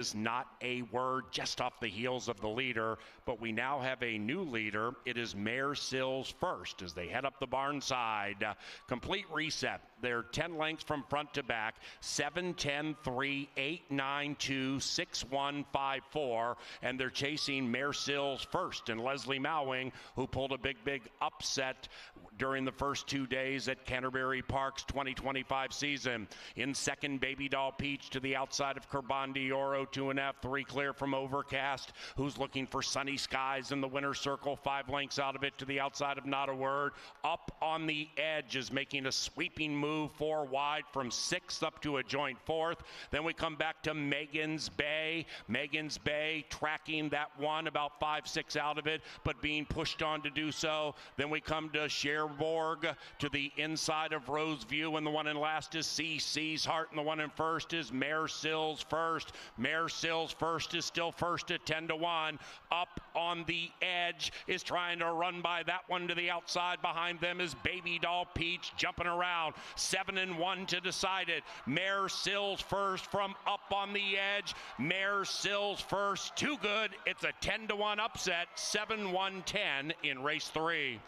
is not a word, just off the heels of the leader, but we now have a new leader. It is Mare Sills first as they head up the barn side. Complete reset. They're 10 lengths from front to back, 7, 10, 3, 8, 9, 2, 6, 1, 5, 4, and they're chasing Mare Sills first and Leslie Mowing, who pulled a big upset during the first 2 days at Canterbury Park's 2025 season. In second, Baby Doll Peach to the outside of Kerbandi Oro, 2.5, 3 clear from Overcast, who's looking for sunny skies in the winner's circle, 5 lengths out of it to the outside of Not a Word. Up on the edge is making a sweeping move, 4 wide from 6th up to a joint 4th. Then we come back to Megan's Bay. Megan's Bay tracking that one, about 5, 6 out of it, but being pushed on to do so. Then we come to Cherbourg to the inside of Roseview, and the one in last is CC's Heart, and the one in first is Mare Sills first. Mare Sills first is still first at 10-1. Up on the edge is trying to run by that one to the outside. Behind them is Baby Doll Peach jumping around. 7-1 to decide it. Mare Sills first from up on the edge. Mare Sills first, too good. It's a 10-1 upset, 7-1-10 in race 3.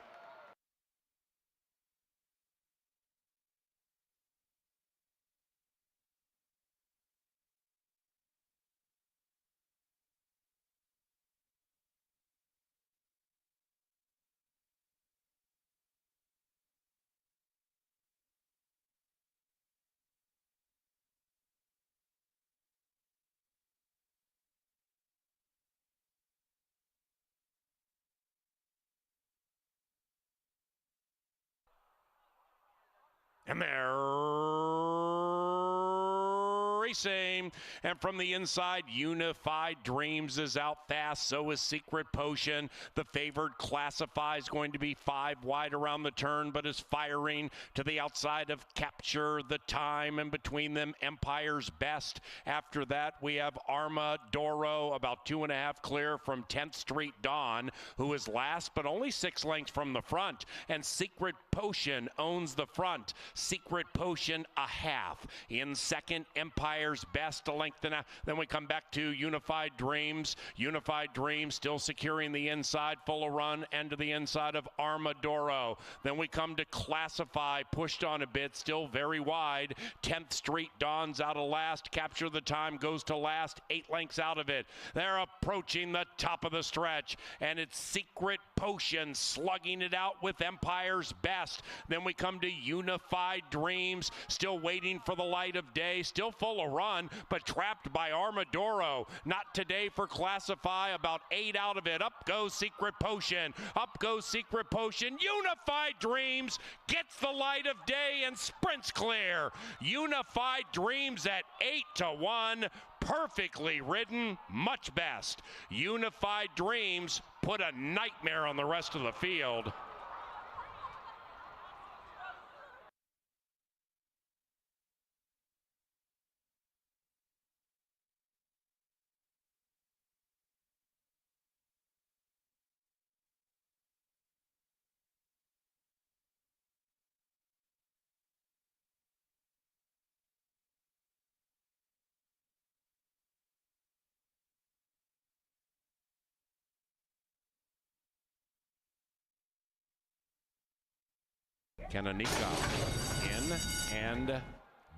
And they're racing. And from the inside, Unified Dreams is out fast. So is Secret Potion. The favored Classify is going to be 5 wide around the turn, but is firing to the outside of Capture the Time. And between them, Empire's Best. After that, we have Armadoro, about 2.5 clear from 10th Street Dawn, who is last, but only 6 lengths from the front. And Secret Potion owns the front. Secret Potion a half. In second, Empire's Best, a length and a. Then we come back to Unified Dreams. Unified Dreams still securing the inside, full of run, and to the inside of Armadoro. Then we come to Classify, pushed on a bit, still very wide. 10th Street Dawn's out of last. Capture the Time goes to last, 8 lengths out of it. They're approaching the top of the stretch, and it's Secret Potion slugging it out with Empire's Best. Then we come to Unified Dreams, still waiting for the light of day, still full of run, but trapped by Armadoro. Not today for Classify, about 8 out of it. Up goes Secret Potion. Up goes Secret Potion. Unified Dreams gets the light of day and sprints clear. Unified Dreams at 8-1. Perfectly ridden, much best. Unified Dreams put a nightmare on the rest of the field. Canonica in, and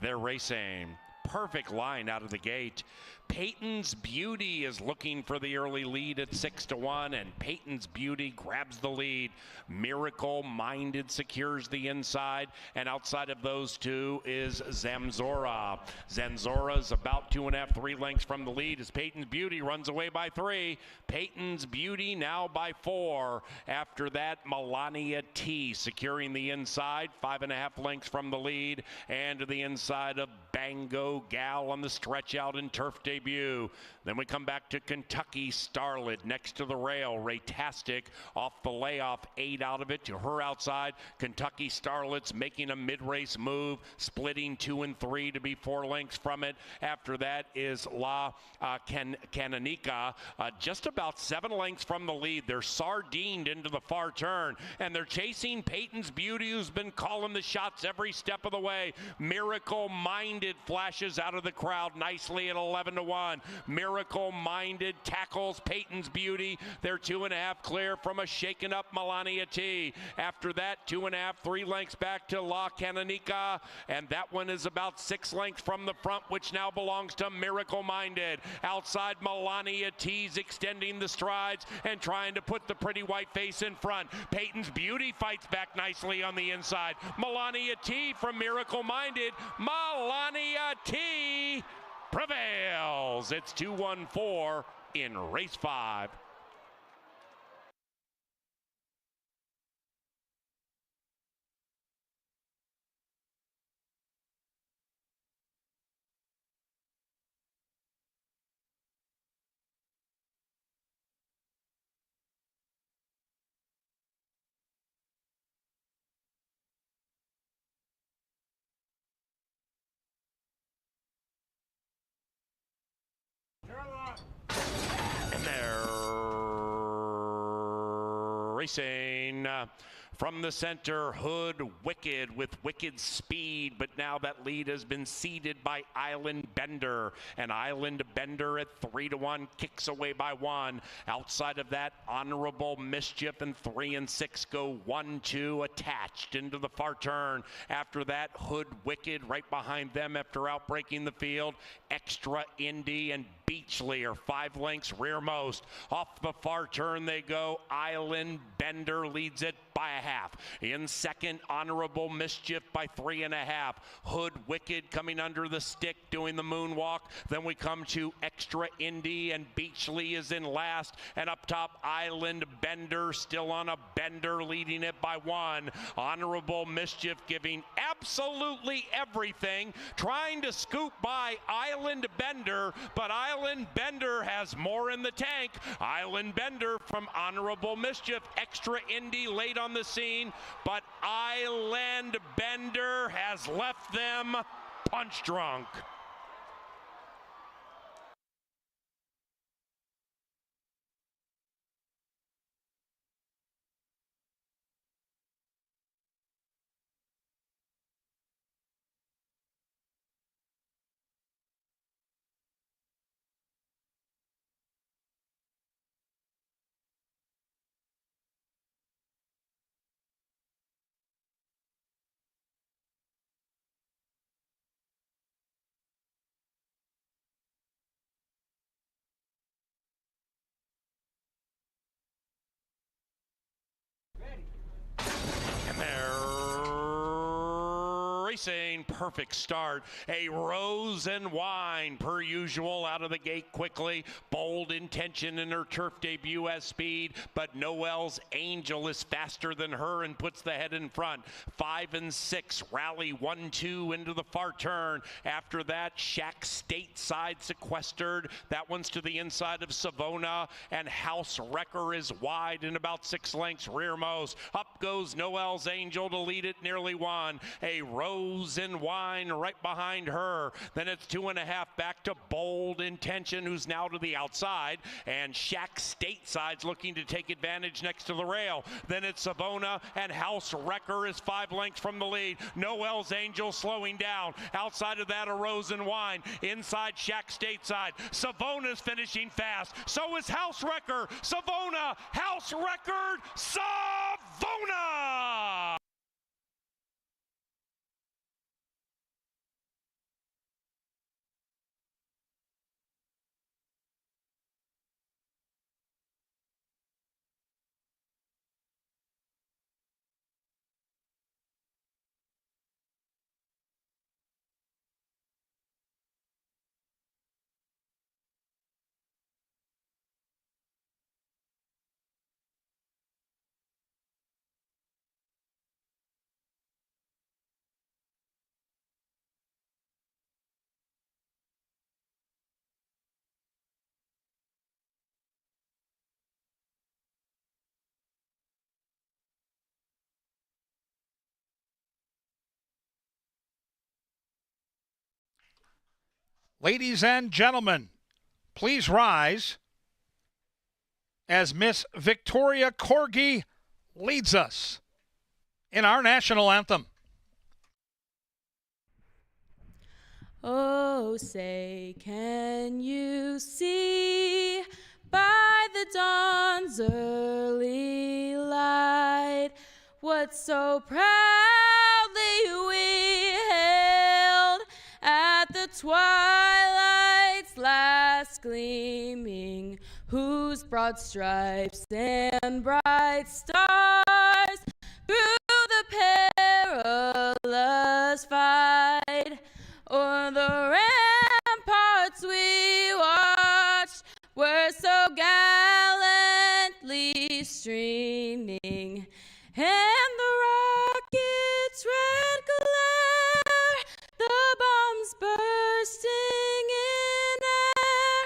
they're racing. Perfect line out of the gate. Peyton's Beauty is looking for the early lead at 6-1, and Peyton's Beauty grabs the lead. Miracle Minded secures the inside, and outside of those two is Zamzora. Zamzora's about 2.5, 3 lengths from the lead as Peyton's Beauty runs away by 3. Peyton's Beauty now by 4. After that, Melania T securing the inside, 5.5 lengths from the lead, and to the inside of Bango Gal on the stretch out in turf debut. Then we come back to Kentucky Starlet next to the rail. Raytastic off the layoff, 8 out of it to her outside. Kentucky Starlet's making a mid-race move, splitting 2 and 3 to be 4 lengths from it. After that is La Canonica, just about 7 lengths from the lead. They're sardined into the far turn, and they're chasing Peyton's Beauty, who's been calling the shots every step of the way. Miracle Minded flashes out of the crowd nicely at 11-1. 1. Miracle Minded tackles Peyton's Beauty. They're 2.5 clear from a shaken up Melania T. After that, 2.5, 3 lengths back to La Canonica, and that one is about 6 lengths from the front, which now belongs to Miracle Minded. Outside, Melania T's extending the strides and trying to put the pretty white face in front. Peyton's Beauty fights back nicely on the inside. Melania T from Miracle Minded. Melania T prevails. It's 2-1-4 in race 5. And they're racing from the center. Hood Wicked with Wicked Speed, but now that lead has been ceded by Island Bender, and Island Bender at 3-1 kicks away by 1. Outside of that, Honorable Mischief and 3 and 6 go 1-2 attached into the far turn. After that, Hood Wicked right behind them after outbreaking the field. Extra Indy and Beachley are 5 lengths rearmost. Off the far turn they go. Island Bender leads it by a half. In second, Honorable Mischief by 3.5. Hood Wicked coming under the stick doing the moonwalk. Then we come to Extra Indy, and Beachley is in last. And up top, Island Bender still on a bender, leading it by 1. Honorable Mischief giving absolutely everything, trying to scoop by Island Bender, but Island Bender has more in the tank. Island Bender from Honorable Mischief. Extra Indy late on the scene, but Island Bender has left them punch drunk. And they're racing. Perfect start. A Rose and Wine, per usual, out of the gate quickly. Bold Intention in her turf debut as speed, but Noel's Angel is faster than her and puts the head in front. 5 and 6 rally 1-2 into the far turn. After that, Shack Stateside sequestered. That one's to the inside of Savona, and House Wrecker is wide and about 6 lengths rearmost. Up goes Noel's Angel to lead it nearly 1. A Rose and Wine right behind her. Then it's 2.5 back to Bold Intention, who's now to the outside, and Shack Stateside's looking to take advantage next to the rail. Then it's Savona, and House Wrecker is 5 lengths from the lead. Noel's Angel slowing down. Outside of that, a Rose and Wine. Inside, Shack Stateside. Savona's finishing fast. So is House Wrecker. Savona, House Wrecker, Savona! Ladies and gentlemen, please rise as Miss Victoria Corgi leads us in our national anthem. Oh, say, can you see by the dawn's early light what so proudly we hailed at the twilight's last gleaming, whose broad stripes and bright stars through the perilous fight o'er the ramparts we watched were so gallantly streaming, and the rocket's red glare, the bombs bursting in air,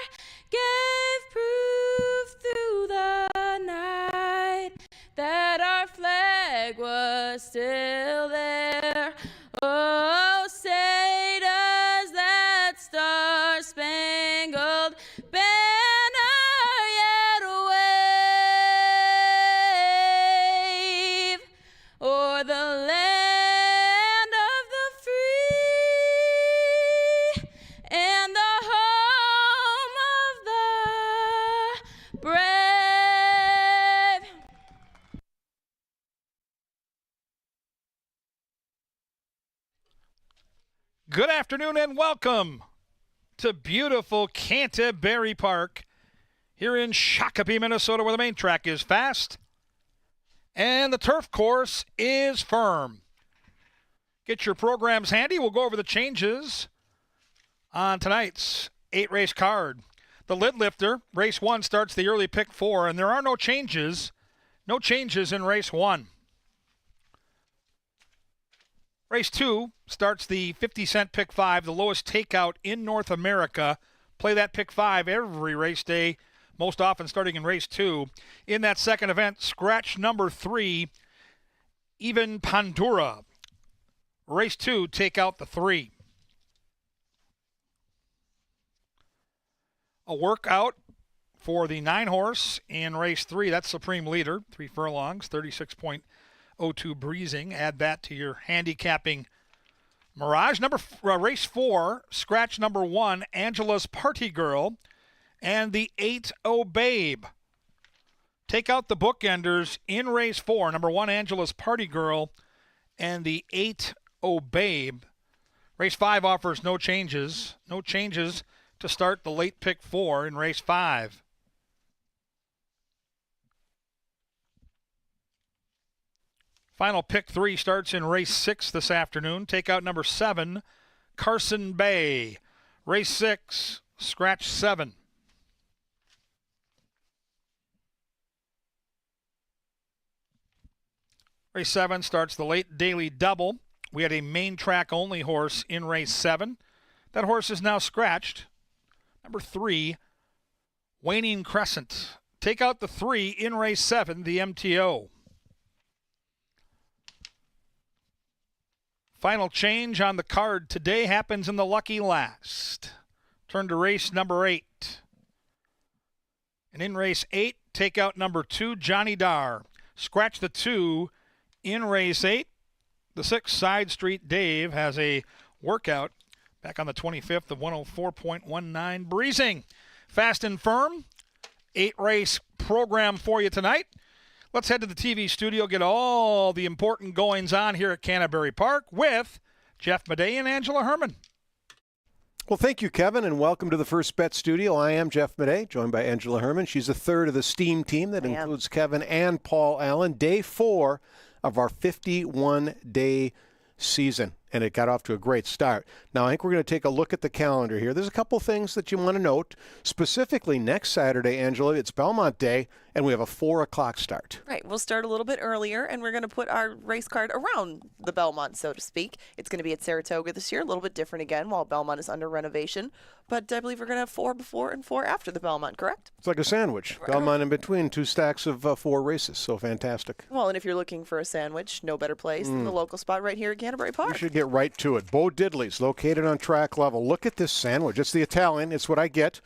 gave proof through the night that our flag was still there. Oh, say does that star-spangled banner yet wave o'er the land of the free and the home of the brave. Good afternoon and welcome to beautiful Canterbury Park here in Shakopee, Minnesota, where the main track is fast and the turf course is firm. Get your programs handy. We'll go over the changes on tonight's 8-race card. The lid lifter, race 1 starts the early pick 4, and there are no changes in race 1. Race 2 starts the 50-cent pick 5, the lowest takeout in North America. Play that pick 5 every race day, most often starting in race 2. In that second event, scratch number 3, Even Pandura. Race 2, take out the 3. A workout for the 9-horse in race 3. That's Supreme Leader, 3 furlongs, 36.02 breezing. Add that to your handicapping mirage. Race 4, scratch number 1, Angela's Party Girl, and the 8-0 Babe. Take out the bookenders in race 4, number 1, Angela's Party Girl, and the 8-0 Babe. Race 5 offers no changes. No changes to start the late pick 4 in race 5. Final pick 3 starts in race 6 this afternoon. Take out number 7, Carson Bay. Race 6, scratch 7. Race 7 starts the late daily double. We had a main track only horse in race 7. That horse is now scratched. Number 3, Waning Crescent. Take out the 3 in race 7, the MTO. Final change on the card today happens in the lucky last. Turn to race number 8. And in race 8, take out number 2, Johnny Dar. Scratch the 2 in race 8. The 6, Side Street Dave, has a workout back on the 25th of 104.19 breezing. Fast and firm, 8-race program for you tonight. Let's head to the TV studio, get all the important goings on here at Canterbury Park with Jeff Madey and Angela Herman. Well, thank you, Kevin, and welcome to the First Bet Studio. I am Jeff Madey, joined by Angela Herman. She's a third of the STEAM team that includes Kevin and Paul Allen. Day 4 of our 51-day season, and it got off to a great start. Now, I think we're going to take a look at the calendar here. There's a couple things that you want to note. Specifically, next Saturday, Angela, it's Belmont Day, and we have a 4 o'clock start. Right. We'll start a little bit earlier, and we're going to put our race card around the Belmont, so to speak. It's going to be at Saratoga this year, a little bit different again, while Belmont is under renovation. But I believe we're going to have 4 before and 4 after the Belmont, correct? It's like a sandwich. Belmont in between, 2 stacks of 4 races. So fantastic. Well, and if you're looking for a sandwich, no better place than the local spot right here at Canterbury Park. We should get right to it. Bo Diddley's located on track level. Look at this sandwich. It's the Italian. It's what I get.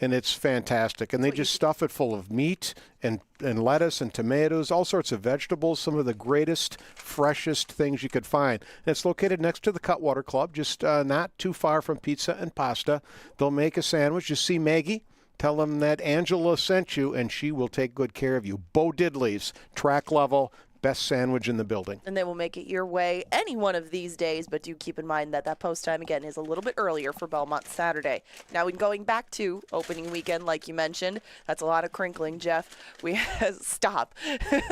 and it's fantastic. And they just stuff it full of meat and lettuce and tomatoes, all sorts of vegetables, some of the greatest, freshest things you could find. And it's located next to the Cutwater Club, just not too far from Pizza and Pasta. They'll make a sandwich. Just see Maggie. Tell them that Angela sent you, and she will take good care of you. Bo Diddley's, track level, best sandwich in the building. And they will make it your way any one of these days, but do keep in mind that that post time, again, is a little bit earlier for Belmont Saturday. Now, in going back to opening weekend, like you mentioned, that's a lot of crinkling, Jeff. We stop.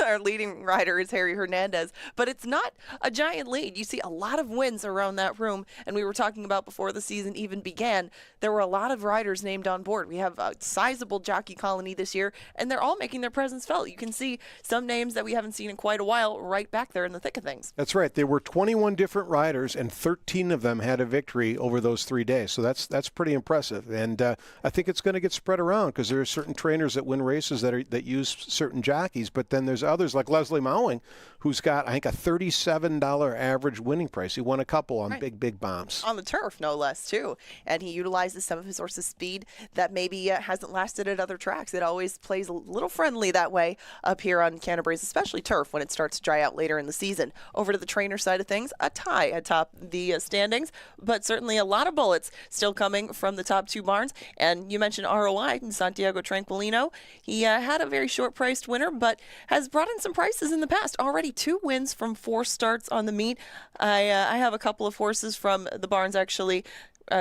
Our leading rider is Harry Hernandez, but it's not a giant lead. You see a lot of wins around that room, and we were talking about before the season even began, there were a lot of riders named on board. We have a sizable jockey colony this year, and they're all making their presence felt. You can see some names that we haven't seen in quite a while right back there in the thick of things. That's right. There were 21 different riders, and 13 of them had a victory over those 3 days. So that's pretty impressive. And I think it's going to get spread around because there are certain trainers that win races that use certain jockeys. But then there's others like Leslie Mowing, who's got, I think, a $37 average winning price. He won a couple on big bombs. On the turf, no less, too. And he utilizes some of his horse's speed that maybe hasn't lasted at other tracks. It always plays a little friendly that way up here on Canterbury's, especially turf, when it starts to dry out later in the season. Over to the trainer side of things, a tie atop the standings, but certainly a lot of bullets still coming from the top 2 barns. And you mentioned ROI and Santiago Tranquilino. He had a very short-priced winner, but has brought in some prices in the past. Already 2 wins from 4 starts on the meet. I have a couple of horses from the barns actually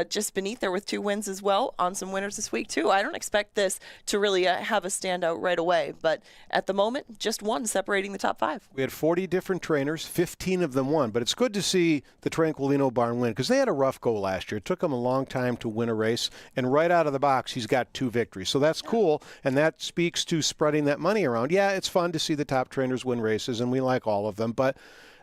just beneath there with 2 wins as well on some winners this week too. I don't expect this to really have a standout right away, but at the moment, just 1 separating the top 5. We had 40 different trainers, 15 of them won, but it's good to see the Tranquilino barn win because they had a rough go last year. It took them a long time to win a race, and right out of the box, he's got 2 victories. So that's cool, and that speaks to spreading that money around. Yeah, it's fun to see the top trainers win races, and we like all of them, but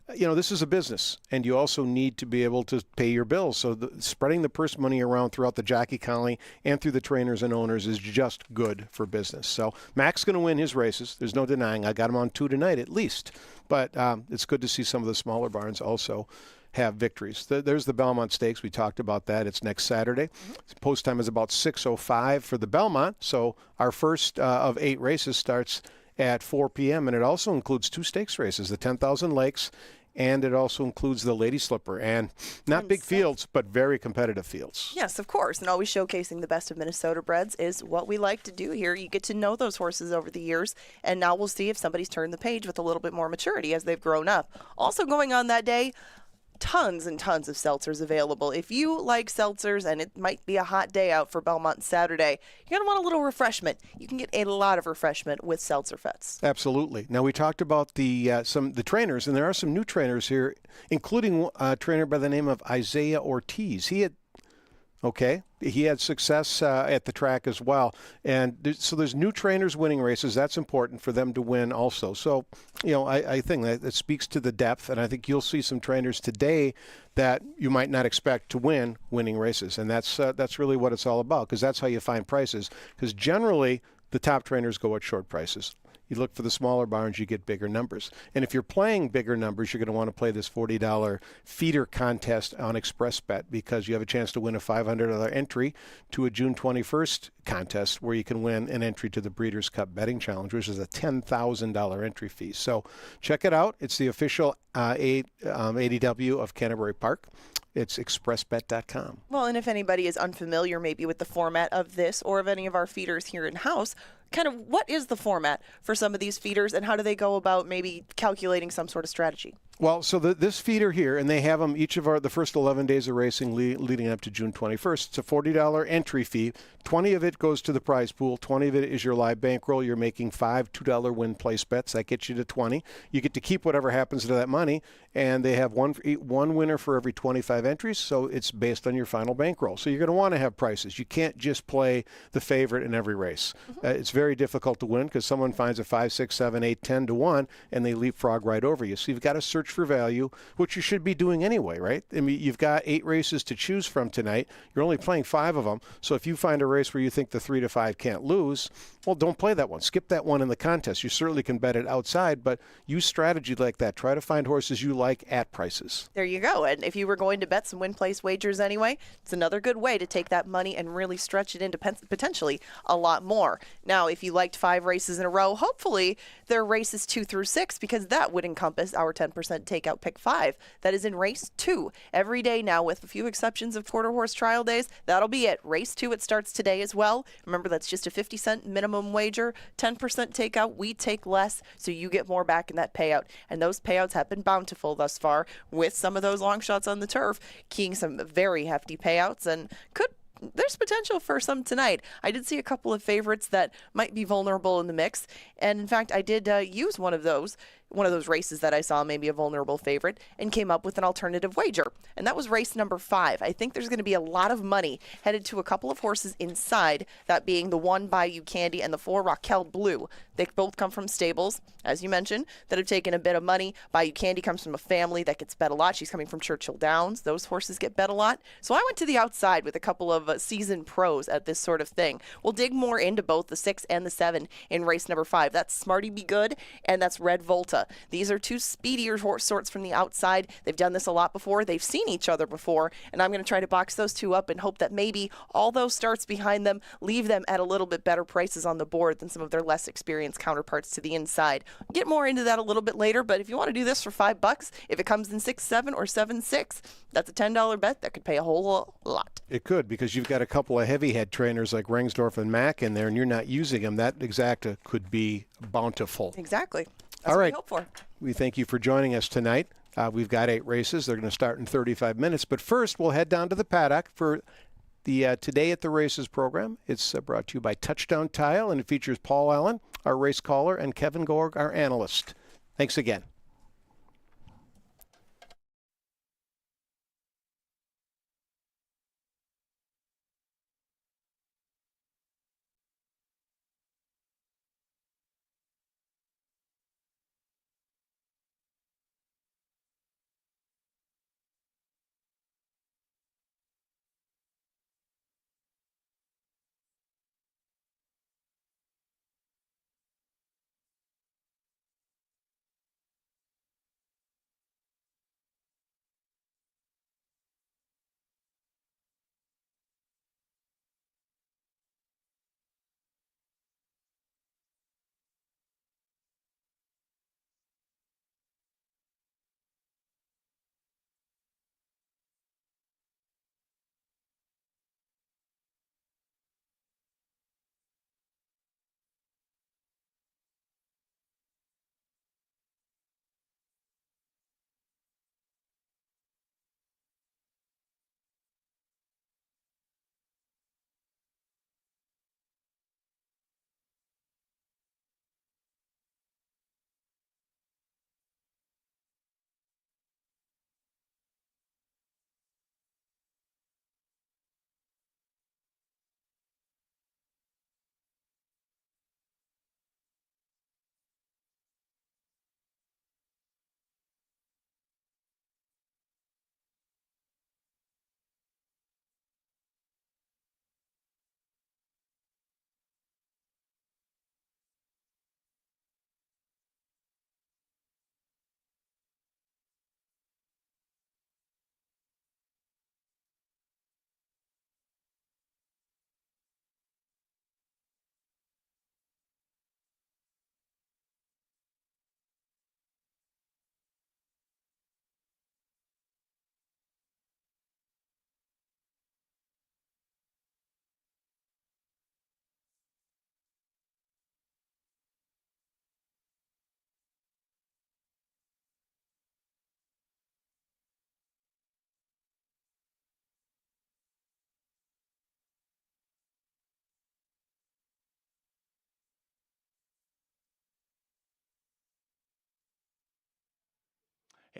this is a business, and you also need to be able to pay your bills. So spreading the purse money around throughout the jockey colony and through the trainers and owners is just good for business. So Mac's going to win his races. There's no denying. I got him on 2 tonight at least. But it's good to see some of the smaller barns also have victories. There's the Belmont Stakes. We talked about that. It's next Saturday. Post time is about 6:05 for the Belmont. So our first of 8 races starts at 4 p.m., and it also includes 2 stakes races, the 10,000 Lakes, and it also includes the Lady Slipper. And not big fields, but very competitive fields. Yes, of course. And always showcasing the best of Minnesota breds is what we like to do here. You get to know those horses over the years, and now we'll see if somebody's turned the page with a little bit more maturity as they've grown up. Also going on that day, tons and tons of seltzers available. If you like seltzers and it might be a hot day out for Belmont Saturday, you're going to want a little refreshment. You can get a lot of refreshment with Seltzer Fets. Absolutely. Now, we talked about the trainers, and there are some new trainers here, including a trainer by the name of Isaiah Ortiz. He had success at the track as well. And so there's new trainers winning races. That's important for them to win also. So, I think that speaks to the depth, and I think you'll see some trainers today that you might not expect to win winning races. And that's really what it's all about, because that's how you find prices. Because generally, the top trainers go at short prices. You look for the smaller barns, you get bigger numbers. And if you're playing bigger numbers, you're going to want to play this $40 feeder contest on ExpressBet, because you have a chance to win a $500 entry to a June 21st contest where you can win an entry to the Breeders' Cup Betting Challenge, which is a $10,000 entry fee. So check it out. It's the official ADW of Canterbury Park. It's expressbet.com. Well, and if anybody is unfamiliar maybe with the format of this or of any of our feeders here in-house, kind of what is the format for some of these feeders, and how do they go about maybe calculating some sort of strategy? Well, so this feeder here, and they have them each of the first 11 days of racing leading up to June 21st. It's a $40 entry fee. 20 of it goes to the prize pool. 20 of it is your live bankroll. You're making 5 $2 win place bets. That gets you to 20. You get to keep whatever happens to that money, and they have one winner for every 25 entries, so it's based on your final bankroll. So you're going to want to have prices. You can't just play the favorite in every race. It's very difficult to win because someone finds a 5, 6, 7, 8, 10 to 1, and they leapfrog right over you. So you've got to search for value, which you should be doing anyway, right? I mean, you've got 8 races to choose from tonight. You're only playing 5 of them. So if you find a race where you think the 3 to 5 can't lose, well, don't play that one. Skip that one in the contest. You certainly can bet it outside, but use strategy like that. Try to find horses you like at prices. There you go. And if you were going to bet some win-place wagers anyway, it's another good way to take that money and really stretch it into potentially a lot more. Now, if you liked 5 races in a row, hopefully they're races 2 through 6, because that would encompass our 10% takeout pick 5. That is in race 2. Every day now, with a few exceptions of quarter horse trial days, that'll be it. Race 2, it starts today as well. Remember, that's just a 50-cent minimum wager, 10% takeout. We take less, so you get more back in that payout. And those payouts have been bountiful thus far, with some of those long shots on the turf keying some very hefty payouts, and there's potential for some tonight. I did see a couple of favorites that might be vulnerable in the mix, and in fact, I did use one of those races that I saw maybe a vulnerable favorite, and came up with an alternative wager, and that was race number 5. I think there's going to be a lot of money headed to a couple of horses inside, that being the 1 Bayou Candy and the 4 Raquel Blue. They both come from stables, as you mentioned, that have taken a bit of money. Bayou Candy comes from a family that gets bet a lot. She's coming from Churchill Downs. Those horses get bet a lot. So I went to the outside with a couple of seasoned pros at this sort of thing. We'll dig more into both the 6 and the 7 in race number 5. That's Smarty Be Good, and that's Red Volta. These are 2 speedier horse sorts from the outside. They've done this a lot before. They've seen each other before, and I'm going to try to box those 2 up and hope that maybe all those starts behind them leave them at a little bit better prices on the board than some of their less experienced counterparts to the inside. Get more into that a little bit later, but if you want to do this for $5, if it comes in 6-7 or 7-6, that's a $10 bet that could pay a whole lot. It could, because you've got a couple of heavy head trainers like Rengsdorf and Mack in there, and you're not using them. That exacta could be bountiful. Exactly. That's all right. what we hope for. We thank you for joining us tonight. We've got 8 races. They're going to start in 35 minutes. But first, we'll head down to the paddock for the Today at the Races program. It's brought to you by Touchdown Tile, and it features Paul Allen, our race caller, and Kevin Gorg, our analyst. Thanks again.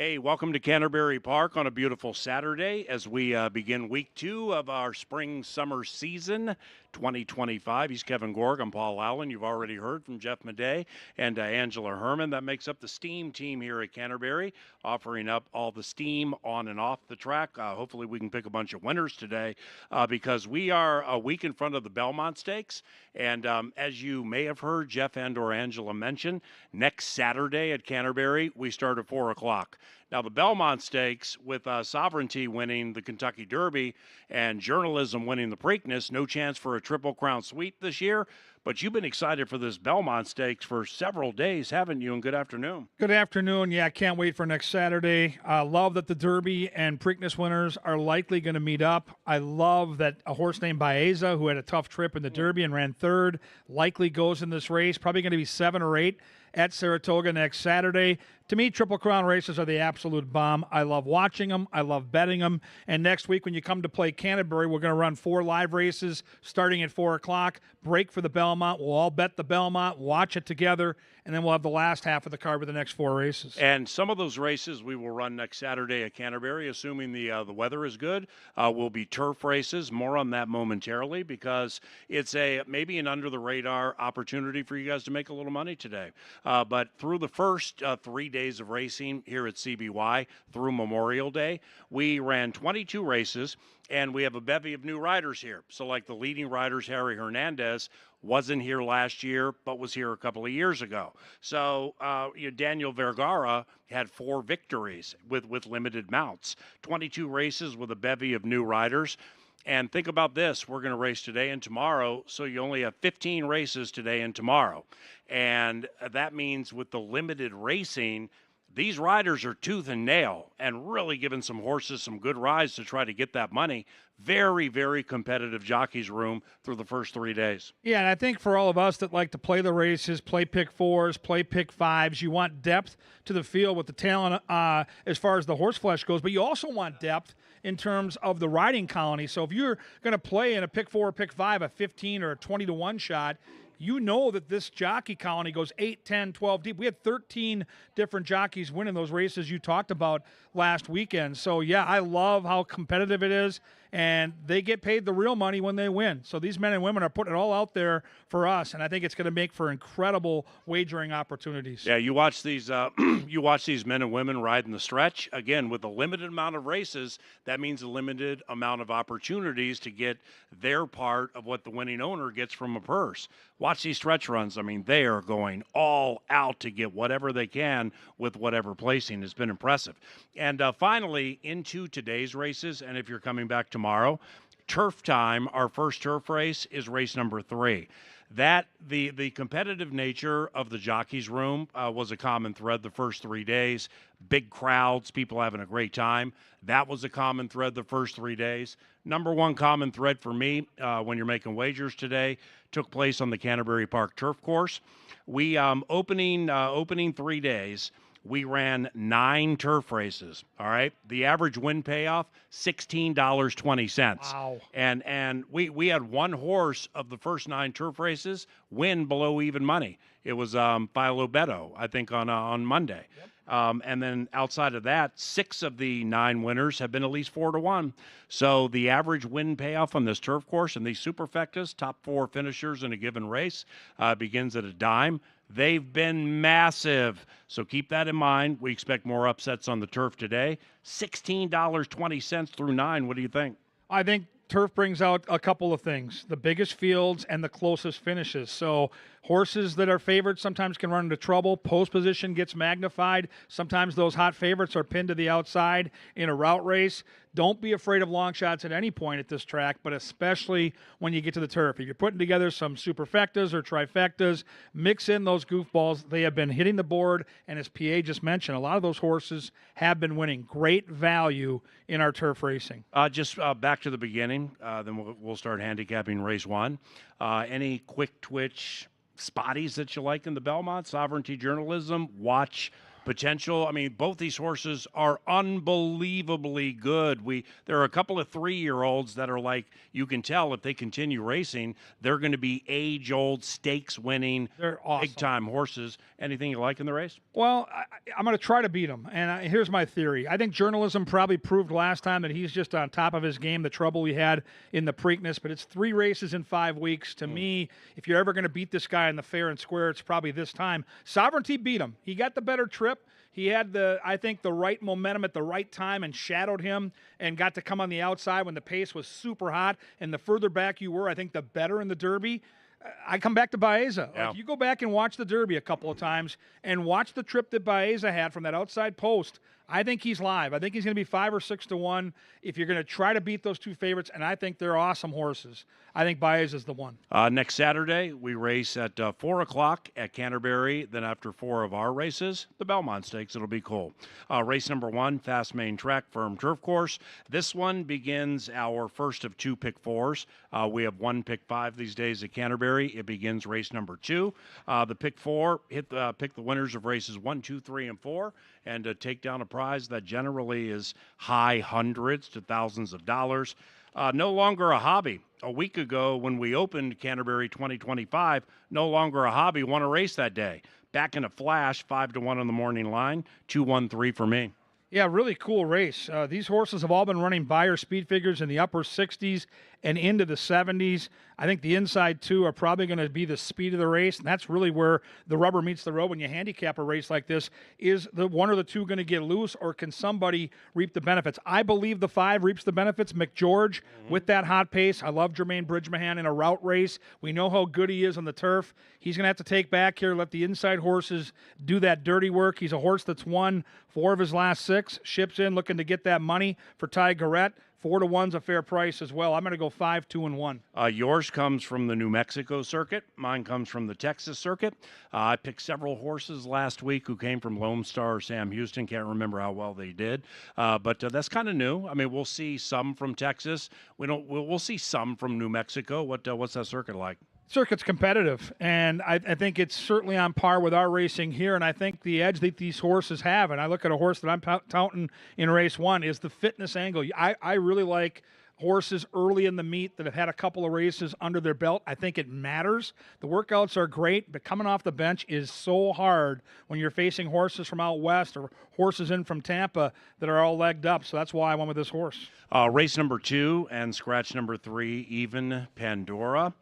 Hey, welcome to Canterbury Park on a beautiful Saturday as we begin week 2 of our spring-summer season 2025. He's Kevin Gorg. I'm Paul Allen. You've already heard from Jeff Madej and Angela Herman. That makes up the STEAM team here at Canterbury, offering up all the steam on and off the track. Hopefully we can pick a bunch of winners today because we are a week in front of the Belmont Stakes. And as you may have heard Jeff and or Angela mention, next Saturday at Canterbury, we start at 4 o'clock. Now, the Belmont Stakes, with Sovereignty winning the Kentucky Derby and Journalism winning the Preakness, no chance for a Triple Crown sweep this year. But you've been excited for this Belmont Stakes for several days, haven't you? And good afternoon. Good afternoon. Yeah, I can't wait for next Saturday. I love that the Derby and Preakness winners are likely going to meet up. I love that a horse named Baeza, who had a tough trip in the Derby and ran third, likely goes in this race. Probably going to be 7 or 8 at Saratoga next Saturday. To me, Triple Crown races are the absolute bomb. I love watching them. I love betting them. And next week when you come to play Canterbury, we're going to run 4 live races starting at 4 o'clock. Break for the Belmont. We'll all bet the Belmont, watch it together, and then we'll have the last half of the card with the next 4 races. And some of those races we will run next Saturday at Canterbury, assuming the weather is good, will be turf races. More on that momentarily because it's maybe an under-the-radar opportunity for you guys to make a little money today. But through the first 3 days of racing here at CBY through Memorial Day, we ran 22 races, and we have a bevy of new riders here. So like the leading riders, Harry Hernandez, wasn't here last year, but was here a couple of years ago. So Daniel Vergara had 4 victories with limited mounts. 22 races with a bevy of new riders. And think about this, we're going to race today and tomorrow, so you only have 15 races today and tomorrow. And that means with the limited racing, these riders are tooth and nail and really giving some horses some good rides to try to get that money. Very, very competitive jockeys room through the first 3 days. Yeah, and I think for all of us that like to play the races, play pick 4s, play pick 5s, you want depth to the field with the talent as far as the horse flesh goes, but you also want depth in terms of the riding colony. So if you're going to play in a pick 4 or pick 5, a 15 or a 20-1 shot, you know that this jockey colony goes 8, 10, 12 deep. We had 13 different jockeys winning those races you talked about last weekend. So, yeah, I love how competitive it is, and they get paid the real money when they win. So these men and women are putting it all out there for us, and I think it's going to make for incredible wagering opportunities. Yeah, you watch these you watch these men and women riding the stretch. Again, with a limited amount of races, that means a limited amount of opportunities to get their part of what the winning owner gets from a purse. Watch these stretch runs. I mean, they are going all out to get whatever they can with whatever placing. It's been impressive. And finally, into today's races, and if you're coming back tomorrow, turf time, our first turf race is race number 3. That the competitive nature of the jockeys room was a common thread the first 3 days. Big crowds, people having a great time. That was a common thread the first 3 days. Number one common thread for me when you're making wagers today took place on the Canterbury Park turf course. We opening 3 days. We ran 9 turf races, all right? The average win payoff, $16.20. Wow. And we had one horse of the first 9 turf races win below even money. It was Philo Beto, I think, on Monday. Yep. And then outside of that, 6 of the 9 winners have been at least 4-1. So the average win payoff on this turf course and these superfectas, top 4 finishers in a given race, begins at a dime. They've been massive. So keep that in mind. We expect more upsets on the turf today. $16.20 through 9. What do you think? I think turf brings out a couple of things, the biggest fields and the closest finishes. So horses that are favorites sometimes can run into trouble. Post position gets magnified. Sometimes those hot favorites are pinned to the outside in a route race. Don't be afraid of long shots at any point at this track, but especially when you get to the turf. If you're putting together some superfectas or trifectas, mix in those goofballs. They have been hitting the board, and as PA just mentioned, a lot of those horses have been winning. Great value in our turf racing. Just back to the beginning, then we'll start handicapping race 1. Any quick twitch spotties that you like in the Belmont? Sovereignty Journalism, watch potential. I mean, both these horses are unbelievably good. There are a couple of 3-year-olds that are like, you can tell if they continue racing, they're going to be age-old, stakes-winning, They're awesome. big-time horses. Anything you like in the race? Well, I'm going to try to beat him. And here's my theory. I think journalism probably proved last time that he's just on top of his game, the trouble he had in the Preakness. But it's 3 races in 5 weeks. To me, if you're ever going to beat this guy in the fair and square, it's probably this time. Sovereignty beat him. He got the better trip. He had I think, the right momentum at the right time and shadowed him and got to come on the outside when the pace was super hot. And the further back you were, I think the better in the Derby. I come back to Baeza. Yeah. Like, you go back and watch the Derby a couple of times and watch the trip that Baeza had from that outside post. I think he's live. I think he's going to be 5 or 6 to 1 if you're going to try to beat those 2 favorites, and I think they're awesome horses. I think Baez is the one. Next Saturday, we race at 4 o'clock at Canterbury. Then after 4 of our races, the Belmont Stakes. It'll be cool. Race number 1, Fast Main Track, Firm Turf Course. This one begins our first of 2 pick 4s. We have 1 pick 5 these days at Canterbury. It begins race number 2. The pick 4, pick the winners of races 1, 2, 3, and 4, and take down a prize that generally is high hundreds to thousands of dollars. No longer a hobby. A week ago when we opened Canterbury 2025, no longer a hobby, won a race that day. Back in a flash, 5 to 1 on the morning line, 2-1-3 for me. Yeah, really cool race. These horses have all been running Beyer speed figures in the upper 60s and into the 70s. I think the inside 2 are probably going to be the speed of the race, and that's really where the rubber meets the road when you handicap a race like this. Is the one or the 2 going to get loose, or can somebody reap the benefits? I believe the 5 reaps the benefits. McGeorge with that hot pace. I love Jermaine Bridgemahan in a route race. We know how good he is on the turf. He's going to have to take back here, let the inside horses do that dirty work. He's a horse that's won 4 of his last 6. Ships in looking to get that money for Ty Garrett. 4 to 1's a fair price as well. I'm going to go 5, 2, and 1. Yours comes from the New Mexico circuit. Mine comes from the Texas circuit. I picked several horses last week who came from Lone Star or Sam Houston. Can't remember how well they did, but that's kind of new. I mean, we'll see some from Texas. We'll see some from New Mexico. What's that circuit like? Circuit's competitive, and I think it's certainly on par with our racing here, and I think the edge that these horses have, and I look at a horse that I'm touting in race 1, is the fitness angle. I really like horses early in the meet that have had a couple of races under their belt. I think it matters. The workouts are great, but coming off the bench is so hard when you're facing horses from out west or horses in from Tampa that are all legged up, so that's why I went with this horse. Race number 2 and scratch number 3, even Pandora.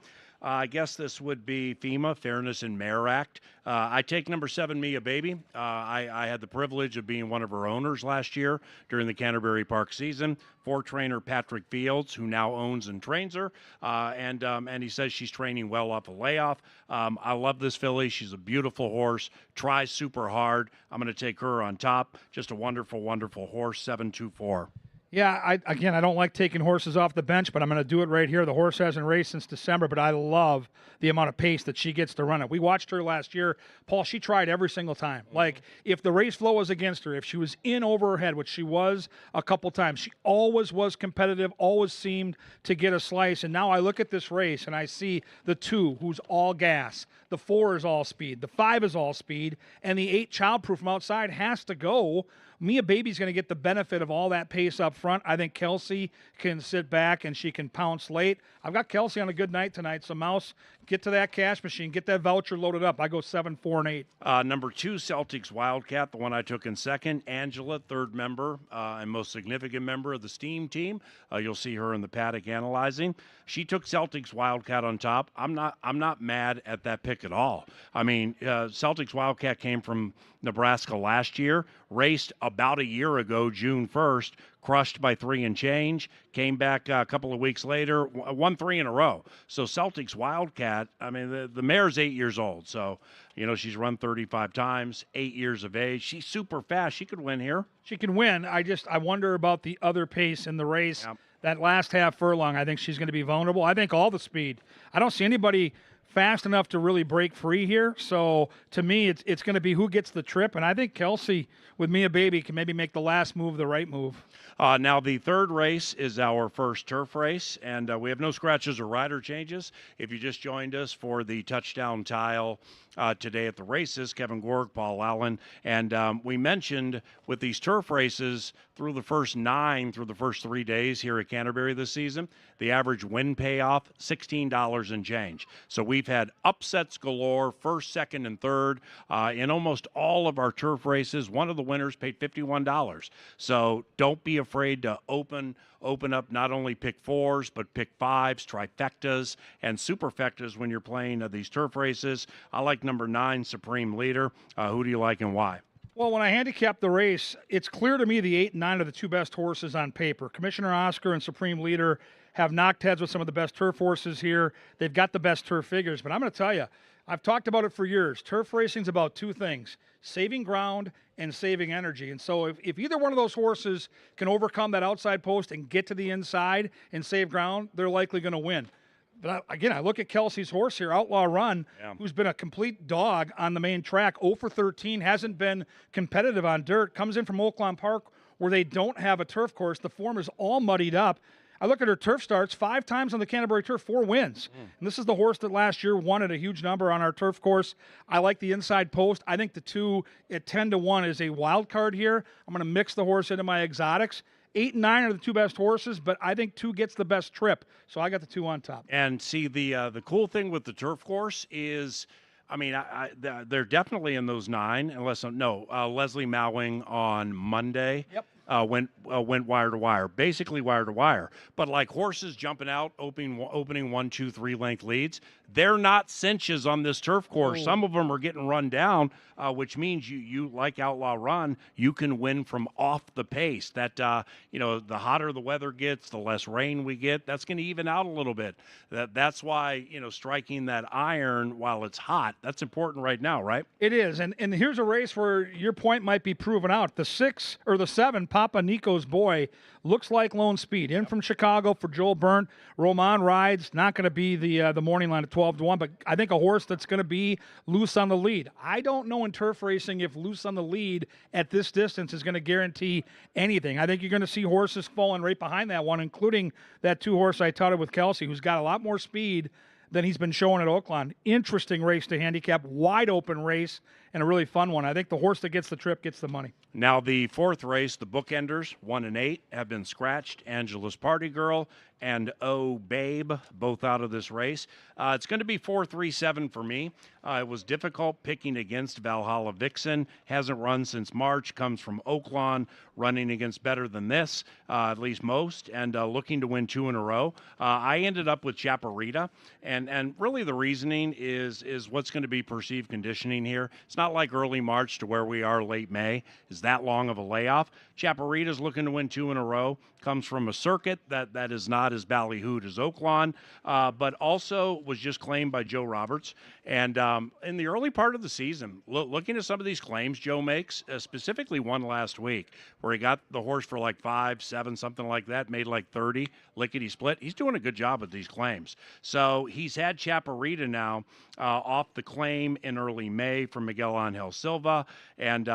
I guess this would be FEMA, Fairness and Mare Act. I take number 7, Mia Baby. I had the privilege of being one of her owners last year during the Canterbury Park season for trainer Patrick Fields, who now owns and trains her. And he says she's training well off a layoff. I love this filly. She's a beautiful horse, tries super hard. I'm going to take her on top. Just a wonderful, wonderful horse, 7-2-4. Yeah, I don't like taking horses off the bench, but I'm going to do it right here. The horse hasn't raced since December, but I love the amount of pace that she gets to run it. We watched her last year. Paul, she tried every single time. Like, if the race flow was against her, if she was in over her head, which she was a couple times, she always was competitive, always seemed to get a slice. And now I look at this race, and I see the 2, who's all gas. The 4 is all speed. The 5 is all speed. And the 8, childproof from outside, has to go. Mia Baby's going to get the benefit of all that pace up front. I think Kelsey can sit back and she can pounce late. I've got Kelsey on a good night tonight. So, Mouse, get to that cash machine. Get that voucher loaded up. I go 7, 4, and 8. Number 2, Celtics Wildcat, the one I took in second. Angela, 3rd member and most significant member of the Steam team. You'll see her in the paddock analyzing. She took Celtics Wildcat on top. I'm not mad at that pick at all. I mean, Celtics Wildcat came from Nebraska last year, raced about a year ago, June 1st, crushed by 3 and change, came back a couple of weeks later, won 3 in a row. So Celtics Wildcat, I mean, the mare's 8 years old. So, she's run 35 times, 8 years of age. She's super fast. She could win here. She can win. I wonder about the other pace in the race. Yep. That last half furlong, I think she's going to be vulnerable. I think all the speed. I don't see anybody fast enough to really break free here. So to me, it's going to be who gets the trip, and I think Kelsey with Mia Baby can maybe make the last move the right move. Now, the third race is our first turf race, and we have no scratches or rider changes. If you just joined us for the touchdown tile today at the races, Kevin Gorg, Paul Allen, and we mentioned with these turf races through the first 9, through the first 3 days here at Canterbury this season, the average win payoff, $16 and change. So we've had upsets galore, first, second, and third in almost all of our turf races. One of the winners paid $51. So don't be afraid to open up not only pick 4s, but pick 5s, trifectas, and superfectas when you're playing these turf races. I like number 9, Supreme Leader. Who do you like and why? Well, when I handicap the race, it's clear to me the 8 and 9 are the 2 best horses on paper. Commissioner Oscar and Supreme Leader have knocked heads with some of the best turf horses here. They've got the best turf figures. But I'm going to tell you, I've talked about it for years. Turf racing's about 2 things, saving ground and saving energy. And so if either one of those horses can overcome that outside post and get to the inside and save ground, they're likely going to win. But again, I look at Kelsey's horse here, Outlaw Run, who's been a complete dog on the main track, 0 for 13, hasn't been competitive on dirt, comes in from Oaklawn Park where they don't have a turf course. The form is all muddied up. I look at her turf starts, 5 times on the Canterbury turf, 4 wins. And this is the horse that last year won at a huge number on our turf course. I like the inside post. I think the 2 at 10-1 is a wild card here. I'm going to mix the horse into my exotics. 8 and 9 are the 2 best horses, but I think 2 gets the best trip. So I got the 2 on top. And see, the cool thing with the turf course is, I mean, they're definitely in those 9, unless Leslie Mowing on Monday. Yep. Went wire to wire, basically wire to wire. But like horses jumping out, opening 1, 2, 3 length leads, they're not cinches on this turf course. Some of them are getting run down, which means you like Outlaw Run, you can win from off the pace. That the hotter the weather gets, the less rain we get. That's going to even out a little bit. That's why striking that iron while it's hot, that's important right now, right? It is, and here's a race where your point might be proven out. The 6 or the 7, Papa Nico's Boy, looks like Lone Speed. In from Chicago for Joel Byrne. Roman rides, not going to be the morning line at 12-1, but I think a horse that's going to be loose on the lead. I don't know in turf racing if loose on the lead at this distance is going to guarantee anything. I think you're going to see horses falling right behind that one, including that 2 horse I touted with Kelsey, who's got a lot more speed than he's been showing at Oaklawn. Interesting race to handicap, wide open race, and a really fun one. I think the horse that gets the trip gets the money. Now the 4th race, the bookenders, 1 and 8, have been scratched. Angela's Party Girl and Oh Babe, both out of this race. It's going to be 4-3-7 for me. It was difficult picking against Valhalla Vixen. Hasn't run since March, comes from Oaklawn, running against better than this, at least most, and looking to win 2 in a row. I ended up with Chaparita, and really the reasoning is what's going to be perceived conditioning here. It's not like early March to where we are late May. Is that long of a layoff? Chaparita's looking to win 2 in a row. Comes from a circuit that is not as ballyhooed as Oaklawn, but also was just claimed by Joe Roberts. And in the early part of the season, looking at some of these claims Joe makes, specifically one last week where he got the horse for like 5, 7, something like that, made like 30, lickety split. He's doing a good job with these claims. So he's had Chaparita now off the claim in early May from Miguel Angel Silva, and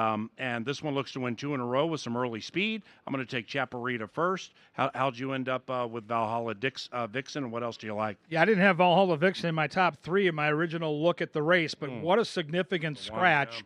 this one looks to win 2 in a row with some early speed. I'm going to take Chaparita first. How'd you end up with Valhalla Vixen, and what else do you like? Yeah, I didn't have Valhalla Vixen in my top 3 in my original look at the race, but what a significant scratch.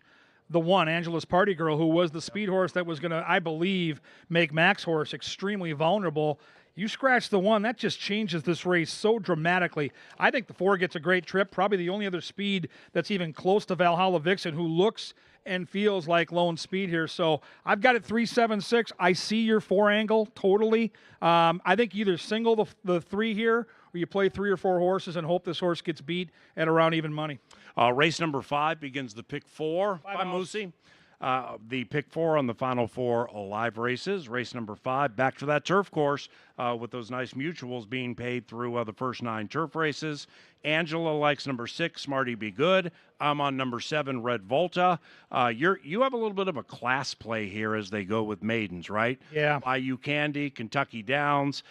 The 1, Angela's Party Girl, who was the speed horse that was going to, I believe, make Mac's horse extremely vulnerable. You scratch the 1, that just changes this race so dramatically. I think the 4 gets a great trip, probably the only other speed that's even close to Valhalla Vixen, who looks and feels like Lone Speed here. So I've got it 3-7-6. I see your 4 angle totally. I think either single the 3 here, or you play 3 or 4 horses and hope this horse gets beat at around even money. Race number 5 begins the pick 4 by Moosey. The pick 4 on the final 4 live races. Race number 5, back to that turf course with those nice mutuals being paid through the first 9 turf races. Angela likes number 6, Smarty Be Good. I'm on number 7, Red Volta. You have a little bit of a class play here as they go with maidens, right? Yeah. IU Candy, Kentucky Downs.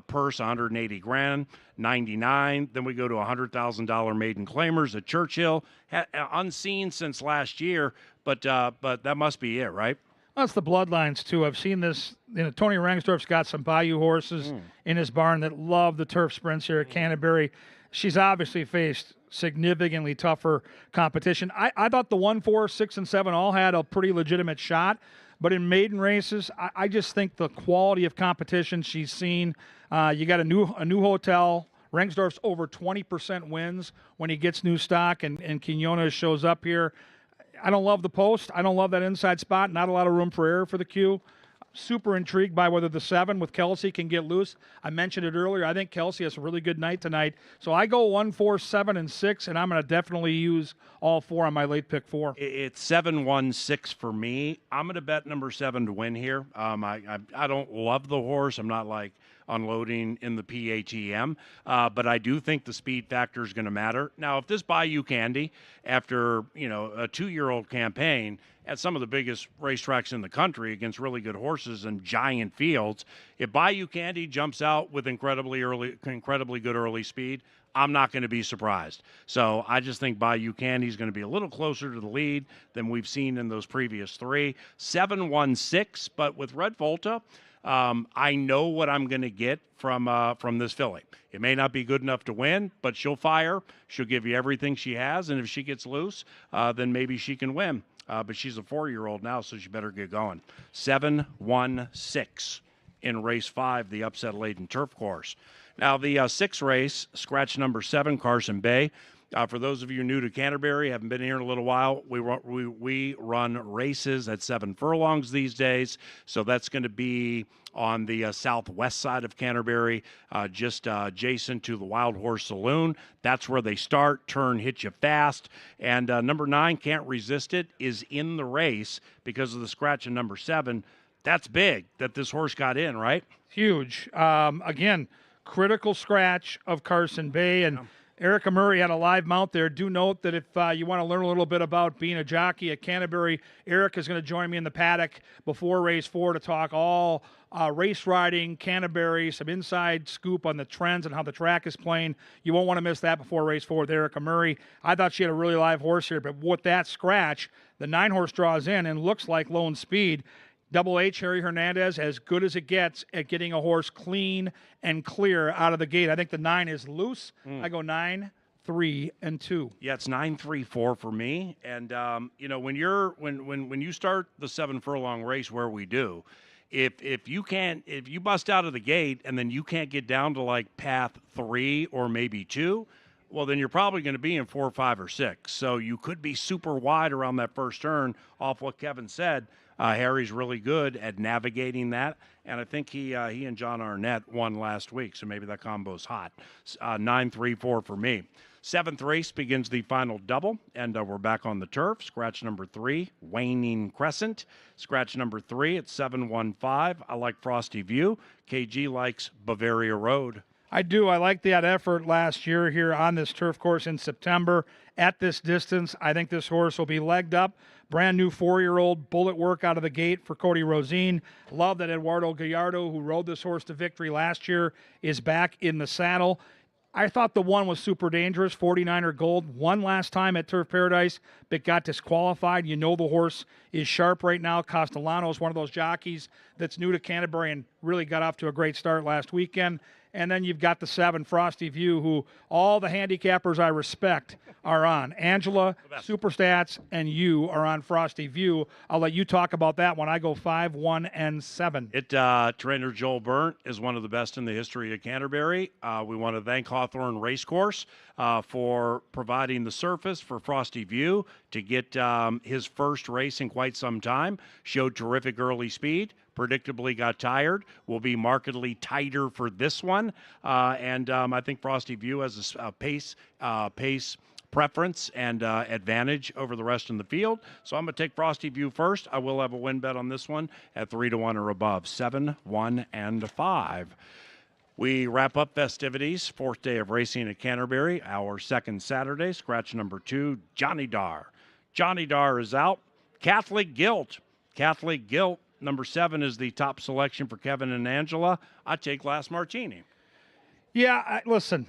purse, 180 grand, 99. Then we go to $100,000 maiden claimers at Churchill, unseen since last year, but that must be it, right? That's the bloodlines, too. I've seen this. Tony Rangsdorf's got some Bayou horses in his barn that love the turf sprints here at Canterbury. She's obviously faced significantly tougher competition. I thought the 1, 4, 6, and 7 all had a pretty legitimate shot. But in maiden races, I just think the quality of competition she's seen, you got a new hotel. Rengsdorf's over 20% wins when he gets new stock, and Quinones shows up here. I don't love the post. I don't love that inside spot. Not a lot of room for error for the Q. Super intrigued by whether the 7 with Kelsey can get loose. I mentioned it earlier. I think Kelsey has a really good night tonight. So I go 1, 4, 7, and 6, and I'm going to definitely use all 4 on my late pick 4. It's 7, 1, 6 for me. I'm going to bet number 7 to win here. I don't love the horse. I'm not like unloading in the PHEM, but I do think the speed factor is going to matter. Now, if this Bayou Candy, after a 2-year-old campaign at some of the biggest racetracks in the country against really good horses and giant fields, if Bayou Candy jumps out with incredibly good early speed, I'm not going to be surprised. So I just think Bayou Candy is going to be a little closer to the lead than we've seen in those previous 3. 7, 1, 6, but with Red Volta, I know what I'm going to get from this filly. It may not be good enough to win, but she'll fire. She'll give you everything she has, and if she gets loose, then maybe she can win. But she's a 4-year-old now, so she better get going. 7, 1, 6 in race 5, the upset-laden turf course. Now, the 6th race, scratch number 7, Carson Bay. For those of you new to Canterbury, haven't been here in a little while, we run races at 7 furlongs these days. So that's going to be on the southwest side of Canterbury, just adjacent to the Wild Horse Saloon. That's where they start. Turn, hit you fast. And number 9, Can't Resist It, is in the race because of the scratch in number 7. That's big that this horse got in, right? Huge. Again, critical scratch of Carson Bay. And Erica Murray had a live mount there. Do note that if you want to learn a little bit about being a jockey at Canterbury, Erica's going to join me in the paddock before race 4 to talk all race riding, Canterbury, some inside scoop on the trends and how the track is playing. You won't want to miss that before race 4 with Erica Murray. I thought she had a really live horse here, but with that scratch, the 9-horse draws in and looks like Lone Speed. Double H, Harry Hernandez, as good as it gets at getting a horse clean and clear out of the gate. I think the 9 is loose. I go 9, 3, and 2. Yeah, it's 9, 3, 4 for me. And when you start the 7 furlong race where we do, if you bust out of the gate and then you can't get down to like path 3 or maybe 2, well, then you're probably going to be in 4, 5, or 6. So you could be super wide around that first turn off what Kevin said. Harry's really good at navigating that, and I think he and John Arnett won last week, so maybe that combo's hot. 9, 3, 4 for me. 7th race begins the final double, and we're back on the turf. Scratch number 3, Waning Crescent. Scratch number 3 at 7, 1, 5. I like Frosty View. KG likes Bavaria Road. I do. I like that effort last year here on this turf course in September. At this distance, I think this horse will be legged up. Brand new 4-year-old bullet work out of the gate for Cody Rosine. Love that Eduardo Gallardo, who rode this horse to victory last year, is back in the saddle. I thought the 1 was super dangerous, 49er Gold. Won last time at Turf Paradise, but got disqualified. You know the horse is sharp right now. Castellano is one of those jockeys that's new to Canterbury and really got off to a great start last weekend. And then you've got the 7, Frosty View, who all the handicappers I respect are on. Angela, Superstats, and you are on Frosty View. I'll let you talk about that one. I go 5, 1, and 7. Trainer Joel Burnt is one of the best in the history of Canterbury. We want to thank Hawthorne Racecourse for providing the surface for Frosty View to get his first race in quite some time. Showed terrific early speed. Predictably got tired, will be markedly tighter for this one. And I think Frosty View has a pace preference and advantage over the rest in the field. So I'm going to take Frosty View first. I will have a win bet on this one at 3 to 1 or above. 7, 1, and 5. We wrap up festivities, 4th day of racing at Canterbury, our 2nd Saturday. Scratch number 2, Johnny Dar. Johnny Dar is out. Catholic Guilt. Catholic Guilt Number 7 is the top selection for Kevin and Angela. I take Last Martini. Yeah, listen,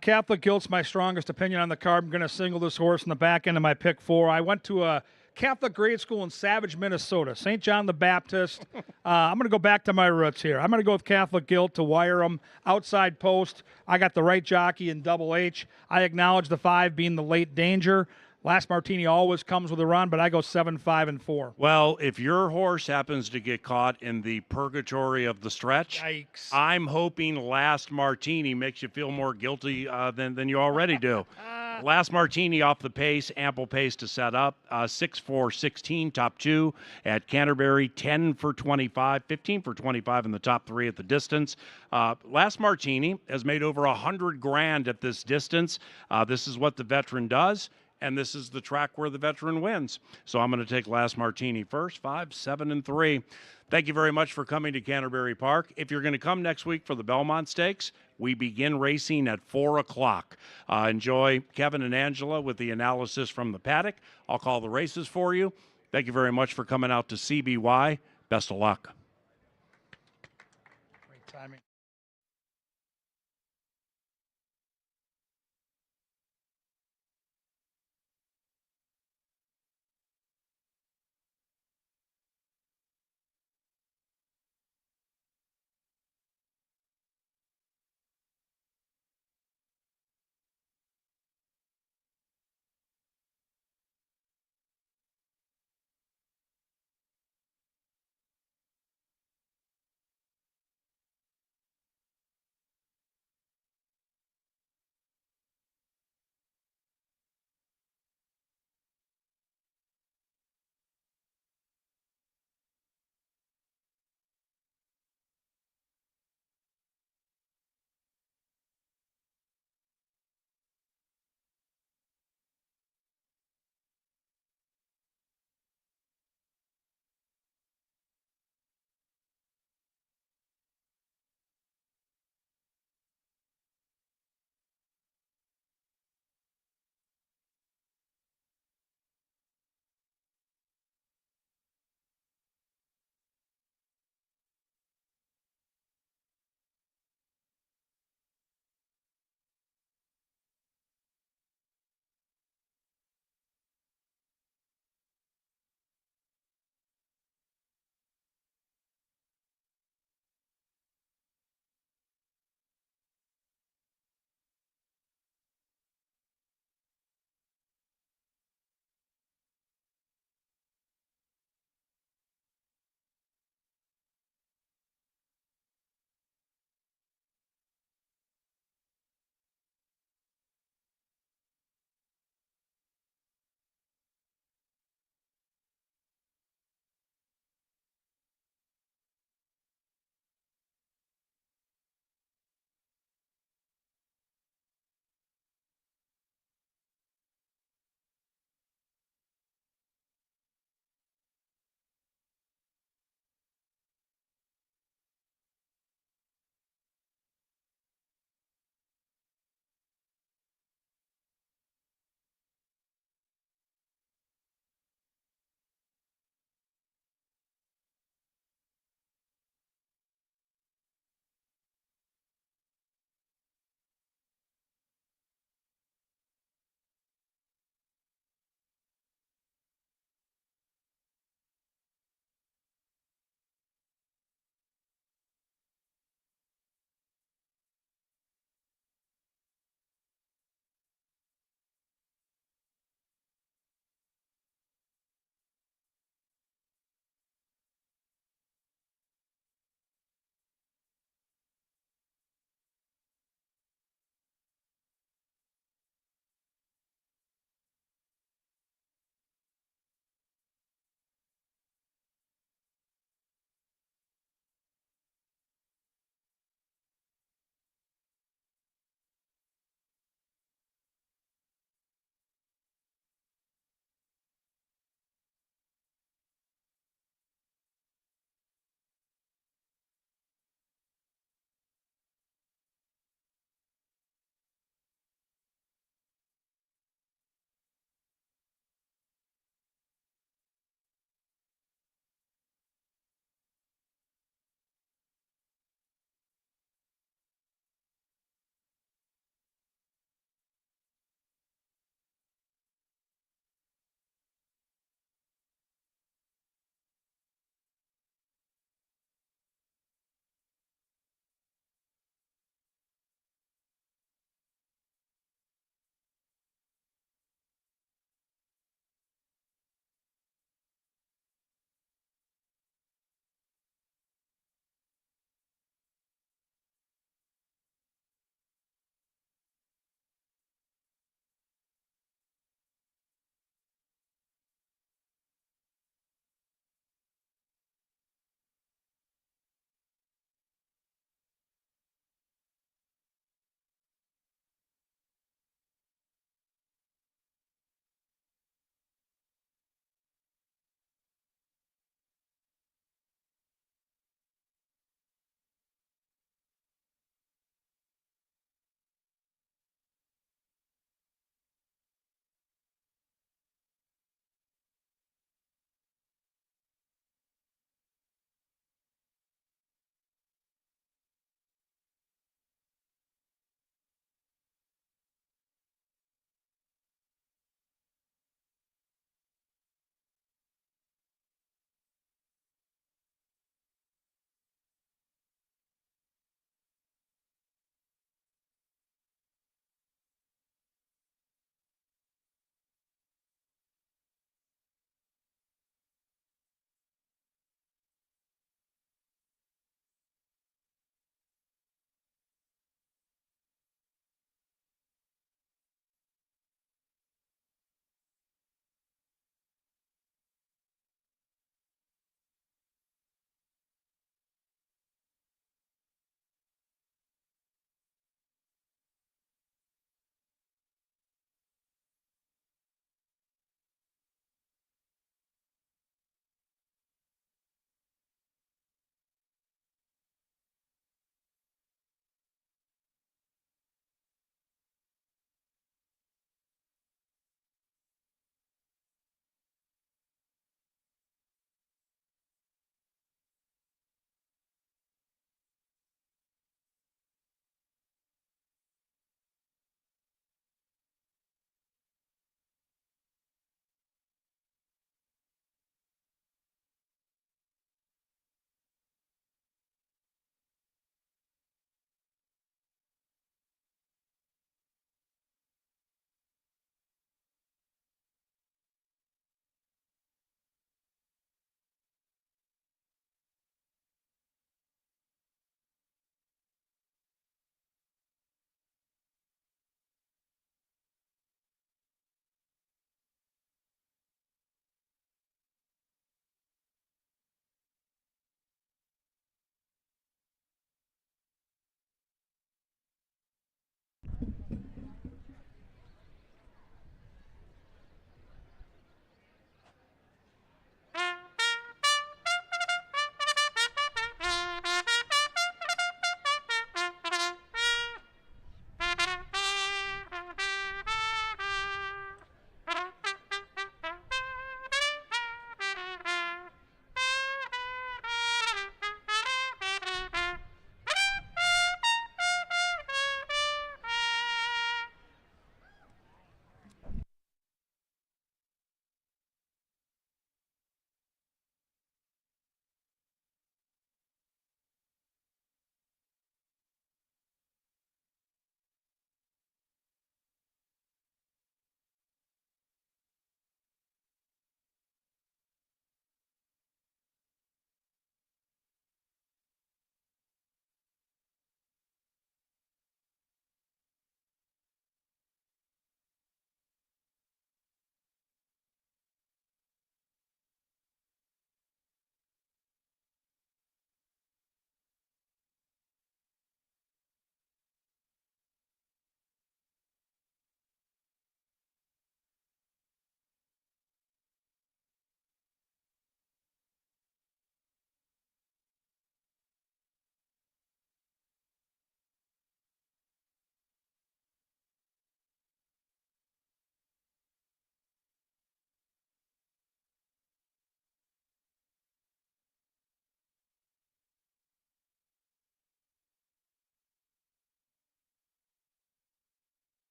Catholic Guilt's my strongest opinion on the card. I'm going to single this horse in the back end of my pick 4. I went to a Catholic grade school in Savage, Minnesota, St. John the Baptist. I'm going to go back to my roots here. I'm going to go with Catholic Guilt to wire them outside post. I got the right jockey in Double H. I acknowledge the 5 being the late danger. Last Martini always comes with a run, but I go 7, 5, and 4. Well, if your horse happens to get caught in the purgatory of the stretch, Yikes. I'm hoping Last Martini makes you feel more guilty than you already do. Last Martini off the pace, ample pace to set up. 6 for 16, top 2 at Canterbury, 10 for 25, 15 for 25 in the top 3 at the distance. Last Martini has made over $100,000 at this distance. This is what the veteran does. And this is the track where the veteran wins. So I'm going to take Last Martini first, 5, 7, and 3. Thank you very much for coming to Canterbury Park. If you're going to come next week for the Belmont Stakes, we begin racing at 4 o'clock. Enjoy Kevin and Angela with the analysis from the paddock. I'll call the races for you. Thank you very much for coming out to CBY. Best of luck. Great timing.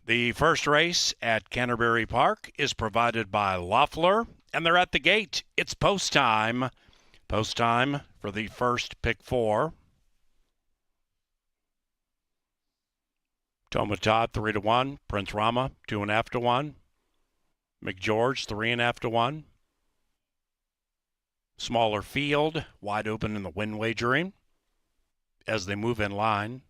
The first race at Canterbury Park is provided by Loeffler, and they're at the gate. It's post time. Post time for the first pick 4. Toma Todd 3-1. Prince Rama 2.5-1. McGeorge 3.5-1. Smaller field, wide open in the win wagering as they move in line.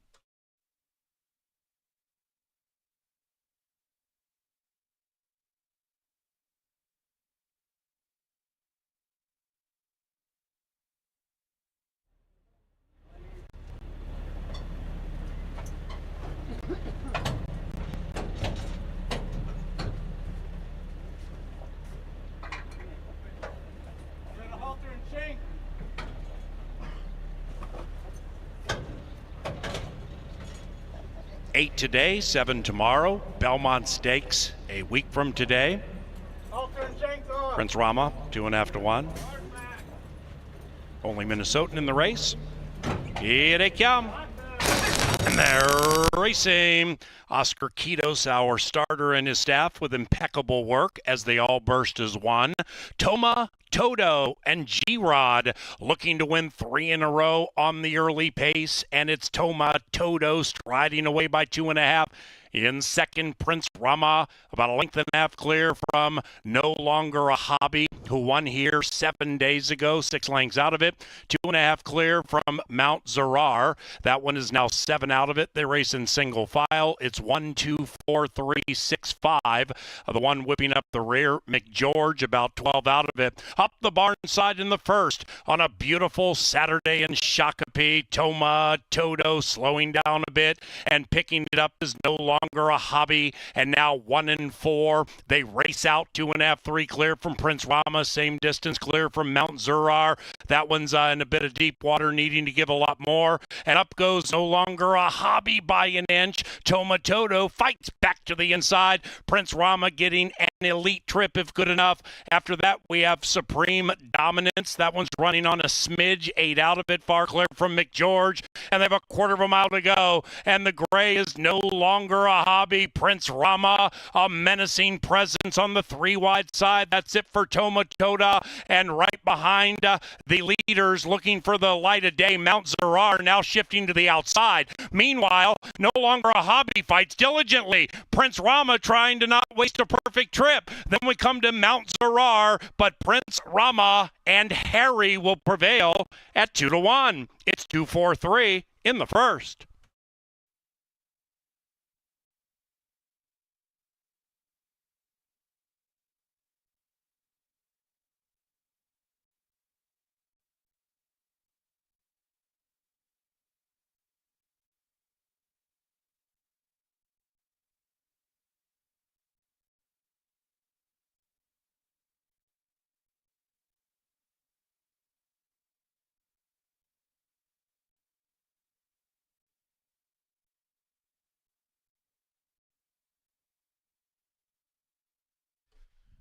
Eight today, 7 tomorrow. Belmont Stakes a week from today. Prince Rama 2.5-1. Only Minnesotan in the race. Here they come. And they're racing. Oscar Quitos, our starter, and his staff with impeccable work as they all burst as one. Toma, Toto, and G-Rod looking to win 3 in a row on the early pace. And it's Toma, Toto striding away by 2.5. In second, Prince Rama, about a length and a half clear from No Longer a Hobby, who won here 7 days ago, 6 lengths out of it. 2.5 clear from Mount Zarar. That one is now 7 out of it. They race in single file. It's 1, 2, 4, 3, 6, 5. The one whipping up the rear, McGeorge, about 12 out of it. Up the barn side in the first on a beautiful Saturday in Shakopee. Toma, Toto slowing down a bit and picking it up is No Longer a Hobby, and now 1 and 4. They race out 2.5, 3 clear from Prince Rama, same distance clear from Mount Zurar. That one's in a bit of deep water, needing to give a lot more. And up goes No Longer a Hobby by an inch. Toma Toto fights back to the inside. Prince Rama getting an elite trip if good enough. After that, we have Supreme Dominance. That one's running on a smidge, 8 out of it, far clear from McGeorge. And they have a quarter of a mile to go. And the gray is No Longer a Hobby. Prince Rama, a menacing presence on the 3 wide side. That's it for Toma Tota. And right behind the leaders looking for the light of day, Mount Zarar now shifting to the outside. Meanwhile, No Longer a Hobby fights diligently. Prince Rama trying to not waste a perfect trip. Then we come to Mount Zarar, but Prince Rama and Harry will prevail at 2-1. It's 2-4-3 in the first.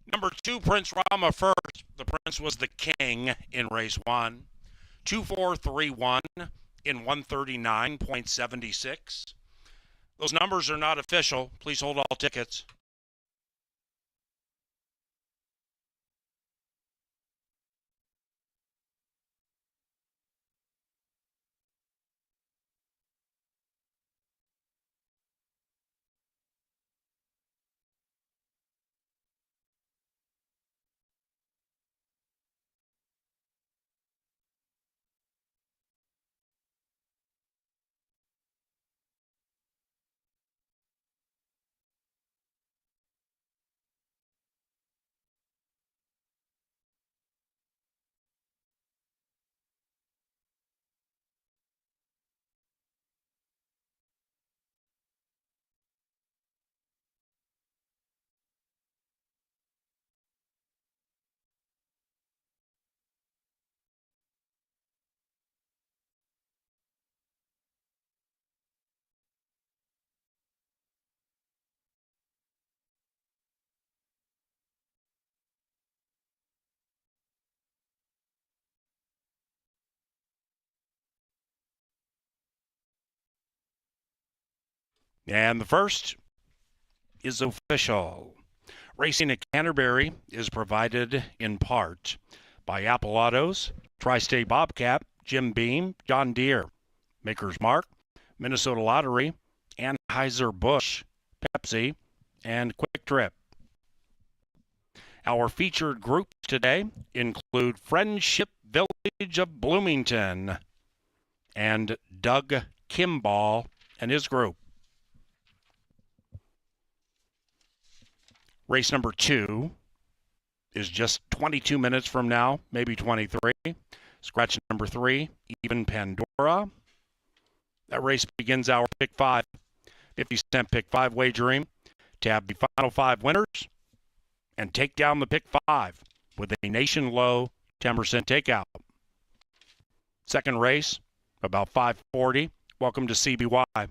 Number 2, Prince Rama first. The Prince was the king in race 1. 2-4-3-1 in 139.76. Those numbers are not official. Please hold all tickets. And the first is official. Racing at Canterbury is provided in part by Apple Autos, Tri-State Bobcat, Jim Beam, John Deere, Maker's Mark, Minnesota Lottery, Anheuser-Busch, Pepsi, and Quick Trip. Our featured groups today include Friendship Village of Bloomington and Doug Kimball and his group. Race number 2 is just 22 minutes from now, maybe 23. Scratch number 3, Even Pandora. That race begins our pick 5. 50-cent pick 5 wagering. Tab the final 5 winners and take down the pick 5 with a nation low 10% takeout. Second race, about 5:40. Welcome to CBY.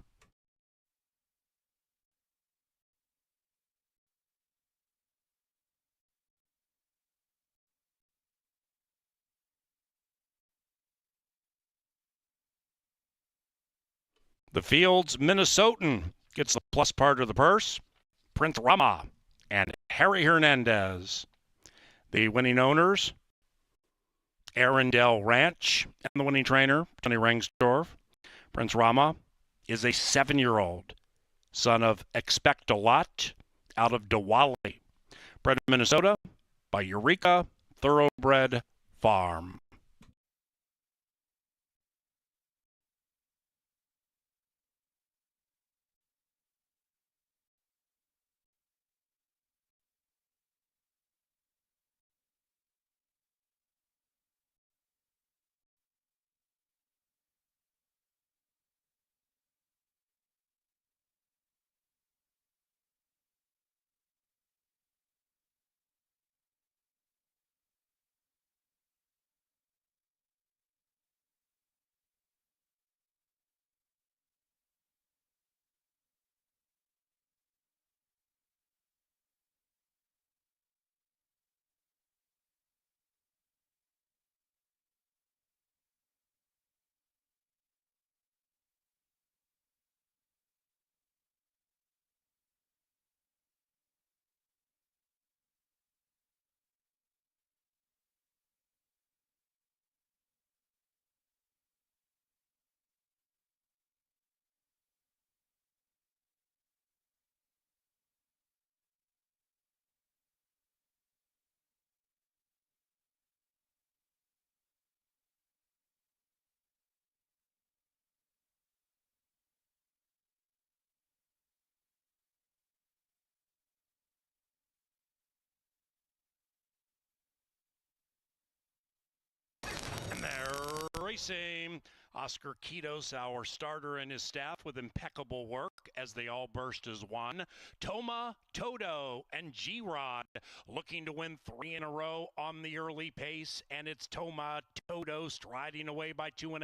The field's Minnesotan gets the plus part of the purse. Prince Rama and Harry Hernandez. The winning owners, Arundel Ranch, and the winning trainer, Tony Rangsdorf. Prince Rama is a 7-year-old, son of Expect a Lot out of Diwali, bred in Minnesota by Eureka Thoroughbred Farm. And they're racing. Oscar Quitos, our starter, and his staff with impeccable work as they all burst as one. Toma, Toto, and G-Rod looking to win 3 in a row on the early pace, and it's Toma, Toto striding away by 2.5.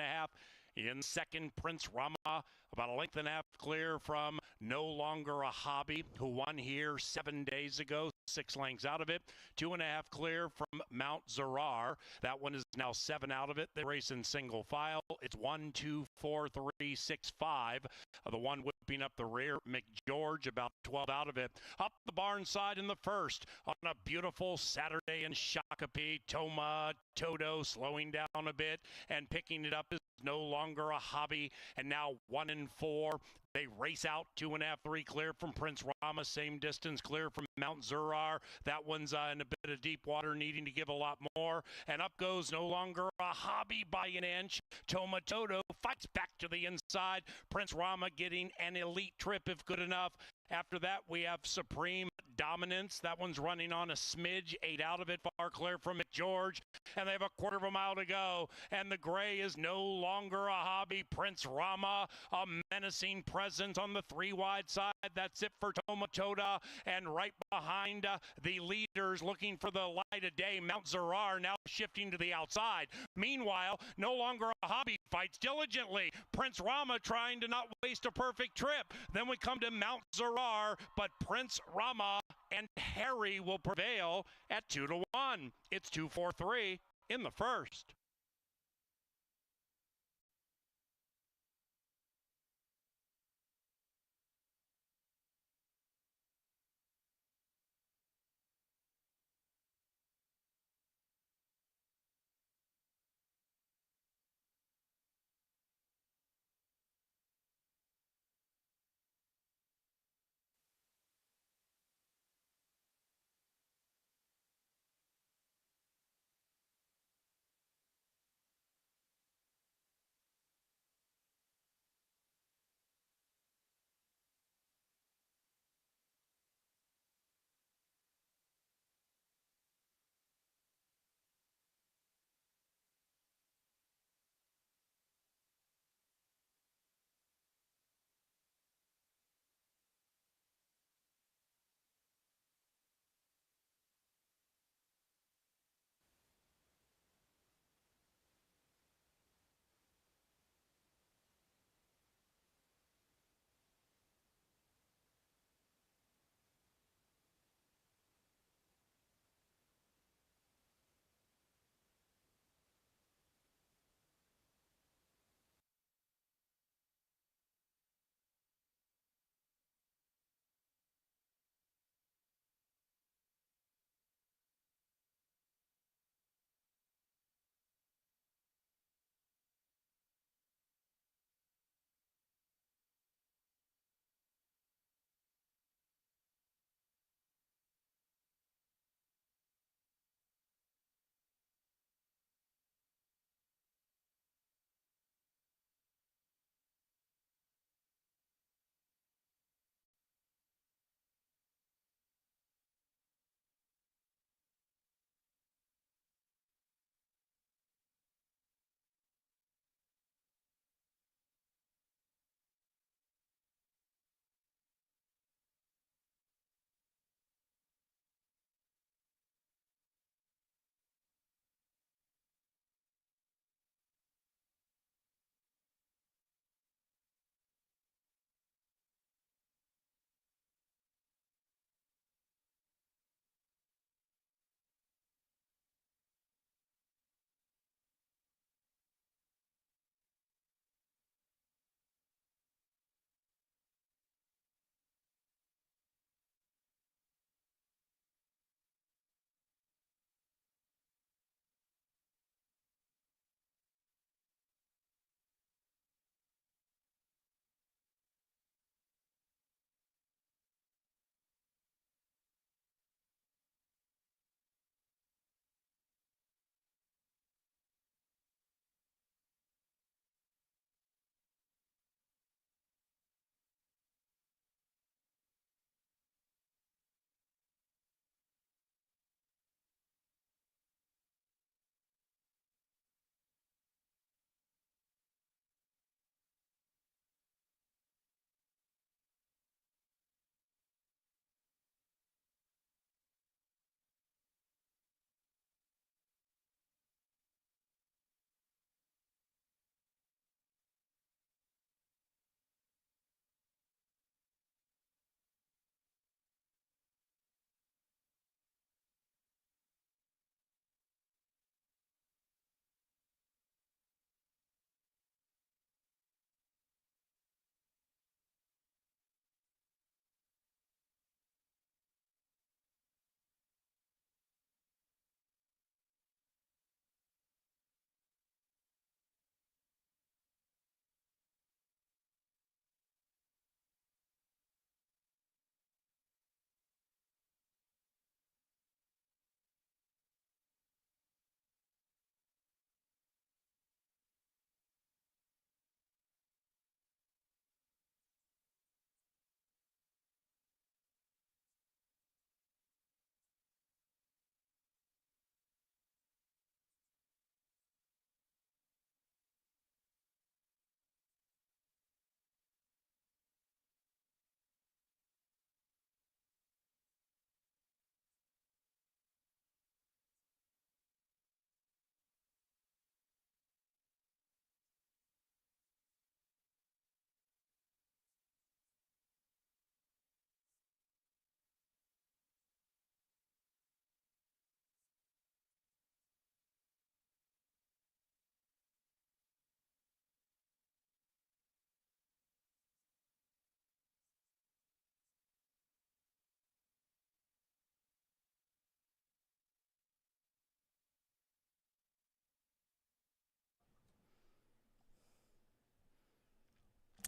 In second, Prince Rama, about a length and a half clear from No Longer a Hobby, who won here 7 days ago, 6 lengths out of it. 2.5 clear from Mount Zerar. That one is now 7 out of it. They race in single file. It's 1, 2, 4, 3, 6, 5. The one whipping up the rear, McGeorge, about 12 out of it. Up the barn side in the first on a beautiful Saturday in Shakopee. Toma, Toto slowing down a bit and picking it up is No Longer a Hobby, and now 1 and 4. They race out 2.5, 3 clear from Prince Rama, same distance clear from Mount Zerar. That one's in a bit of deep water, needing to give a lot more. And up goes No Longer a Hobby by an inch. Toma Toto fights back to the inside. Prince Rama getting an elite trip if good enough. After that, we have Supreme Dominance. That one's running on a smidge, 8 out of it, far clear from McGeorge. And they have a quarter of a mile to go. And the gray is No Longer a Hobby. Prince Rama, a menacing presence on the 3 wide side. That's it for Toma Tota. And right behind the leaders looking for the light of day, Mount Zerar now shifting to the outside. Meanwhile, No Longer a Hobby fights diligently. Prince Rama trying to not waste a perfect trip. Then we come to Mount Zerar, but Prince Rama and Harry will prevail at 2-1. It's 2-4-3 in the first.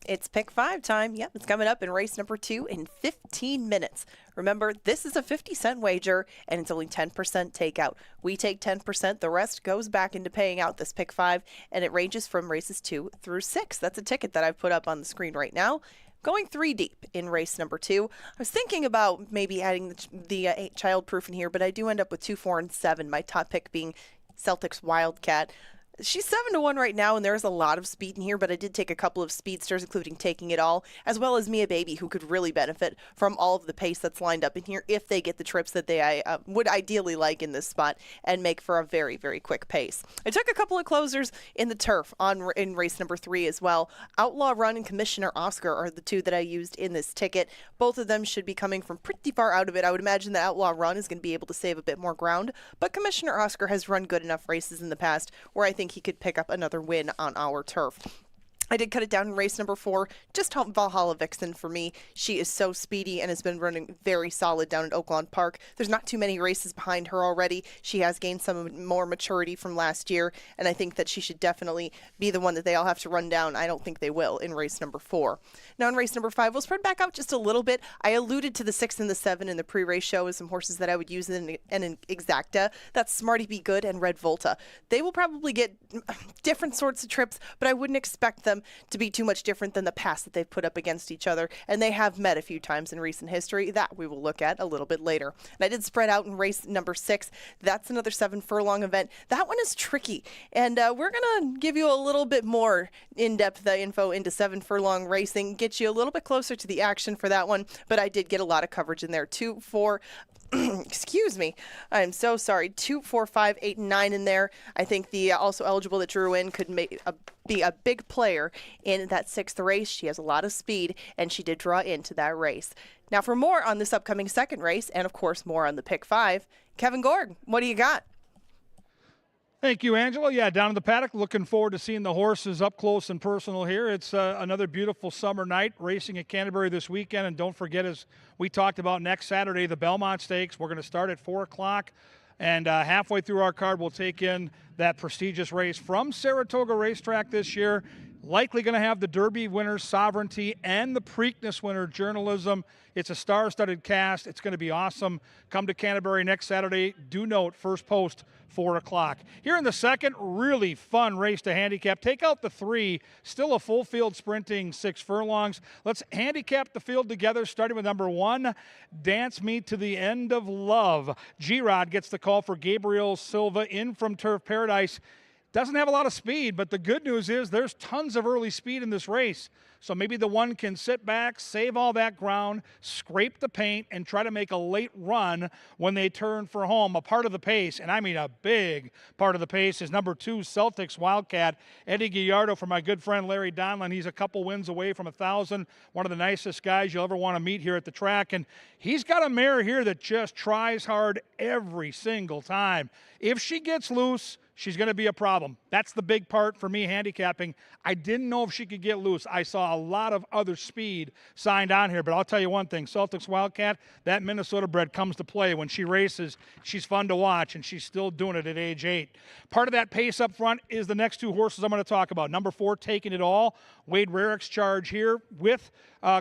It's pick 5 time. Yep, it's coming up in race number 2 in 15 minutes. Remember, this is a 50-cent wager, and it's only 10% takeout. We take 10%. The rest goes back into paying out this pick 5, and it ranges from races 2 through 6. That's a ticket that I've put up on the screen right now. Going 3 deep in race number 2. I was thinking about maybe adding the child-proof in here, but I do end up with 2, 4, and 7. My top pick being Celtics Wildcat. She's 7-1 right now, and there's a lot of speed in here, but I did take a couple of speedsters, including Taking It All, as well as Mia Baby, who could really benefit from all of the pace that's lined up in here if they get the trips that they would ideally like in this spot and make for a very, very quick pace. I took a couple of closers in the turf in race number 3 as well. Outlaw Run and Commissioner Oscar are the 2 that I used in this ticket. Both of them should be coming from pretty far out of it. I would imagine that Outlaw Run is going to be able to save a bit more ground, but Commissioner Oscar has run good enough races in the past where I think he could pick up another win on our turf. I did cut it down in race number 4, just Valhalla Vixen for me. She is so speedy and has been running very solid down at Oaklawn Park. There's not too many races behind her already. She has gained some more maturity from last year, and I think that she should definitely be the one that they all have to run down. I don't think they will in race number 4. Now in race number 5, we'll spread back out just a little bit. I alluded to the 6 and the 7 in the pre-race show as some horses that I would use in Exacta. That's Smarty Be Good and Red Volta. They will probably get different sorts of trips, but I wouldn't expect them to be too much different than the past that they've put up against each other, and they have met a few times in recent history. That we will look at a little bit later. And I did spread out in race number 6. That's another 7-furlong event. That one is tricky, and we're going to give you a little bit more in-depth info into 7-furlong racing, get you a little bit closer to the action for that one, but I did get a lot of coverage in there. 2, 4, excuse me, I'm so sorry, 2, 4, 5, 8, and 9 in there. I think the also eligible that drew in could be a big player in that 6th race. She has a lot of speed, and she did draw into that race. Now for more on this upcoming 2nd race, and of course more on the pick 5, Kevin Gord, what do you got? Thank you, Angela. Yeah, down in the paddock, looking forward to seeing the horses up close and personal here. It's another beautiful summer night racing at Canterbury this weekend. And don't forget, as we talked about, next Saturday, the Belmont Stakes. We're going to start at 4 o'clock. And halfway through our card, we'll take in that prestigious race from Saratoga Racetrack this year. Likely going to have the Derby winner, Sovereignty, and the Preakness winner, Journalism. It's a star-studded cast. It's going to be awesome. Come to Canterbury next Saturday. Do note, first post, 4 o'clock. Here in the 2nd, really fun race to handicap. Take out the 3, still a full field sprinting 6 furlongs. Let's handicap the field together, starting with number 1, Dance Me to the End of Love. G-Rod gets the call for Gabriel Silva in from Turf Paradise. Doesn't have a lot of speed, but the good news is there's tons of early speed in this race. So maybe the one can sit back, save all that ground, scrape the paint, and try to make a late run when they turn for home. A part of the pace, and I mean a big part of the pace, is number 2, Celtics Wildcat. Eddie Gallardo for my good friend Larry Donlin. He's a couple wins away from 1,000. One of the nicest guys you'll ever want to meet here at the track. And he's got a mare here that just tries hard every single time. If she gets loose, she's going to be a problem. That's the big part for me handicapping. I didn't know if she could get loose. I saw a lot of other speed signed on here, but I'll tell you one thing. Celtics Wildcat, that Minnesota bred comes to play. When she races, she's fun to watch, and she's still doing it at age 8. Part of that pace up front is the next 2 horses I'm going to talk about. Number 4, Taking It All. Wade Rarick's charge here with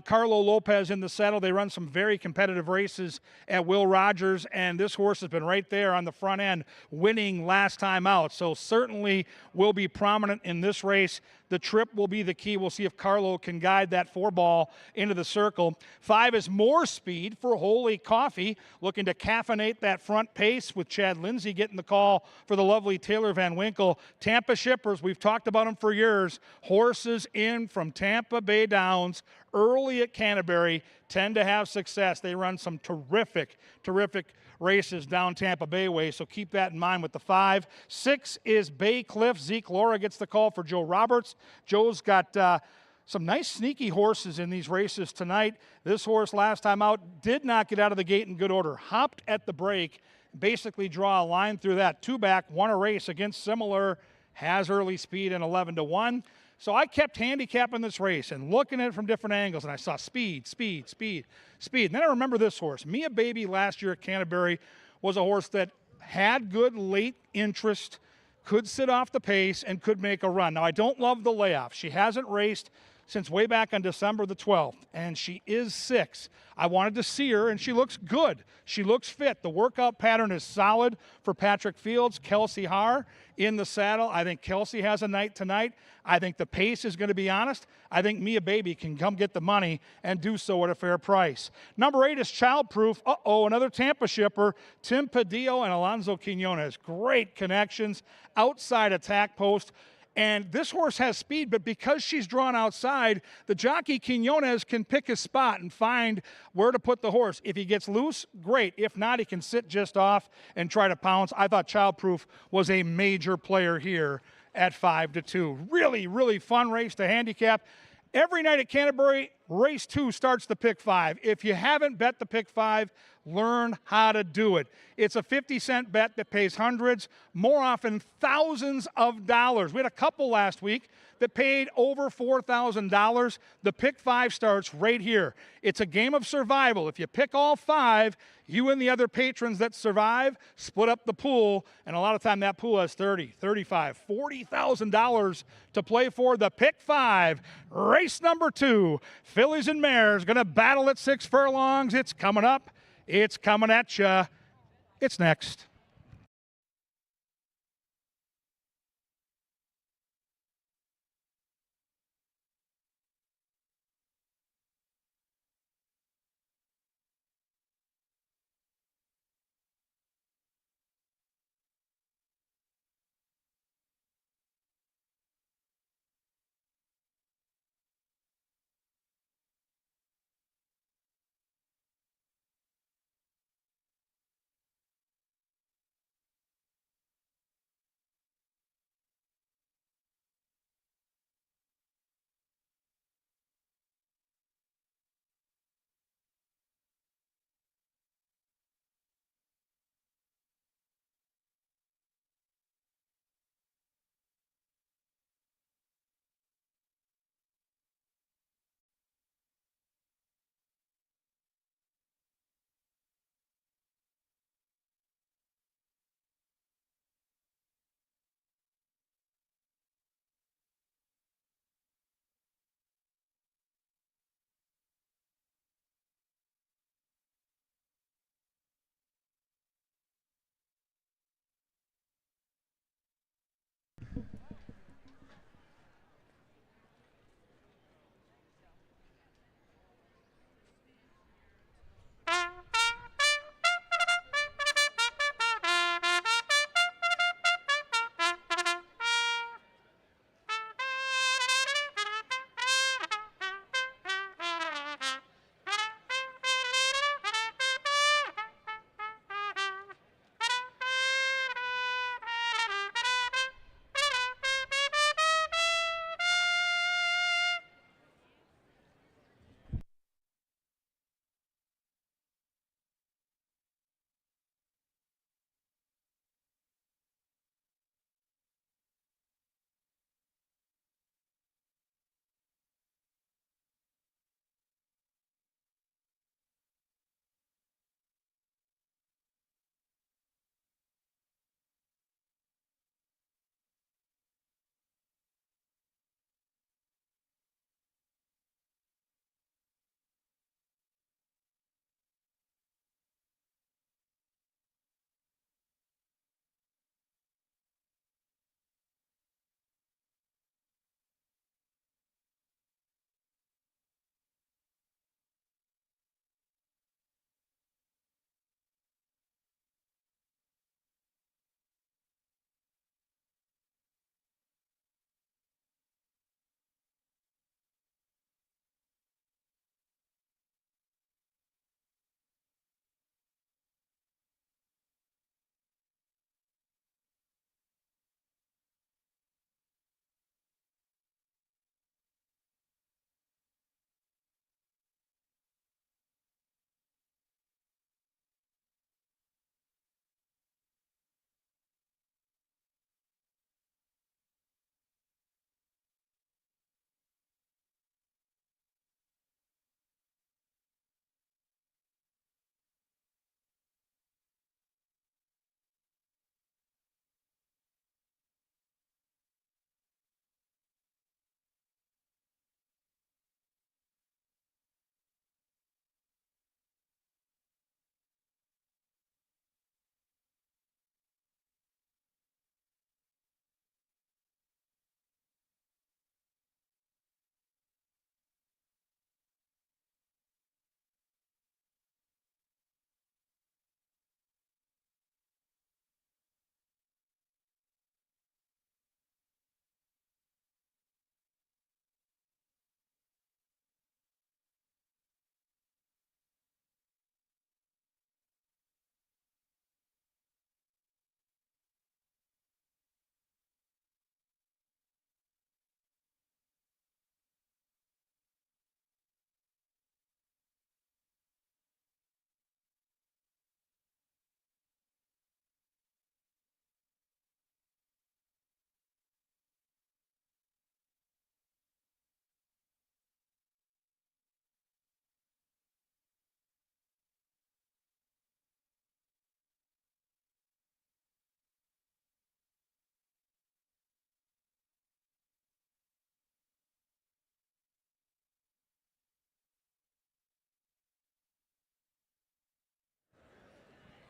Carlo Lopez in the saddle. They run some very competitive races at Will Rogers, and this horse has been right there on the front end, winning last time out. So certainly will be prominent in this race. The trip will be the key. We'll see if Carlo can guide that 4-ball into the circle. 5 is More Speed for Holy Coffee, looking to caffeinate that front pace with Chad Lindsay getting the call for the lovely Taylor Van Winkle. Tampa Shippers, we've talked about them for years. Horses in from Tampa Bay Downs early at Canterbury tend to have success. They run some terrific races down Tampa Bay way, so keep that in mind with the 5. 6 is Bay Cliff. Zeke Laura gets the call for Joe Roberts. Joe's got some nice sneaky horses in these races tonight. This horse last time out did not get out of the gate in good order. Hopped at the break, basically draw a line through that. 2-back, won a race against Similar, has early speed and 11-1. So I kept handicapping this race and looking at it from different angles, and I saw speed. And then I remember this horse. Mia Baby last year at Canterbury was a horse that had good late interest, could sit off the pace, and could make a run. Now, I don't love the layoff. She hasn't raced since way back on December the 12th, and she is 6. I wanted to see her, and she looks good. She looks fit. The workout pattern is solid for Patrick Fields. Kelsey Haar in the saddle. I think Kelsey has a night tonight. I think the pace is going to be honest. I think Mia Baby can come get the money and do so at a fair price. Number 8 is Childproof. Another Tampa shipper. Tim Padillo and Alonzo Quinones. Great connections. Outside attack post. And this horse has speed, but because she's drawn outside, the jockey Quinones can pick his spot and find where to put the horse. If he gets loose, great. If not, he can sit just off and try to pounce. I thought Childproof was a major player here at 5-2. Really, really fun race to handicap. Every night at Canterbury, race 2 starts the pick 5. If you haven't bet the pick 5, learn how to do it. It's a 50-cent bet that pays hundreds, more often thousands of dollars. We had a couple last week that paid over $4,000. The pick 5 starts right here. It's a game of survival. If you pick all 5, you and the other patrons that survive split up the pool, and a lot of time that pool has $30,000, $35,000, $40,000 to play for. The pick 5, race number 2, fillies and mares going to battle at 6 furlongs. It's coming up. It's coming at you. It's next.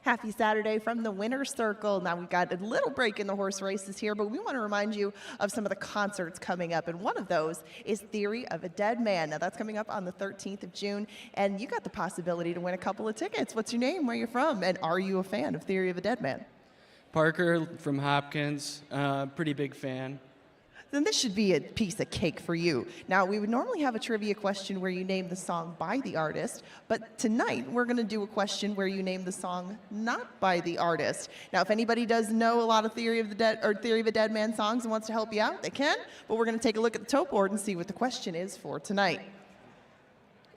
Happy Saturday from the Winner's Circle. Now we've got a little break in the horse races here, but we want to remind you of some of the concerts coming up, and one of those is Theory of a Dead Man. Now that's coming up on the 13th of June, and you got the possibility to win a couple of tickets. What's your name, where you're from, and are you a fan of Theory of a Dead Man? Parker from Hopkins, pretty big fan. Then this should be a piece of cake for you. Now, we would normally have a trivia question where you name the song by the artist, but tonight we're going to do a question where you name the song not by the artist. Now, if anybody does know a lot of Theory of a Dead Man songs and wants to help you out, they can, but we're going to take a look at the tote board and see what the question is for tonight.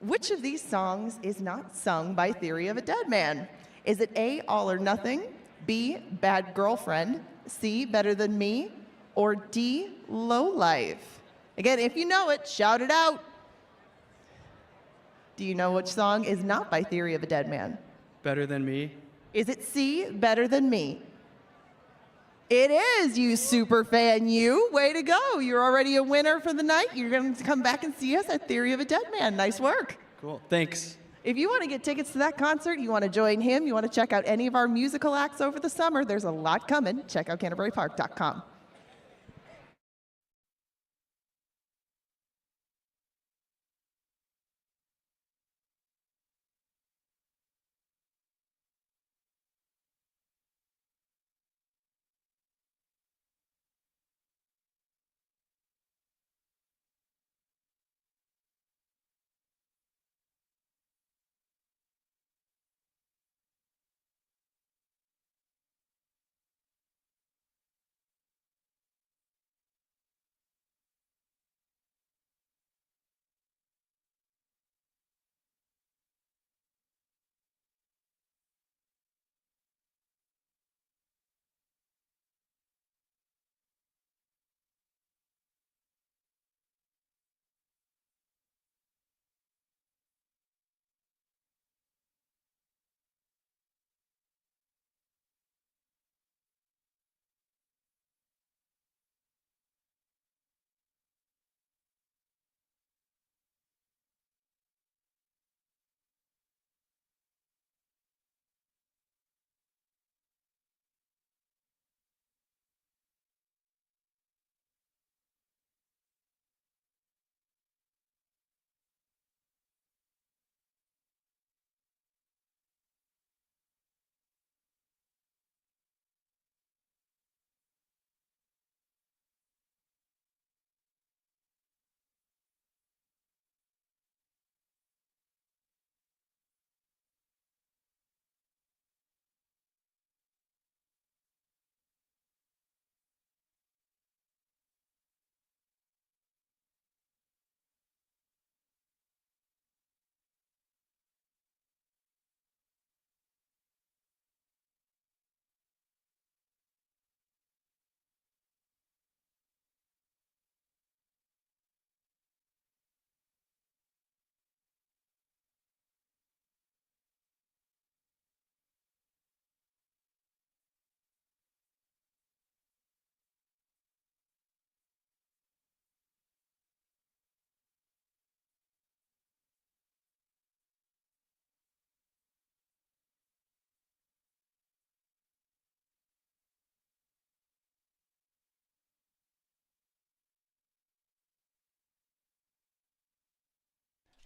Which of these songs is not sung by Theory of a Dead Man? Is it A, All or Nothing, B, Bad Girlfriend, C, Better Than Me, or D, Low Life? Again, if you know it, shout it out. Do you know which song is not by Theory of a Dead Man? Better Than Me. Is it C, Better Than Me? It is, you super fan, you. Way to go. You're already a winner for the night. You're going to come back and see us at Theory of a Dead Man. Nice work. Cool, thanks. If you want to get tickets to that concert, you want to join him, you want to check out any of our musical acts over the summer, there's a lot coming. Check out CanterburyPark.com.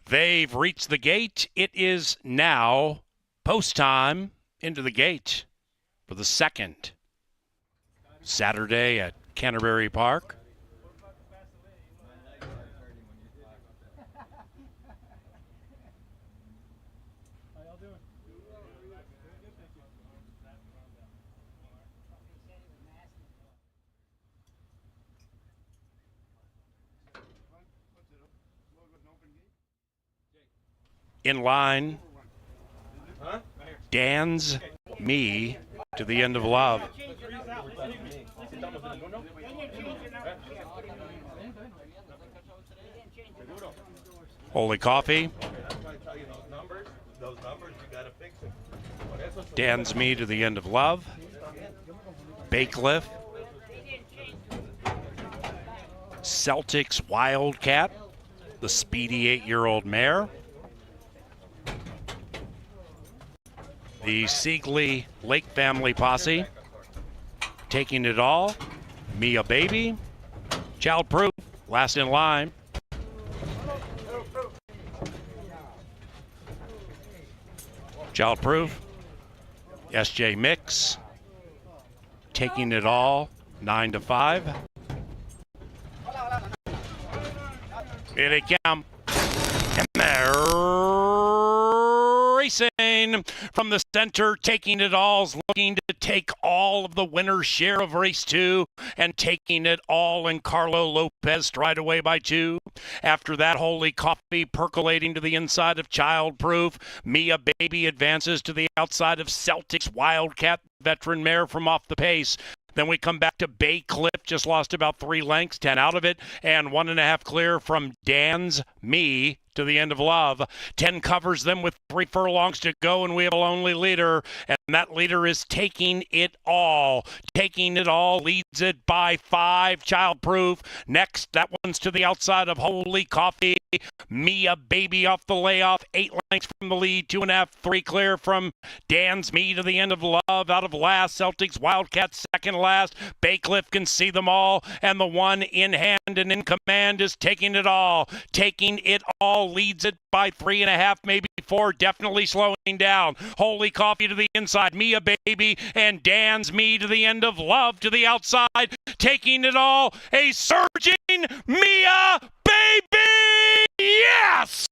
They've reached the gate. It is now post time into the gate for the second Saturday at Canterbury Park. In line, Dan's Me to the End of Love. Holy Coffee. Dan's Me to the End of Love. Bakeliff. Celtics Wildcat, the speedy 8-year-old mare. The Siegley Lake family posse. Taking it all. Mia Baby. Child Proof. Last in line. Child Proof. SJ Mix. Taking it all. 9 to 5. Here they come. And they're racing from the center, taking it all, is looking to take all of the winner's share of race 2 and taking it all, and Carlo Lopez stride away by 2. After that, Holy Coffee percolating to the inside of Child Proof. Mia Baby advances to the outside of Celtics Wildcat, veteran mare from off the pace. Then we come back to Bay Cliff, just lost about 3 lengths, 10 out of it, and 1.5 clear from Dan's Me to the end of Love. 10 covers them with 3 furlongs to go, and we have a lonely leader, and that leader is Taking It All. Taking It All leads it by 5. Child Proof. Next, that one's to the outside of Holy Coffee. Mia Baby off the layoff, 8 lengths from the lead, 2.5, 3 clear from Dan's Me to the end of Love. Out of last, Celtics Wildcat second last. Baycliff can see them all, and the one in hand and in command is Taking It All. Taking It All leads it by 3.5, maybe 4, definitely slowing down. Holy Coffee to the inside, Mia Baby and Dan's Me to the end of Love to the outside. Taking It All, a surging Mia Baby! Yes!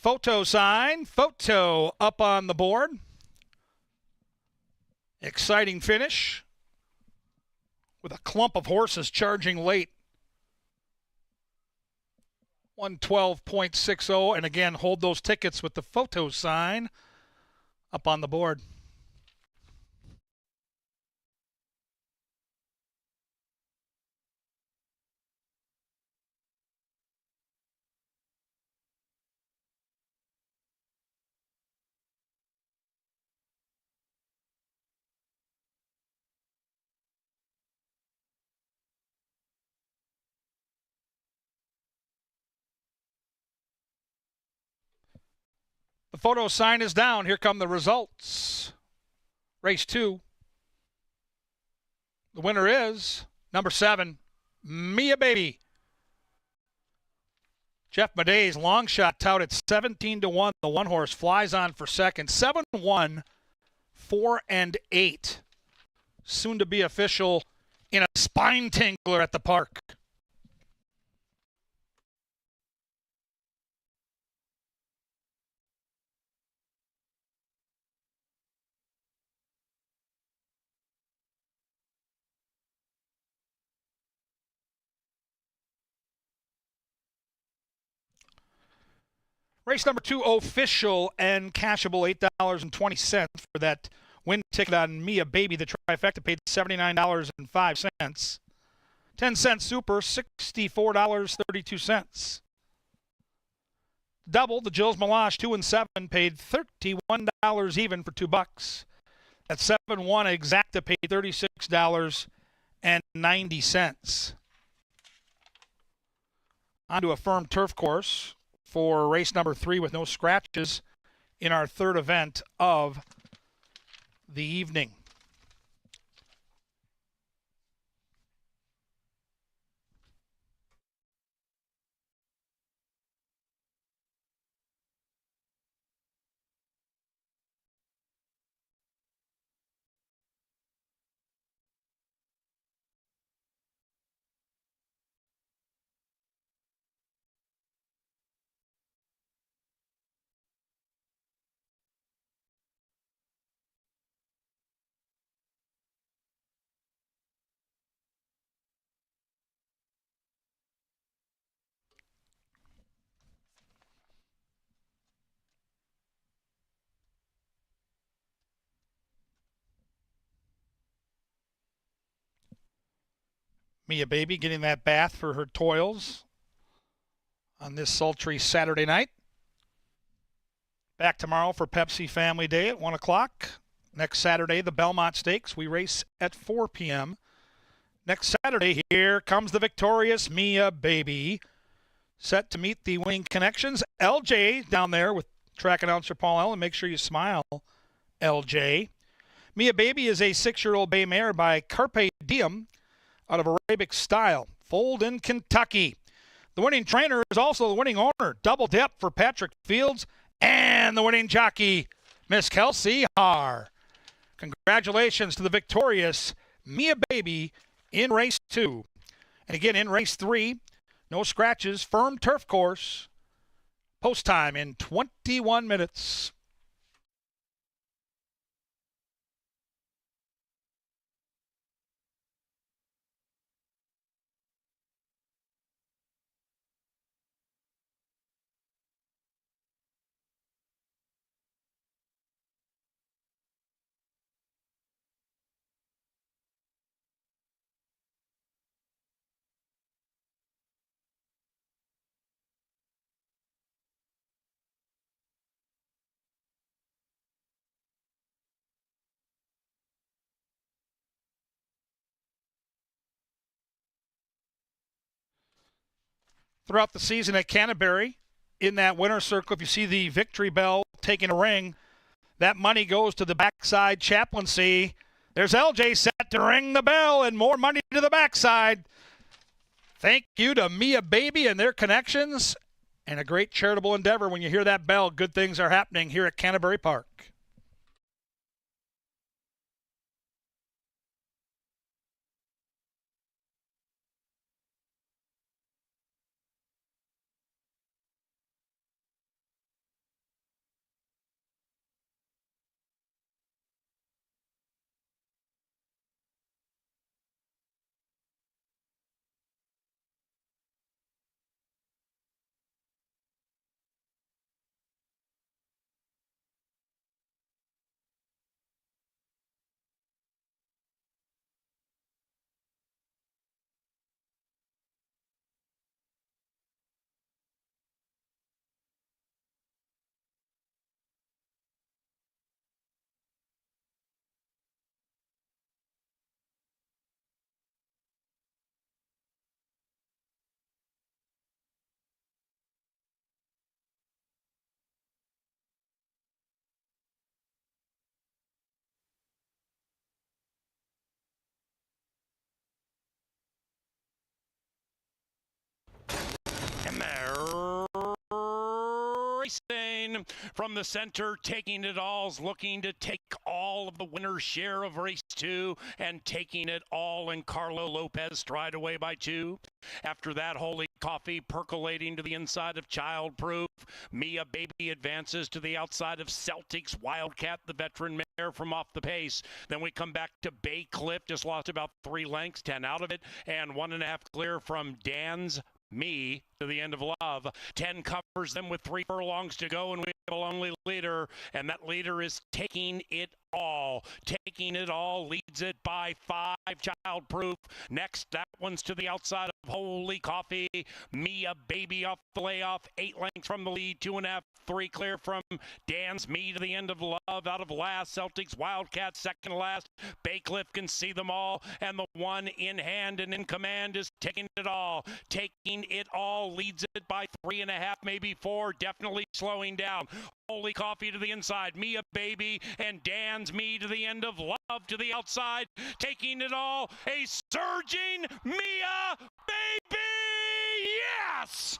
Photo sign. Photo up on the board. Exciting finish with a clump of horses charging late. 112.60, and again, hold those tickets with the photo sign up on the board. The photo sign is down. Here come the results. Race 2. The winner is number 7, Mia Baby. Jeff Maday's long shot touted 17-1. The one horse flies on for second. 7-1, 4 and 8. Soon to be official in a spine tingler at the park. Race number 2, official and cashable, $8.20 for that win ticket on Mia Baby. The trifecta paid $79.05. 10-cent super, $64.32. Double, the Jill's Melange 2 and 7 paid $31 even for $2. At 7-1, exacta paid $36.90. On to a firm turf course for race number 3 with no scratches in our third event of the evening. Mia Baby getting that bath for her toils on this sultry Saturday night. Back tomorrow for Pepsi Family Day at 1 o'clock. Next Saturday, the Belmont Stakes. We race at 4 p.m. Next Saturday, here comes the victorious Mia Baby, set to meet the winning connections. LJ down there with track announcer Paul Allen. Make sure you smile, LJ. Mia Baby is a 6-year-old bay mare by Carpe Diem out of Arabic Style, foaled in Kentucky. The winning trainer is also the winning owner. Double dip for Patrick Fields and the winning jockey, Miss Kelsey Haar. Congratulations to the victorious Mia Baby in race 2. And again, in race 3, no scratches, firm turf course. Post time in 21 minutes. Throughout the season at Canterbury, in that winner's circle, if you see the victory bell taking a ring, that money goes to the backside chaplaincy. There's LJ set to ring the bell and more money to the backside. Thank you to Mia Baby and their connections, and a great charitable endeavor. When you hear that bell, good things are happening here at Canterbury Park. And they're racing from the center, taking it all, is looking to take all of the winner's share of race 2 and taking it all, and Carlo Lopez stride away by 2. After that, Holy Coffee percolating to the inside of Childproof. Mia Baby advances to the outside of Celtic's Wildcat, the veteran mare from off the pace. Then we come back to Bay Cliff, just lost about 3 lengths, 10 out of it, and 1.5 clear from Dan's Me to the end of Love. 10 covers them with 3 furlongs to go, and we have a lonely leader, and that leader is taking it all. Taking it all, leads it by 5. Childproof. Next, that one's to the outside of Holy Coffee. Mia Baby off the layoff, 8 lengths from the lead, 2.5, 3 clear from Dan's Me to the end of Love. Out of last, Celtics Wildcat second to last. Baycliff can see them all, and the one in hand and in command is taking it all. Taking it all, leads it by 3.5, maybe 4, definitely slowing down. Holy Coffee to the inside, Mia Baby and Dan's Me to the end of Love to the outside. Taking it all, a surging Mia Baby! Yes!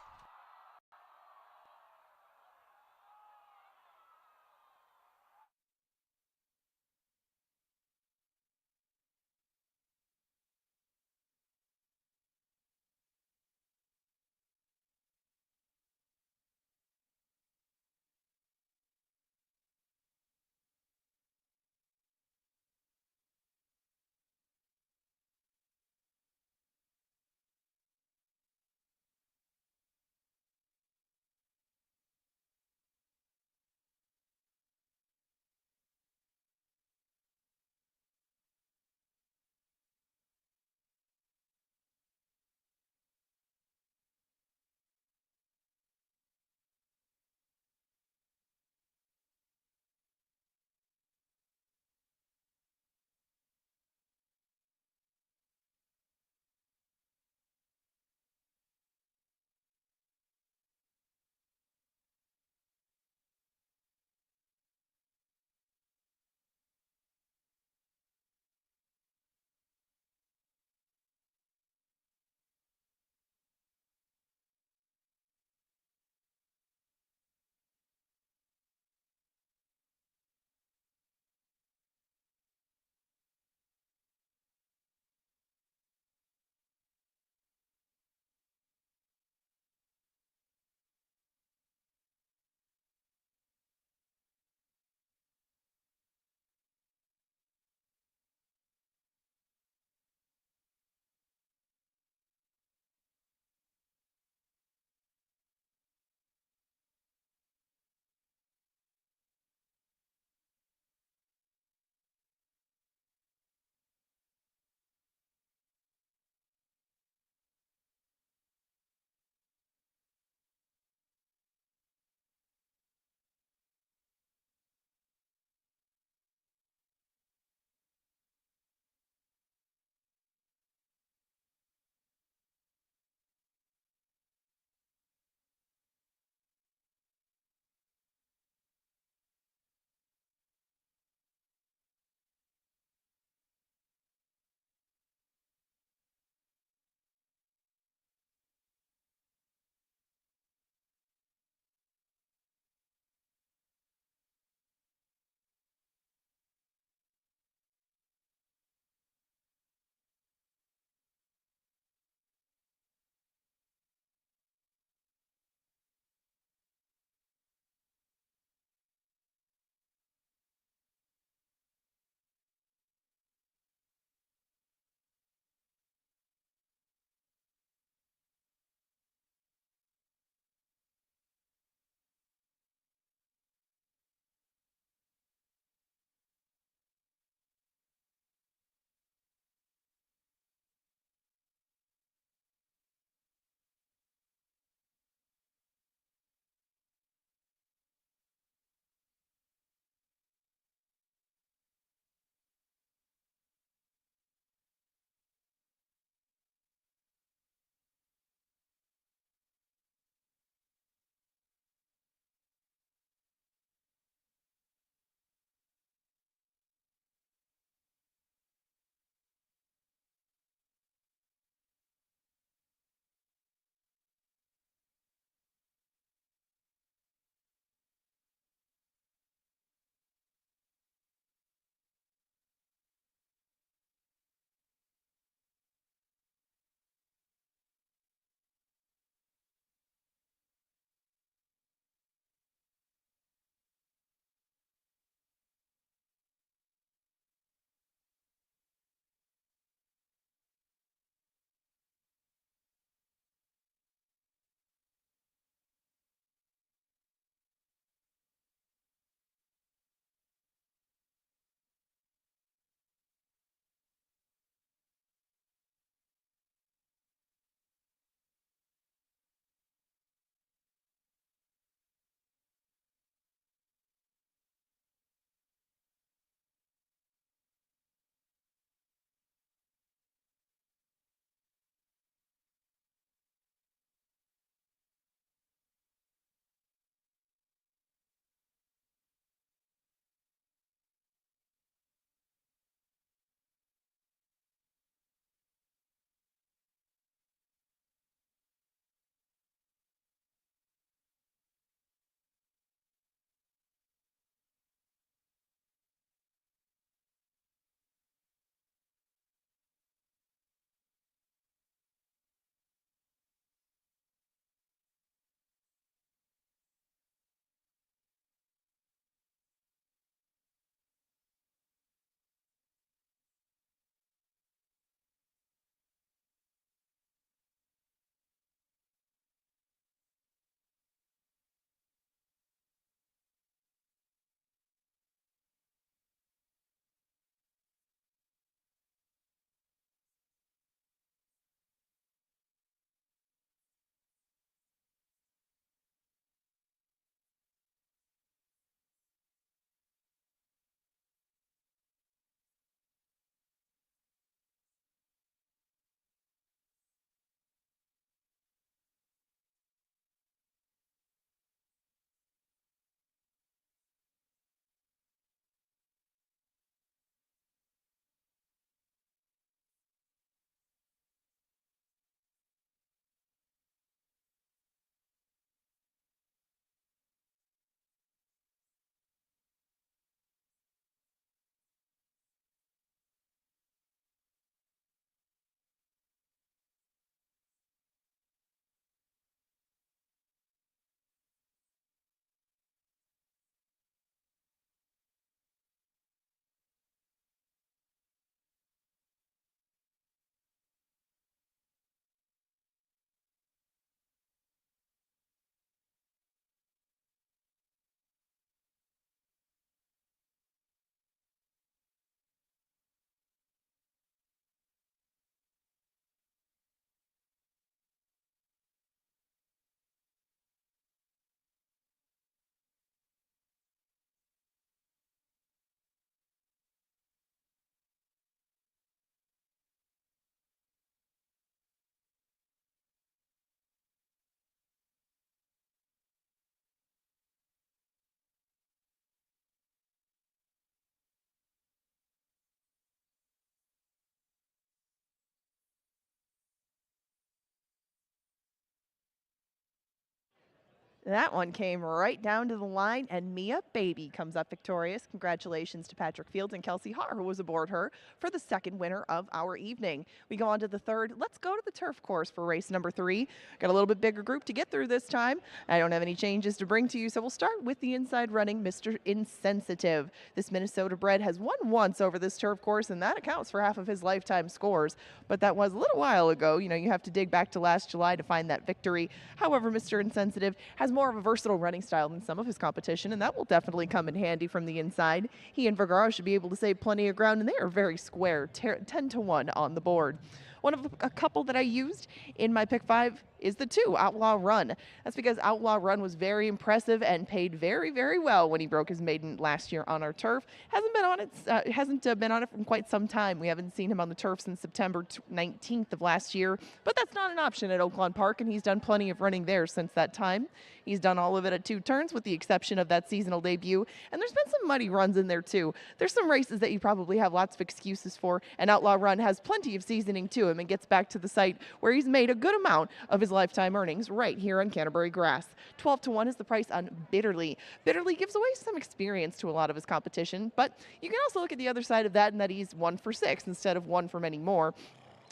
That one came right down to the line, and Mia Baby comes up victorious. Congratulations to Patrick Fields and Kelsey Haar, who was aboard her for the second winner of our evening. We go on to the third. Let's go to the turf course for race number 3. Got a little bit bigger group to get through this time. I don't have any changes to bring to you, so we'll start with the inside running Mr. Insensitive. This Minnesota bred has won once over this turf course, and that accounts for half of his lifetime scores. But that was a little while ago. You know, you have to dig back to last July to find that victory. However, Mr. Insensitive has more of a versatile running style than some of his competition, and that will definitely come in handy from the inside. He and Vergara should be able to save plenty of ground, and they are very square, 10-1 on the board. One of a couple that I used in my pick 5 is the 2, Outlaw Run. That's because Outlaw Run was very impressive and paid very, very well when he broke his maiden last year on our turf. Hasn't been on it from quite some time. We haven't seen him on the turf since September 19th of last year, but that's not an option at Oaklawn Park, and he's done plenty of running there since that time. He's done all of it at 2 turns with the exception of that seasonal debut, and there's been some muddy runs in there too. There's some races that you probably have lots of excuses for, and Outlaw Run has plenty of seasoning to him and gets back to the site where he's made a good amount of his lifetime earnings right here on Canterbury grass. 12-1 is the price on Bitterly. Bitterly gives away some experience to a lot of his competition, but you can also look at the other side of that and that he's 1 for 6 instead of 1 for many more.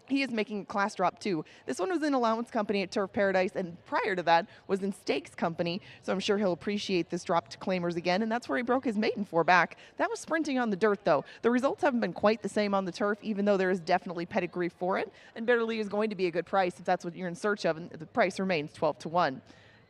He is making a class drop too. This one was in Allowance Company at Turf Paradise, and prior to that was in Stakes Company, so I'm sure he'll appreciate this drop to Claimers again, and that's where he broke his maiden 4 back. That was sprinting on the dirt, though. The results haven't been quite the same on the turf, even though there is definitely pedigree for it, and Bitterly is going to be a good price if that's what you're in search of, and the price remains 12-1.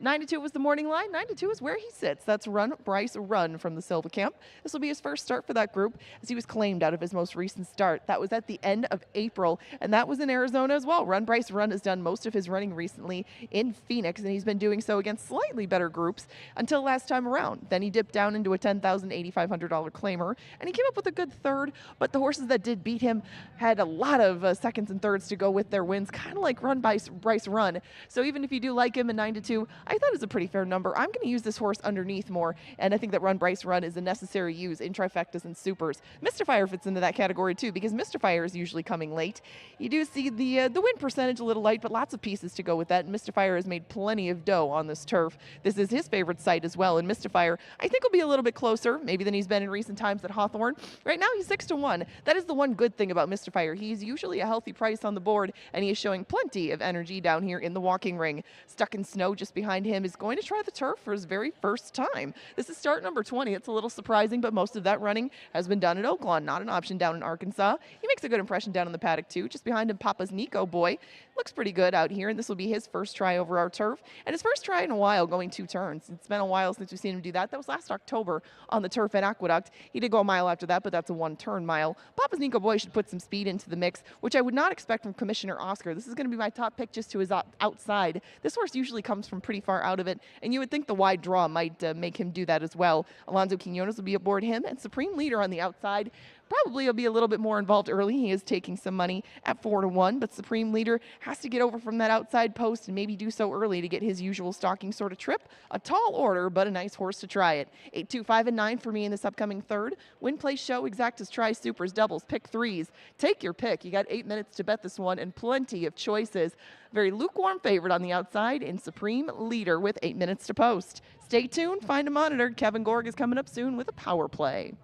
9-2 was the morning line. 9-2 is where he sits. That's Run Bryce Run from the Silva Camp. This will be his first start for that group, as he was claimed out of his most recent start. That was at the end of April, and that was in Arizona as well. Run Bryce Run has done most of his running recently in Phoenix, and he's been doing so against slightly better groups until last time around. Then he dipped down into a $10,000, $8,500 claimer, and he came up with a good third, but the horses that did beat him had a lot of seconds and thirds to go with their wins, kind of like Run Bryce Run. So even if you do like him in 9-2, I thought it was a pretty fair number. I'm going to use this horse underneath more, and I think that Run Bryce Run is a necessary use in trifectas and supers. Mystifier fits into that category too, because Mystifier is usually coming late. You do see the win percentage a little light, but lots of pieces to go with that, and Mystifier has made plenty of dough on this turf. This is his favorite site as well, and Mystifier, I think, will be a little bit closer, maybe than he's been in recent times at Hawthorne. Right now, he's 6-1. That is the one good thing about Mystifier. He's usually a healthy price on the board, and he is showing plenty of energy down here in the walking ring. Stuck in Snow just behind him is going to try the turf for his very first time. This is start number 20. It's a little surprising, but most of that running has been done at Oaklawn, not an option down in Arkansas. He makes a good impression down in the paddock too. Just behind him, Papa's Nico Boy looks pretty good out here, and this will be his first try over our turf, and his first try in a while going 2 turns. It's been a while since we've seen him do that. That was last October on the turf at Aqueduct. He did go a mile after that, but that's a 1-turn mile. Papa's Nico Boy should put some speed into the mix, which I would not expect from Commissioner Oscar. This is going to be my top pick just to his outside. This horse usually comes from pretty far out of it, and you would think the wide draw might make him do that as well. Alonzo Quinones will be aboard him, and Supreme Leader on the outside. Probably will be a little bit more involved early. He is taking some money at 4-1, but Supreme Leader has to get over from that outside post and maybe do so early to get his usual stalking sort of trip. A tall order, but a nice horse to try it. 8, 2, 5, and 9 for me in this upcoming third. Win, place, show, exactas, try, supers, doubles, pick threes. Take your pick. You got 8 minutes to bet this one and plenty of choices. Very lukewarm favorite on the outside in Supreme Leader with 8 minutes to post. Stay tuned. Find a monitor. Kevin Gorg is coming up soon with a power play.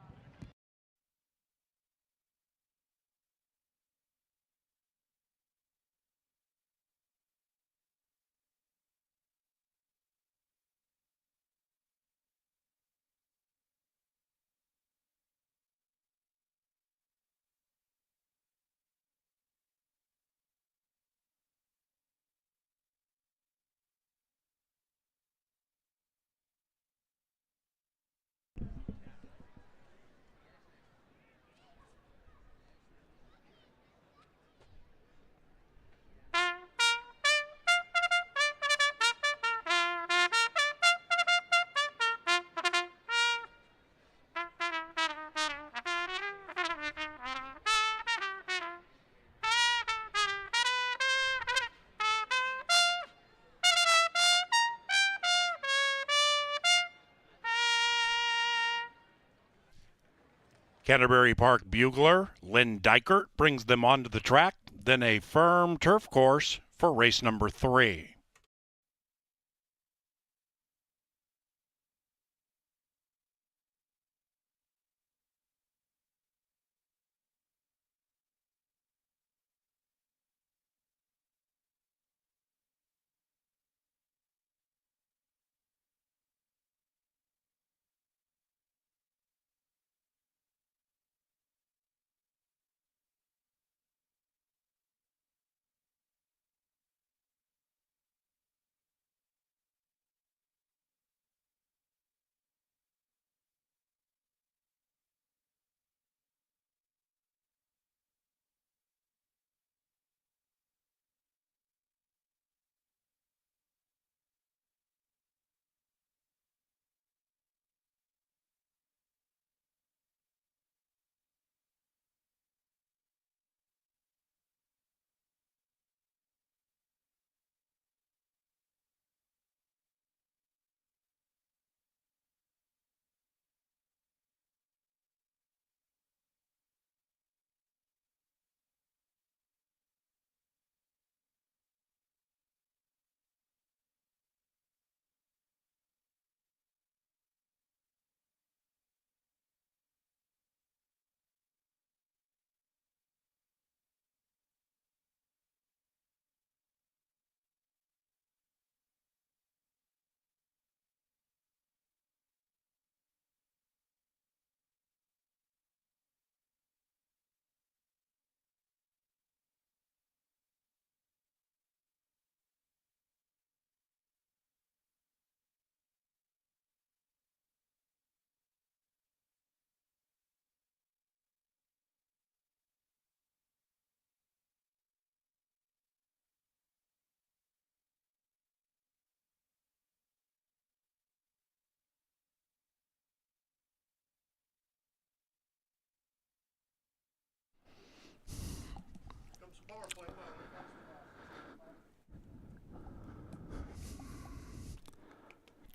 Canterbury Park bugler Lynn Dykert brings them onto the track, then a firm turf course for race number 3.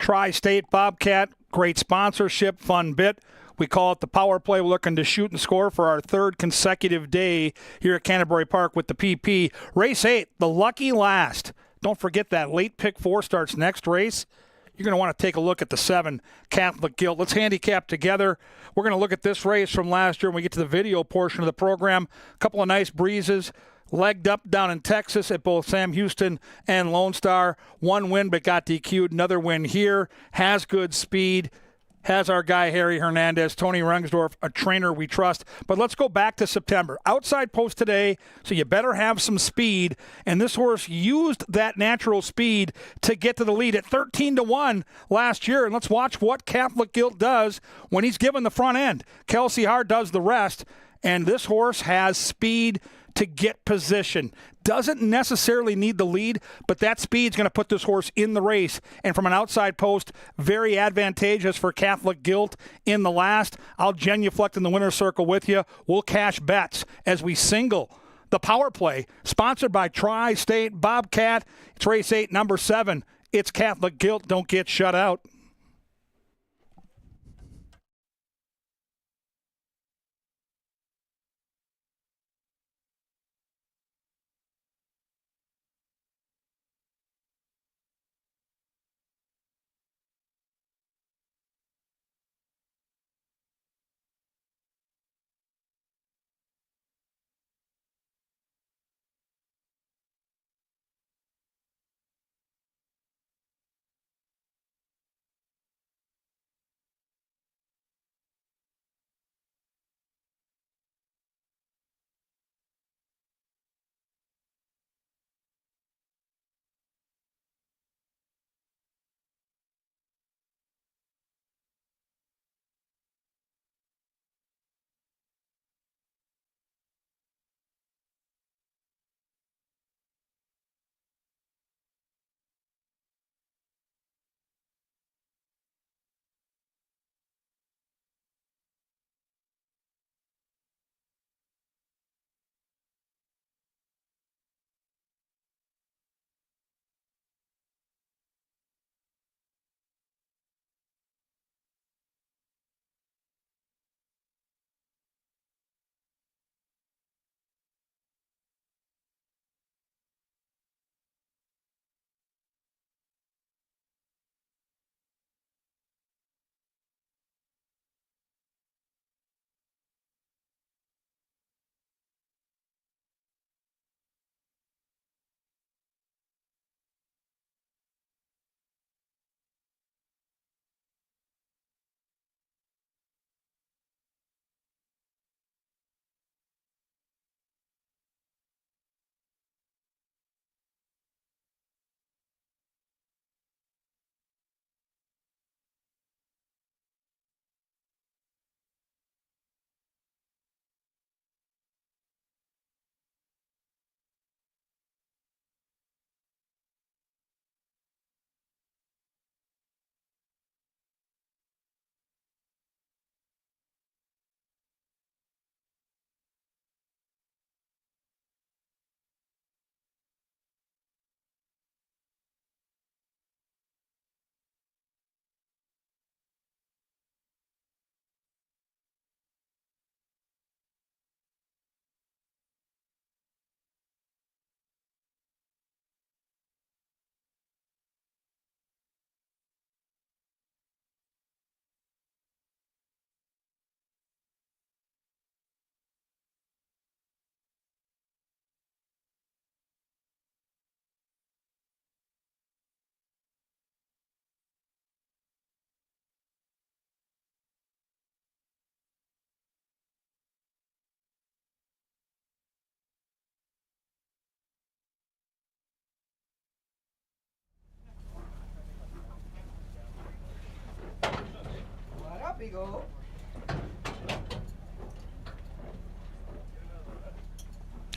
Tri-State Bobcat, great sponsorship, fun bit. We call it the power play. We're looking to shoot and score for our third consecutive day here at Canterbury Park with the PP. Race 8, the lucky last. Don't forget that late pick 4 starts next race. You're going to want to take a look at the 7, Catholic Guilt. Let's handicap together. We're going to look at this race from last year when we get to the video portion of the program. A couple of nice breezes. Legged up down in Texas at both Sam Houston and Lone Star. One win but got DQ'd. Another win here. Has good speed. Has our guy Harry Hernandez, Tony Rengsdorf, a trainer we trust. But let's go back to September. Outside post today, so you better have some speed. And this horse used that natural speed to get to the lead at 13-1 last year. And let's watch what Catholic Guilt does when he's given the front end. Kelsey Hart does the rest. And this horse has speed to get position. Doesn't necessarily need the lead, but that speed's going to put this horse in the race. And from an outside post, very advantageous for Catholic Guilt in the last. I'll genuflect in the winner's circle with you. We'll cash bets as we single the power play, sponsored by Tri-State Bobcat. It's race 8, number 7. It's Catholic Guilt. Don't get shut out.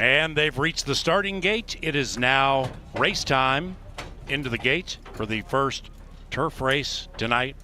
And they've reached the starting gate. It is now race time into the gate for the first turf race tonight.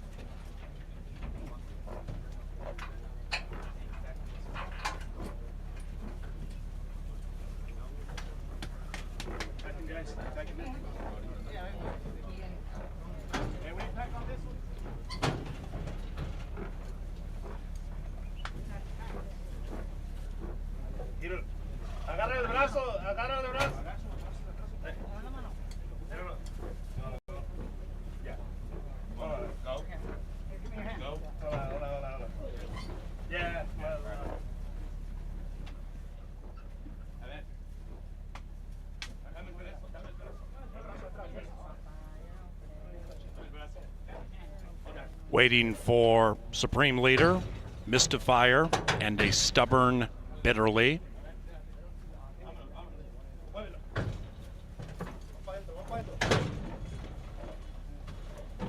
Waiting for Supreme Leader, Mystifier, and a stubborn Bitterly.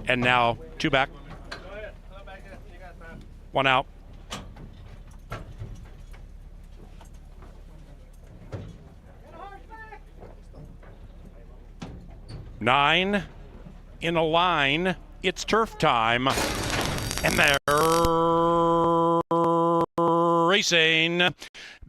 And now 2 back. 1 out. Nine in a line. It's turf time. And they're racing.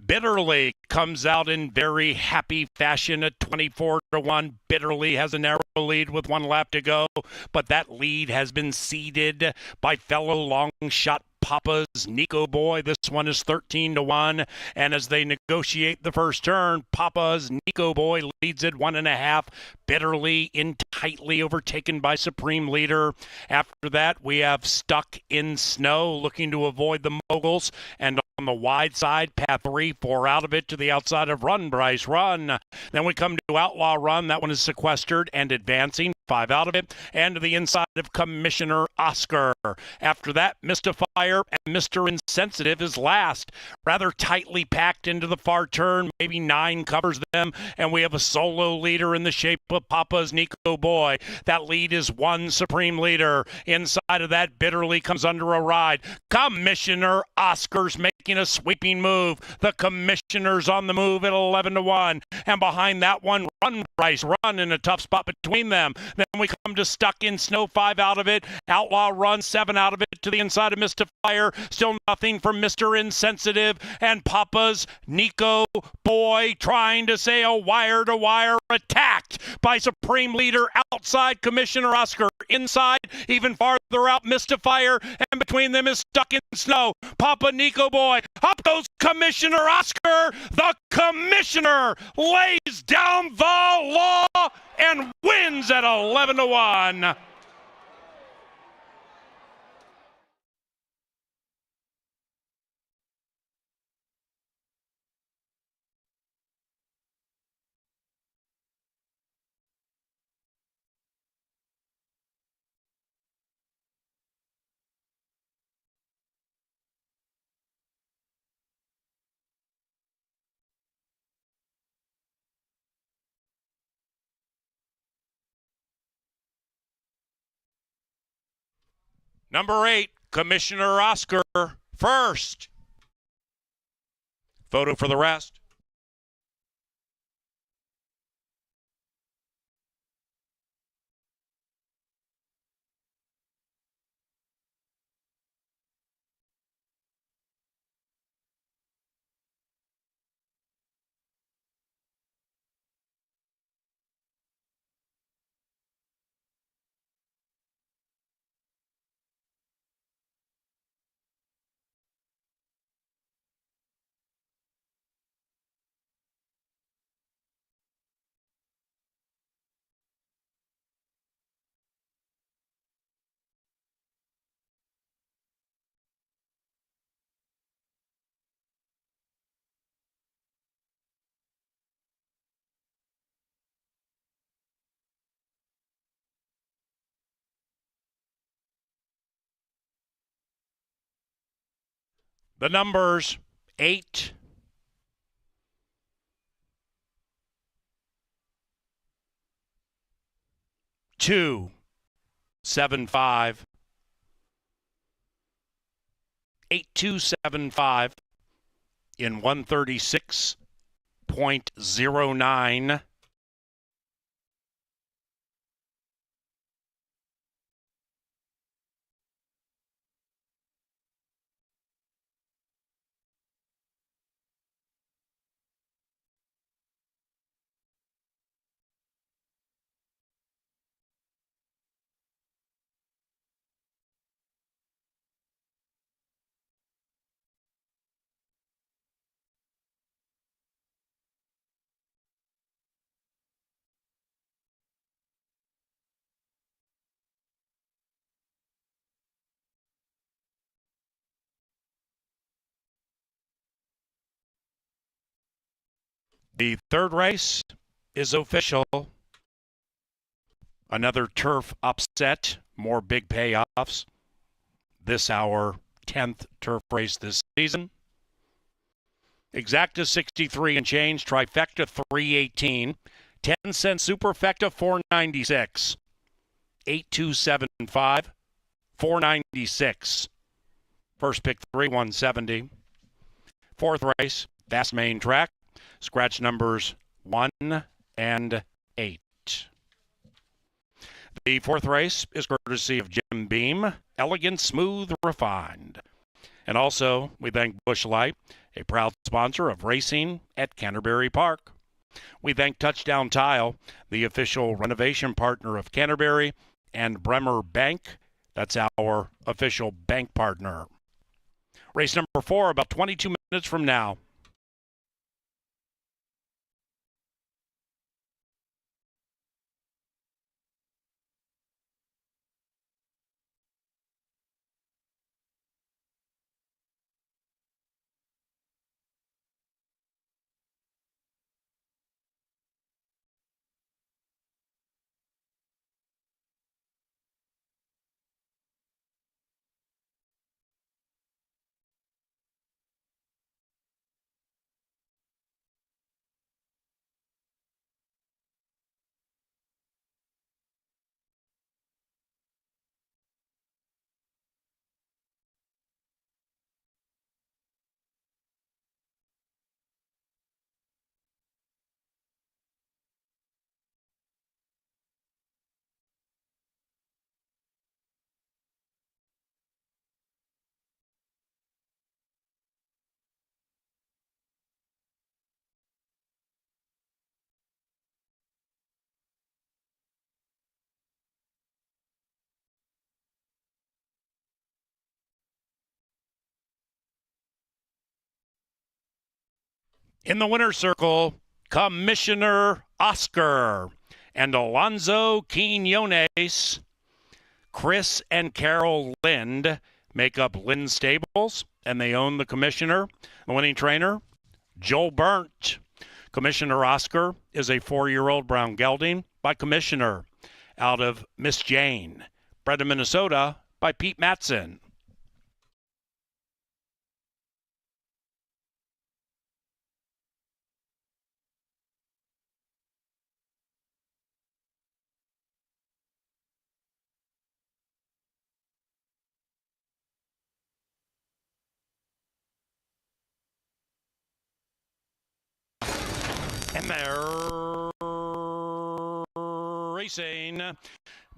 Bitterly comes out in very happy fashion at 24-1. Bitterly has a narrow lead with 1 lap to go, but that lead has been ceded by fellow long shot Papa's Nico Boy. This one is 13-1, and as they negotiate the first turn, Papa's Nico Boy leads at 1.5. Bitterly in tightly overtaken by Supreme Leader. After that, we have Stuck in Snow looking to avoid the moguls, and on the wide side, path 3, 4 out of it to the outside of Run, Bryce, Run. Then we come to Outlaw Run. That one is sequestered and advancing, 5 out of it, and to the inside of Commissioner Oscar. After that, Mystifier and Mr. Insensitive is last. Rather tightly packed into the far turn, maybe 9 covers them, and we have a solo leader in the shape of Papa's Nico Boy. That lead is 1 Supreme Leader. Inside of that, Bitterly comes under a ride. Commissioner Oscar's making a sweeping move. The Commissioner's on the move at 11-1. And behind that one, Run, Bryce, Run in a tough spot between them. Then we come to Stuck in Snow, 5 out of it. Outlaw Run, 7 out of it to the inside of Mystifier. Still nothing from Mr. Insensitive. And Papa's Nico Boy trying to say a wire-to-wire attacked by Supreme Leader outside Commissioner Oscar. Inside, even farther out, Mystifier. And between them is Stuck in Snow. Papa Nico Boy. Up goes Commissioner Oscar. The Commissioner lays down the law and wins at 11-1. Number 8, Commissioner Oscar first. Photo for the rest. The numbers 8, 2, 7, 5, 8275 in 136.09. The third race is official. Another turf upset, more big payoffs. This our 10th turf race this season. Exacta 63 and change, trifecta 318, 10-cent superfecta 496, 8275, 496. First pick 3, 170. Fourth race, fast main track, scratch numbers 1 and 8. The fourth race is courtesy of Jim Beam, elegant, smooth, refined. And also, we thank Busch Light, a proud sponsor of racing at Canterbury Park. We thank Touchdown Tile, the official renovation partner of Canterbury, and Bremer Bank, that's our official bank partner. Race number 4, about 22 minutes from now. In the winner's circle, Commissioner Oscar and Alonzo Quinones. Chris and Carol Lind make up Lind Stables, and they own the Commissioner. The winning trainer, Joel Burnt. Commissioner Oscar is a 4-year-old brown gelding by Commissioner out of Miss Jane. Bred in Minnesota by Pete Matson. And they're racing.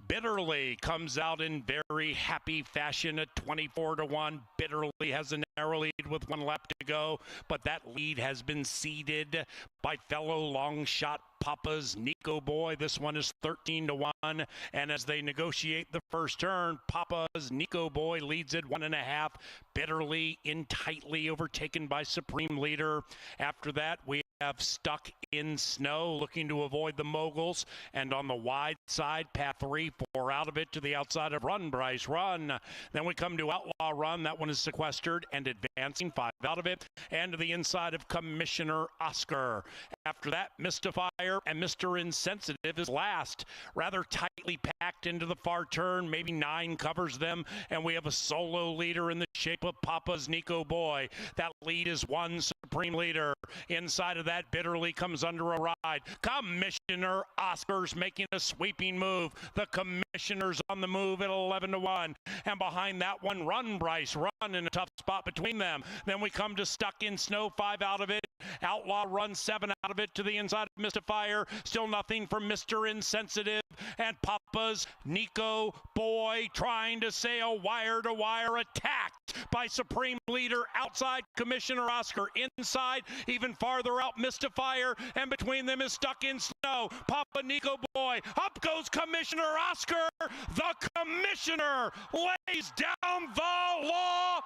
Bitterly comes out in very happy fashion at 24-1. Bitterly has a narrow lead with 1 lap to go, but that lead has been ceded by fellow long shot Papa's Nico Boy. This one is 13-1, and as they negotiate the first turn, Papa's Nico Boy leads at 1.5. Bitterly in tightly overtaken by Supreme Leader. After that, we have Stuck in Snow looking to avoid the moguls, and on the wide side, Path 3, 4 out of it to the outside of Run, Bryce, Run. Then we come to Outlaw Run. That one is sequestered and advancing, 5 out of it, and to the inside of Commissioner Oscar. After that, Mystifier and Mr. Insensitive is last. Rather tightly packed into the far turn, maybe 9 covers them, and we have a solo leader in the shape of Papa's Nico Boy. That lead is 1 Supreme Leader. Inside of that, Bitterly comes under a ride. Commissioner Oscar's making a sweeping move. The Commissioner's on the move at 11-1. And behind that one, Run, Bryce, Run, in a tough spot between them. Then we come to Stuck in Snow, 5 out of it. Outlaw Run, 7 out of it to the inside of Mystifier. Still nothing from Mr. Insensitive. And Papa's Nico Boy trying to sail wire-to-wire, attacked by Supreme Leader outside Commissioner Oscar. Inside, even farther out, Mystifier, and between them is Stuck in Snow. Papa Nico Boy, up goes Commissioner Oscar. The Commissioner lays down the law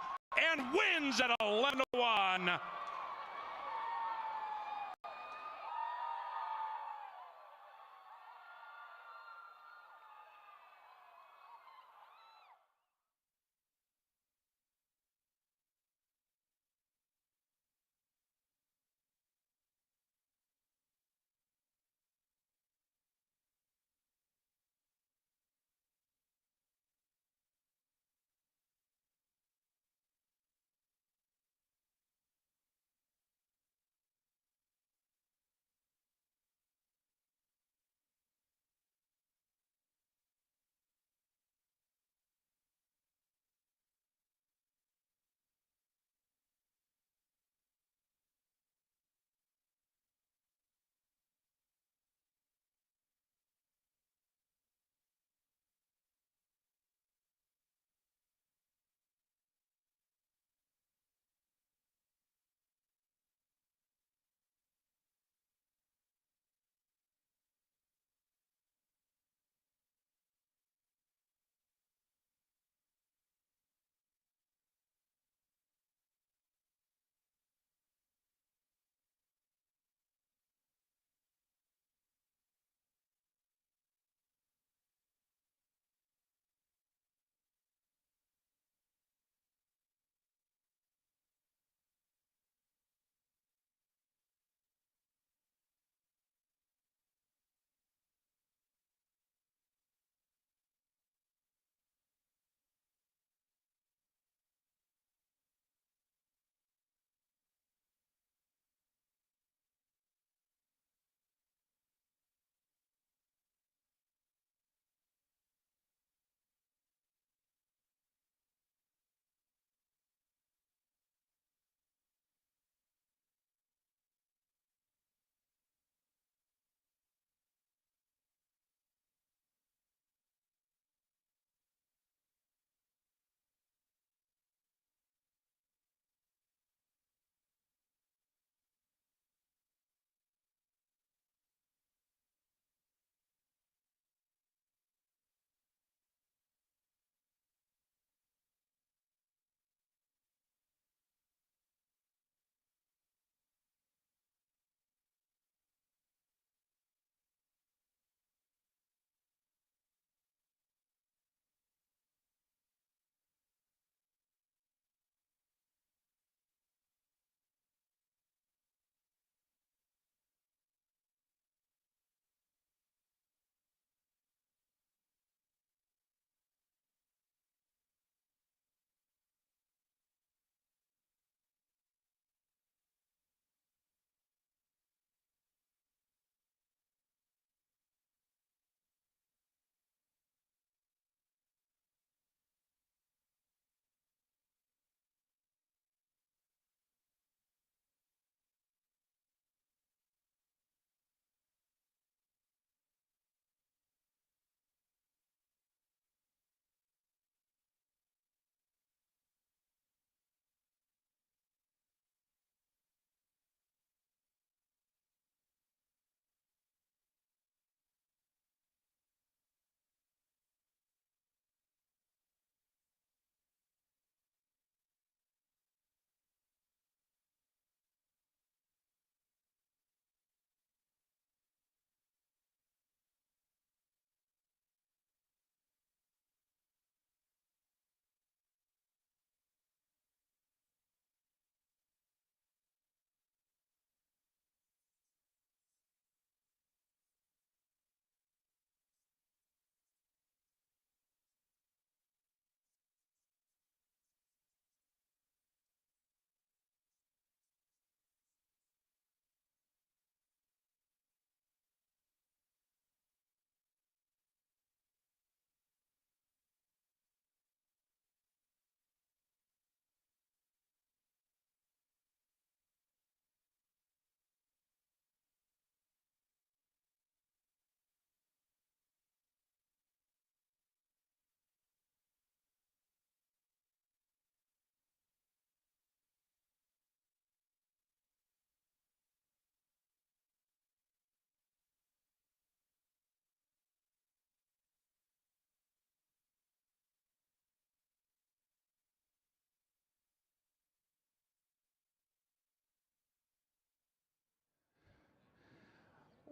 and wins at 11-1.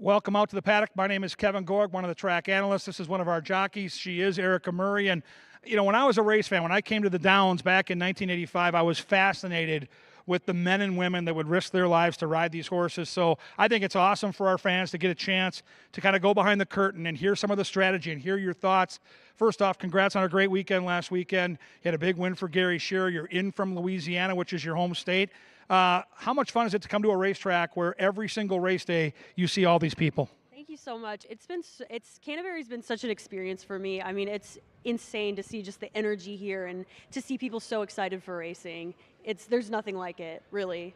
Welcome out to the paddock. My name is Kevin Gorg, one of the track analysts. This is one of our jockeys. She is Erica Murray. And, you know, when I was a race fan, when I came to the Downs back in 1985, I was fascinated with the men and women that would risk their lives to ride these horses. So I think it's awesome for our fans to get a chance to kind of go behind the curtain and hear some of the strategy and hear your thoughts. First off, congrats on a great weekend last weekend. You had a big win for Gary Shearer. You're in from Louisiana, which is your home state. How much fun is it to come to a racetrack where every single race day you see all these people? Thank you so much. Canterbury's been such an experience for me. I mean, it's insane to see just the energy here and to see people so excited for racing. There's nothing like it, really.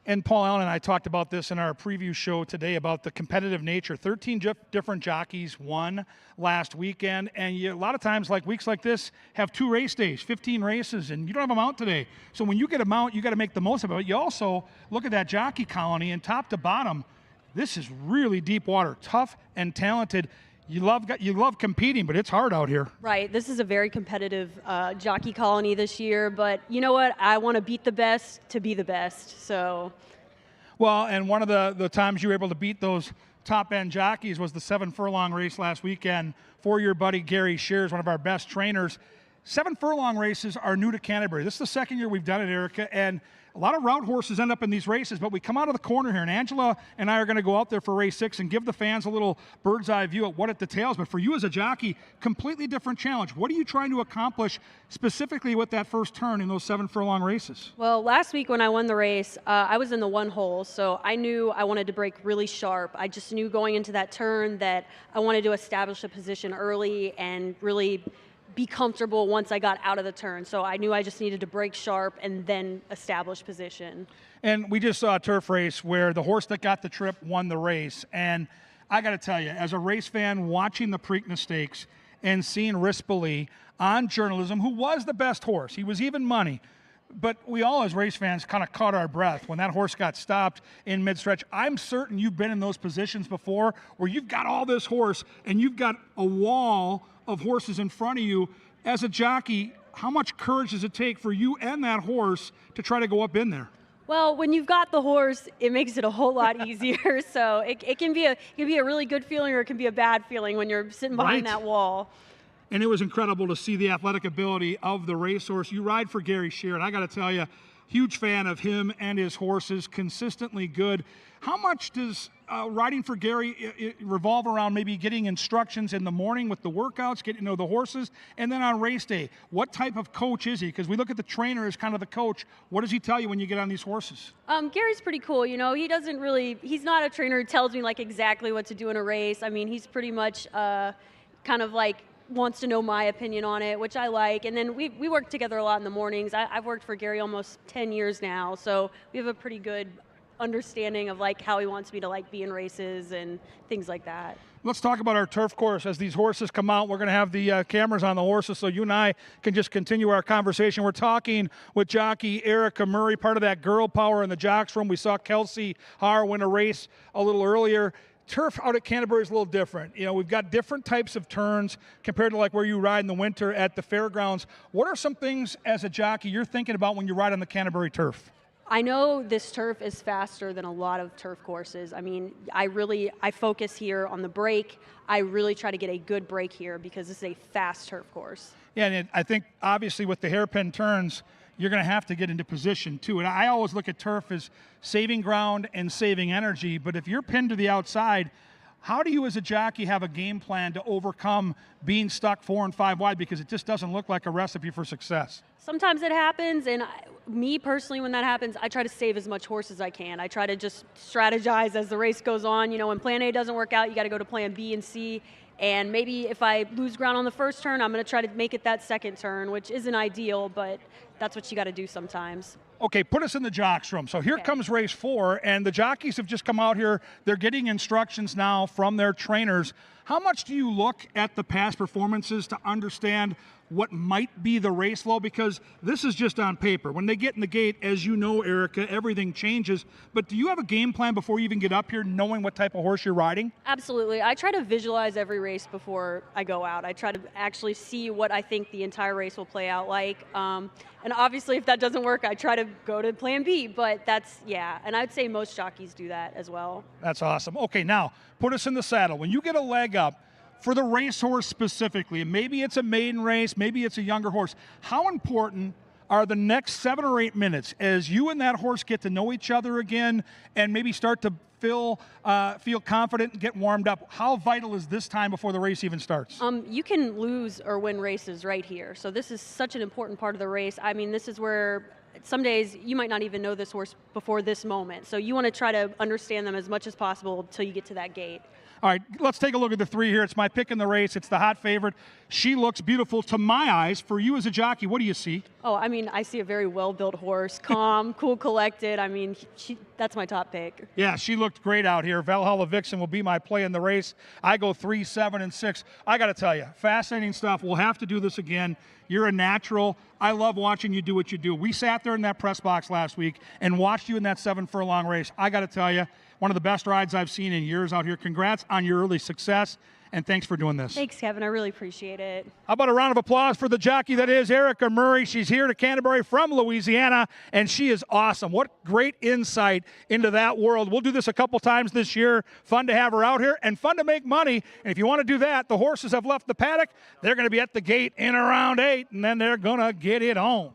And Paul Allen and I talked about this in our preview show today about the competitive nature. 13 different jockeys won last weekend, and a lot of times, like weeks like this, have 2 race days, 15 races, and you don't have a mount today. So when you get a mount, you got to make the most of it. But you also look at that jockey colony, and top to bottom, this is really deep water, tough and talented. You love competing, but it's hard out here. Right. This is a very competitive jockey colony this year, but you know what? I want to beat the best to be the best. So. Well, and one of the times you were able to beat those top-end jockeys was the 7-furlong race last weekend for your buddy Gary Shearer, one of our best trainers. 7-furlong races are new to Canterbury. This is the second year we've done it, Erica, and a lot of route horses end up in these races, but we come out of the corner here, and Angela and I are going to go out there for race 6 and give the fans a little bird's eye view at what it details. But for you as a jockey, completely different challenge. What are you trying to accomplish specifically with that first turn in those 7-furlong races? Well, last week when I won the race, I was in the 1 hole, so I knew I wanted to break really sharp. I just knew going into that turn that I wanted to establish a position early and really be comfortable once I got out of the turn. So I knew I just needed to break sharp and then establish position. And we just saw a turf race where the horse that got the trip won the race. And I got to tell you, as a race fan watching the Preakness Stakes and seeing Rispoli on journalism, who was the best horse, he was even money. But we all as race fans kind of caught our breath when that horse got stopped in mid-stretch. I'm certain you've been in those positions before where you've got all this horse and you've got a wall of horses in front of you. As a jockey, how much courage does it take for you and that horse to try to go up in there? Well, when you've got the horse, it makes it a whole lot easier. So it can be a really good feeling, or it can be a bad feeling when you're sitting behind that wall. And it was incredible to see the athletic ability of the racehorse. You ride for Gary Shearer, and I got to tell you, huge fan of him and his horses, consistently good. How much does riding for Gary revolve around maybe getting instructions in the morning with the workouts, getting to know the horses, and then on race day? What type of coach is he? Because we look at the trainer as kind of the coach. What does he tell you when you get on these horses? Gary's pretty cool. You know, he's not a trainer who tells me like exactly what to do in a race. I mean, he's pretty much kind of like wants to know my opinion on it, which I like. And then we work together a lot in the mornings. I've worked for Gary almost 10 years now, so we have a pretty good understanding of like how he wants me to like be in races and things like that. Let's talk about our turf course. As these horses come out, we're going to have the cameras on the horses so you and I can just continue our conversation. We're talking with jockey Erica Murray, part of that girl power in the jocks room. We saw Kelsey Haar win a race a little earlier. Turf out at Canterbury is a little different. You know, we've got different types of turns compared to like where you ride in the winter at the fairgrounds. What are some things as a jockey you're thinking about when you ride on the Canterbury turf? I know this turf is faster than a lot of turf courses. I mean, I focus here on the break. I really try to get a good break here because this is a fast turf course. Yeah, and I think obviously with the hairpin turns, you're going to have to get into position too. And I always look at turf as saving ground and saving energy. But if you're pinned to the outside, how do you as a jockey have a game plan to overcome being stuck 4 and 5 wide? Because it just doesn't look like a recipe for success. Sometimes it happens, and me personally, when that happens, I try to save as much horse as I can. I try to just strategize as the race goes on. You know, when plan A doesn't work out, you got to go to plan B and C. And maybe if I lose ground on the first turn, I'm going to try to make it that second turn, which isn't ideal, but that's what you got to do sometimes. Okay, put us in the jocks room. So here comes race 4, and the jockeys have just come out here. They're getting instructions now from their trainers. How much do you look at the past performances to understand what might be the race flow? Because this is just on paper. When they get in the gate, as you know, Erica, everything changes. But do you have a game plan before you even get up here, knowing what type of horse you're riding? Absolutely. I try to visualize every race before I go out. I try to actually see what I think the entire race will play out like. And obviously, if that doesn't work, I try to go to plan B. But that's, yeah. And I'd say most jockeys do that as well. That's awesome. Okay, now, put us in the saddle. When you get a leg up, for the racehorse specifically, and maybe it's a maiden race, maybe it's a younger horse, how important are the next 7 or 8 minutes as you and that horse get to know each other again and maybe start to feel confident and get warmed up? How vital is this time before the race even starts? You can lose or win races right here. So this is such an important part of the race. I mean, this is where some days you might not even know this horse before this moment. So you want to try to understand them as much as possible until you get to that gate. All right, let's take a look at the 3 here. It's my pick in the race. It's the hot favorite. She looks beautiful to my eyes. For you as a jockey, what do you see? Oh, I mean, I see a very well-built horse, calm, cool, collected. I mean, that's my top pick. Yeah, she looked great out here. Valhalla Vixen will be my play in the race. I go 3, 7, and 6. I got to tell you, fascinating stuff. We'll have to do this again. You're a natural. I love watching you do what you do. We sat there in that press box last week and watched you in that 7-furlong race. I got to tell you, one of the best rides I've seen in years out here. Congrats on your early success, and thanks for doing this. Thanks, Kevin. I really appreciate it. How about a round of applause for the jockey that is Erica Murray? She's here to Canterbury from Louisiana, and she is awesome. What great insight into that world. We'll do this a couple times this year. Fun to have her out here and fun to make money. And if you want to do that, the horses have left the paddock. They're going to be at the gate in around 8, and then they're going to get it on.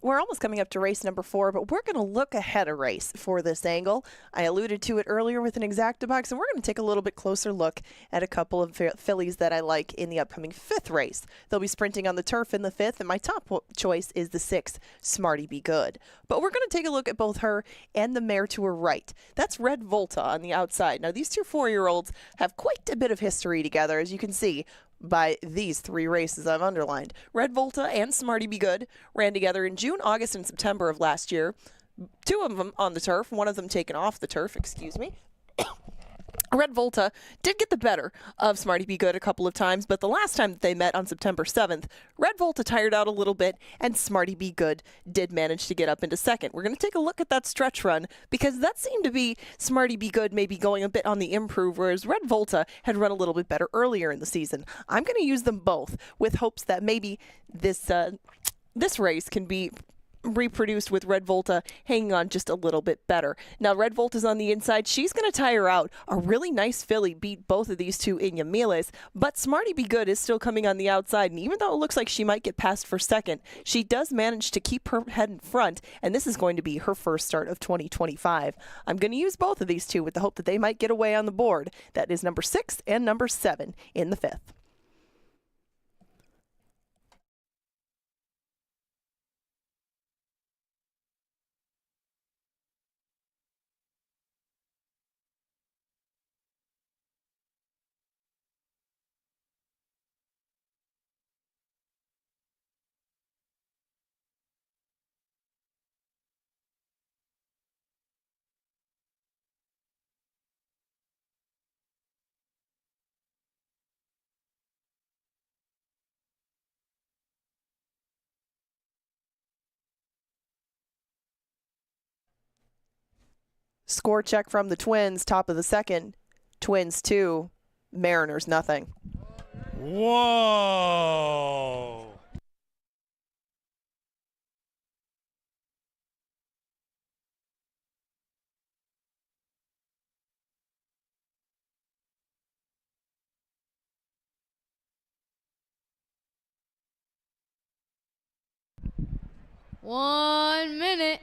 We're almost coming up to race number 4, but we're going to look ahead a race for this angle. I alluded to it earlier with an exacta box, and we're going to take a little bit closer look at a couple of fillies that I like in the upcoming 5th race. They'll be sprinting on the turf in the 5th, and my top choice is the 6th, Smarty Be Good. But we're going to take a look at both her and the mare to her right. That's Red Volta on the outside. Now, these two 4-year-olds have quite a bit of history together, as you can see by these 3 races I've underlined. Red Volta and Smarty Be Good ran together in June, August, and September of last year. 2 of them on the turf, 1 of them taken off the turf, excuse me. Red Volta did get the better of Smarty Be Good a couple of times, but the last time that they met on September 7th, Red Volta tired out a little bit, and Smarty Be Good did manage to get up into 2nd. We're going to take a look at that stretch run, because that seemed to be Smarty Be Good maybe going a bit on the improve, whereas Red Volta had run a little bit better earlier in the season. I'm going to use them both with hopes that maybe this race can be reproduced with Red Volta hanging on just a little bit better. Now, Red Volta's on the inside. She's going to tire out. A really nice filly beat both of these two in Yamiles, but Smarty Be Good is still coming on the outside, and even though it looks like she might get passed for 2nd, she does manage to keep her head in front, and this is going to be her first start of 2025. I'm going to use both of these two with the hope that they might get away on the board. That is number 6 and number 7 in the 5th. Score check from the Twins, top of the 2nd. Twins 2, Mariners nothing. Whoa! One minute.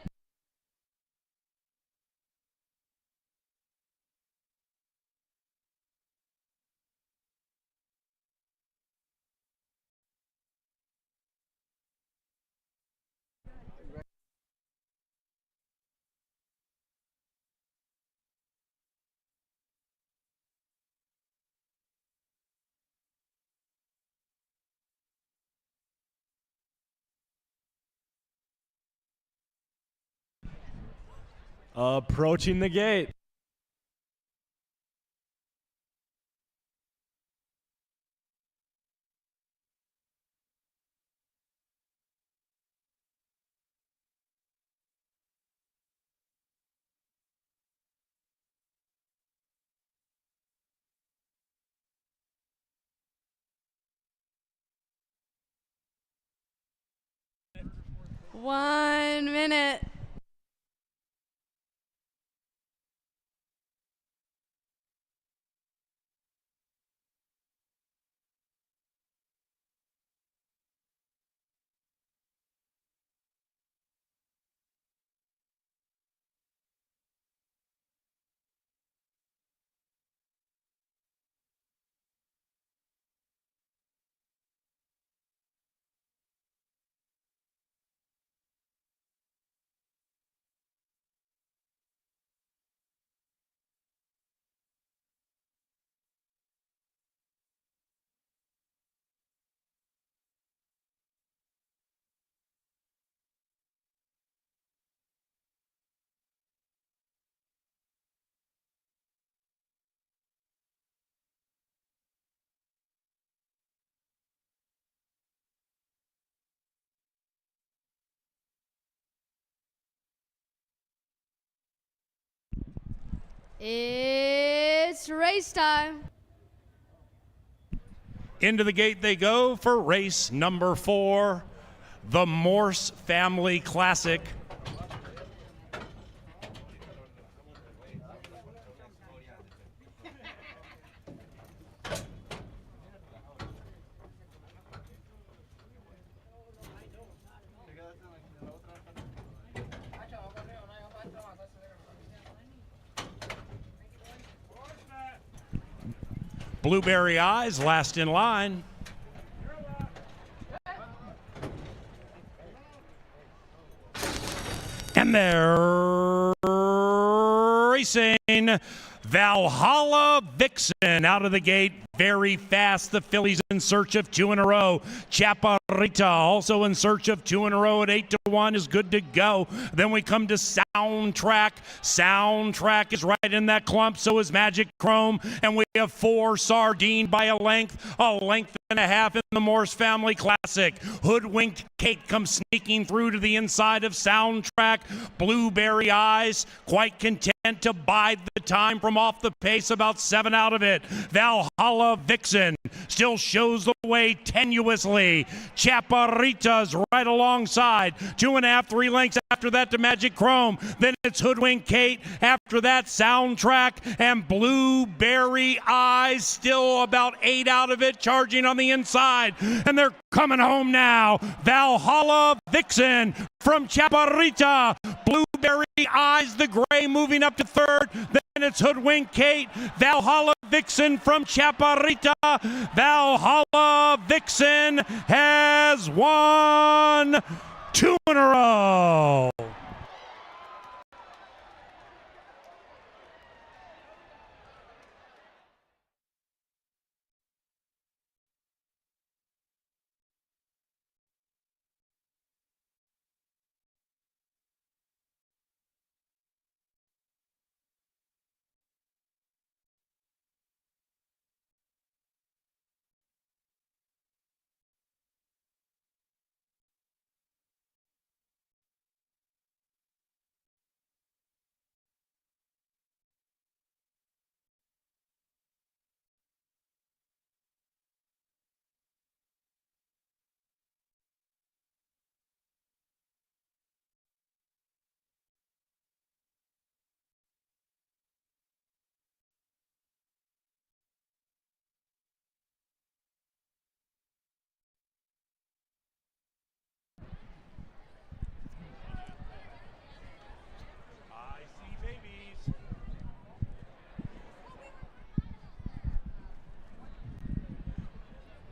Approaching the gate. One minute. It's race time. Into the gate they go for race number 4, the Morse Family Classic. Blueberry Eyes last in line. And they're racing. Valhalla Vixen out of the gate very fast. The fillies in search of 2 in a row. Chaparrita also in search of 2 in a row at 8-1 is good to go. Then we come to Soundtrack. Soundtrack is right in that clump. So is Magic Chrome. And we have 4 Sardine by a length and a half in the Morse Family Classic. Hoodwinked Kate comes sneaking through to the inside of Soundtrack. Blueberry Eyes quite content to bide the time from off the pace, about 7 out of it. Valhalla Vixen still shows the way tenuously. Chaparrita's right alongside. 2.5, 3 lengths after that to Magic Chrome. Then it's Hoodwink Kate. After that, Soundtrack and Blueberry Eyes still about 8 out of it, charging on the inside. And they're coming home now. Valhalla Vixen from Chaparrita. Blueberry Eyes, the gray, moving up to 3rd. Then it's Hoodwink Kate. Valhalla Vixen from Chaparrita. Valhalla Vixen has won 2 in a row.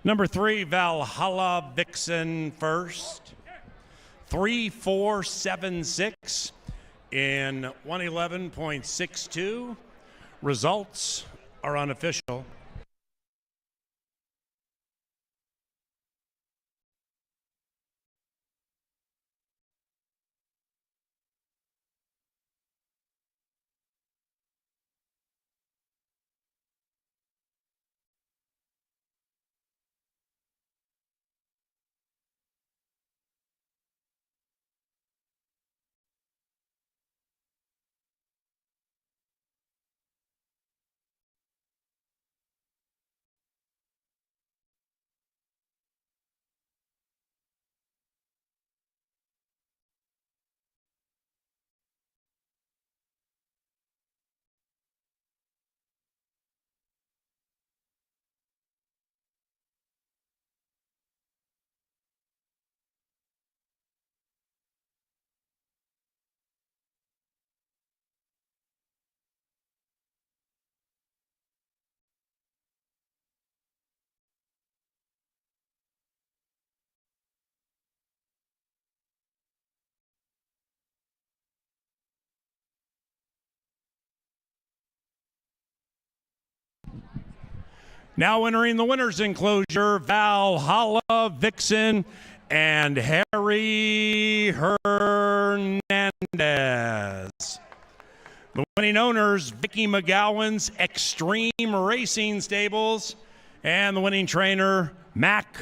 Number 3, Valhalla Vixen first. 3-4-7-6 in 111.62. Results are unofficial. Now entering the winner's enclosure, Valhalla Vixen and Harry Hernandez. The winning owners, Vicky McGowan's Extreme Racing Stables, and the winning trainer, Mac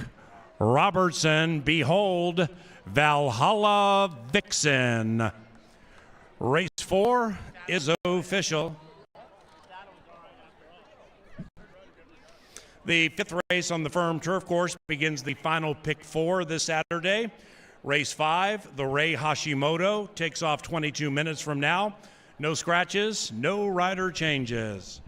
Robertson. Behold, Valhalla Vixen. Race 4 is official. The 5th race on the firm turf course begins the final pick 4 this Saturday. Race 5, the Ray Hashimoto, takes off 22 minutes from now. No scratches, no rider changes.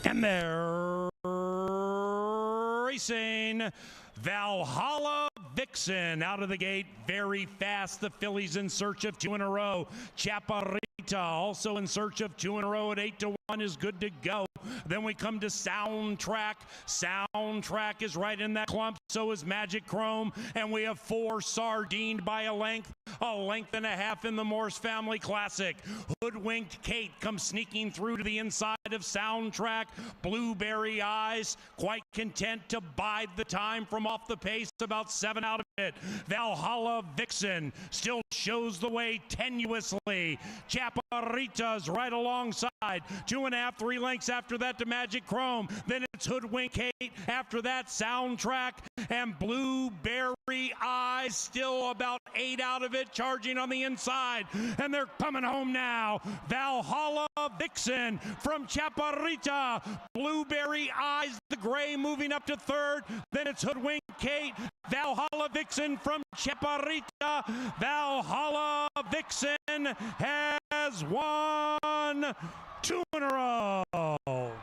And they're racing. Valhalla Vixen out of the gate very fast. The fillies in search of 2 in a row. Chaparrita also in search of 2 in a row at 8-1 is good to go. Then we come to Soundtrack. Soundtrack is right in that clump. So is Magic Chrome. And we have 4 sardined by a length and a half in the Morse Family Classic. Hoodwinked Kate comes sneaking through to the inside of Soundtrack. Blueberry Eyes quite content to bide the time from off the pace, about 7 out of it. Valhalla Vixen still shows the way tenuously. Chaparrita's right alongside. 2.5, 3 lengths after that to Magic Chrome. Then it's Hoodwink Kate. After that, Soundtrack and Blueberry Eyes still about 8 out of it, charging on the inside. And they're coming home now. Valhalla Vixen from Chaparrita. Blueberry Eyes, the gray, moving up to 3rd. Then it's Hoodwink Kate. Valhalla Vixen from Chaparrita. Valhalla Vixen has won 2 in a row.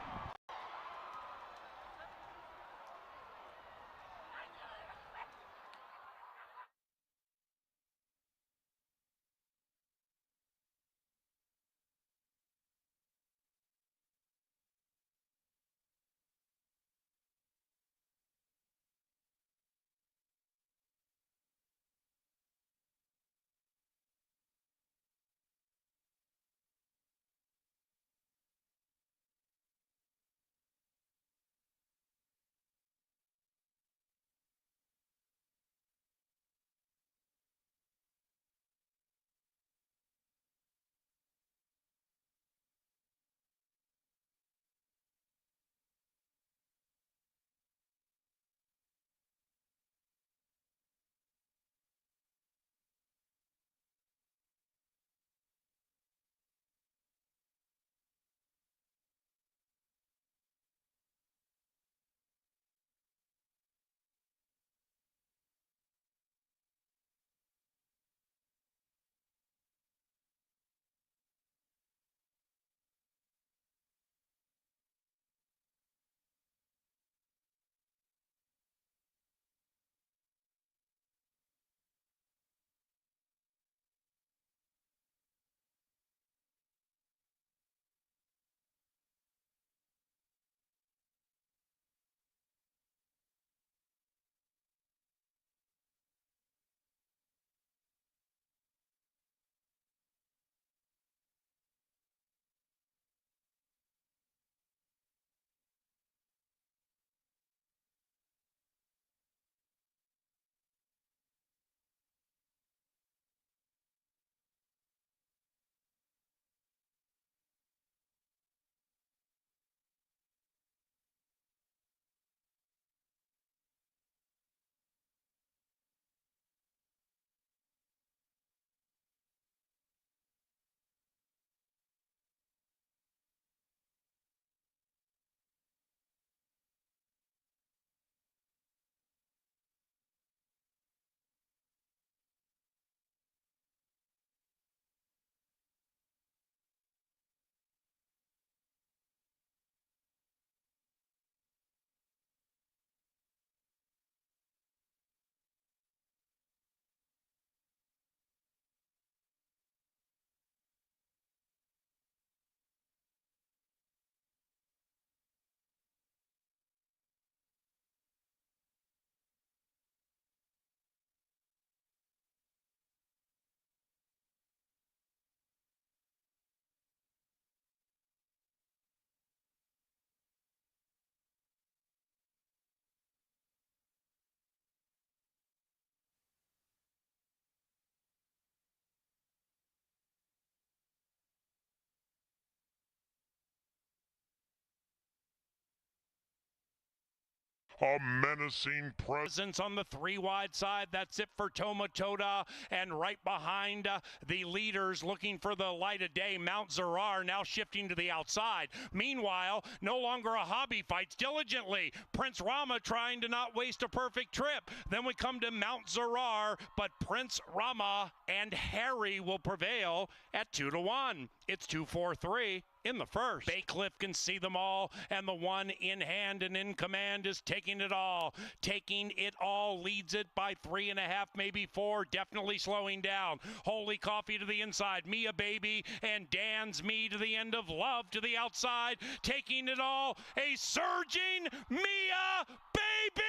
A menacing presence On the 3 wide side, that's it for Tomatoda, and right behind the leaders looking for the light of day, Mount Zerar now shifting to the outside. Meanwhile, no longer a hobby, fights diligently. Prince Rama trying to not waste a perfect trip. Then we come to Mount Zerar, but Prince Rama and Harry will prevail at 2-1. It's 2-4-3. in the first. Baycliff can see them all, and the one in hand and in command is taking it all. Taking it all, leads it by 3.5, maybe 4, definitely slowing down. Holy Coffee to the inside, Mia Baby, and Dan's Me to the end of Love to the outside. Taking it all, a surging Mia Baby,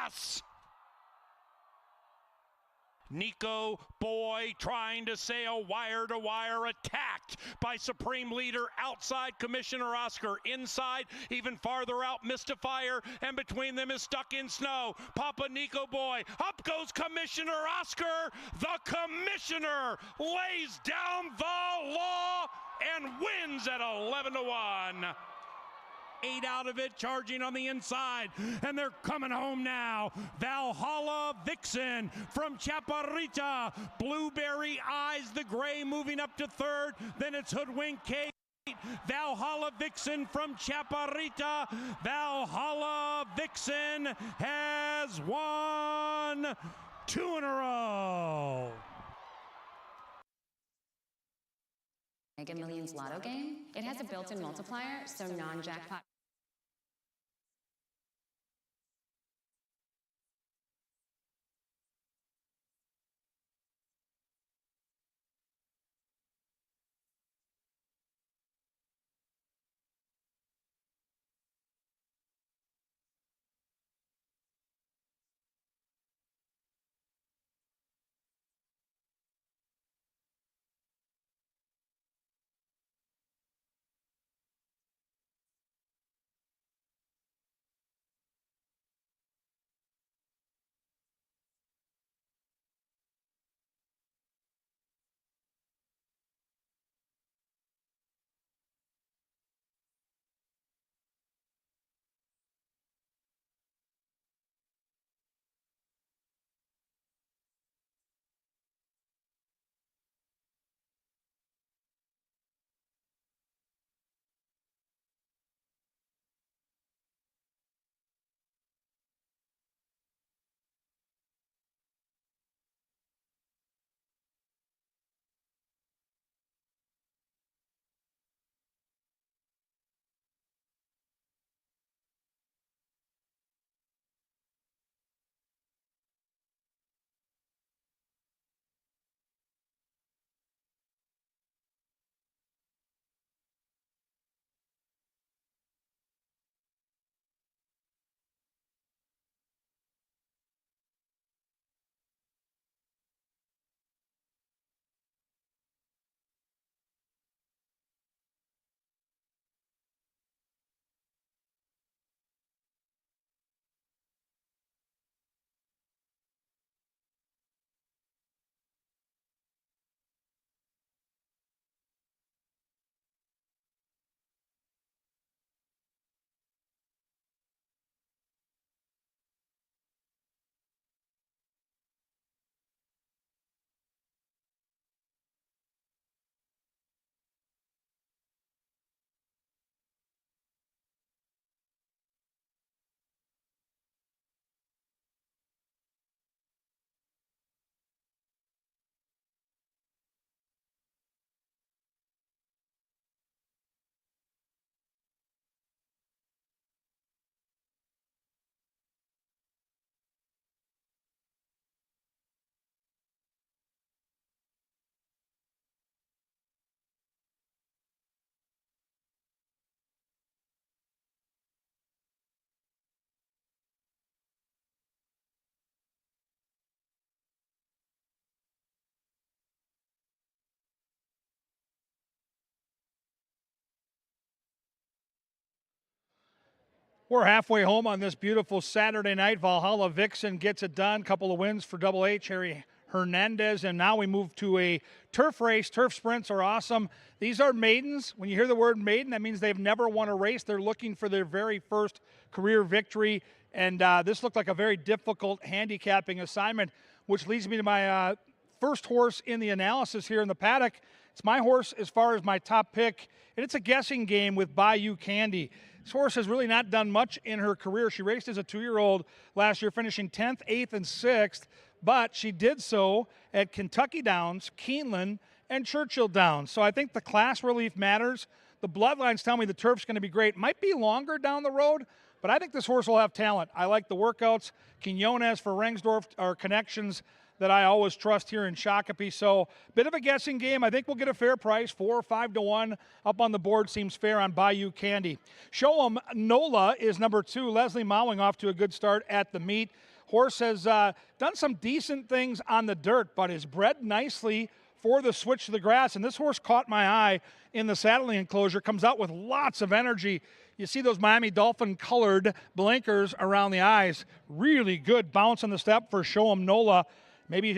yes! Nico Boy trying to sail wire-to-wire, attacked by Supreme Leader outside Commissioner Oscar. Inside, even farther out, Mystifier, and between them is Stuck in Snow. Papa Nico Boy, up goes Commissioner Oscar. The Commissioner lays down the law and wins at 11-1. 8 out of it, charging on the inside, and they're coming home now. Valhalla Vixen from Chaparrita. Blueberry Eyes, the gray, moving up to third. Then it's Hoodwink Kate. Valhalla Vixen from Chaparrita. Valhalla Vixen has won 2 in a row. Mega Millions Lotto game. It has a built-in multiplier, so non-jackpot. We're halfway home on this beautiful Saturday night. Valhalla Vixen gets it done. Couple of wins for Double H, Harry Hernandez. And now we move to a turf race. Turf sprints are awesome. These are maidens. When you hear the word maiden, that means they've never won a race. They're looking for their very first career victory. And this looked like a very difficult handicapping assignment, which leads me to my first horse in the analysis here in the paddock. It's my horse as far as my top pick, and it's a guessing game with Bayou Candy. This horse has really not done much in her career. She raced as a 2-year-old last year, finishing 10th, 8th, and 6th, but she did so at Kentucky Downs, Keeneland, and Churchill Downs. So I think the class relief matters. The bloodlines tell me the turf's going to be great. Might be longer down the road, but I think this horse will have talent. I like the workouts. Quinones for Rengsdorf are connections that I always trust here in Shakopee. So bit of a guessing game. I think we'll get a fair price. 4 or 5 to 1 up on the board seems fair on Bayou Candy. Show 'em Nola is number 2. Leslie Mowing off to a good start at the meet. Horse has done some decent things on the dirt, but is bred nicely for the switch to the grass. And this horse caught my eye in the saddling enclosure, comes out with lots of energy. You see those Miami Dolphin colored blinkers around the eyes. Really good bounce on the step for Show 'em Nola. Maybe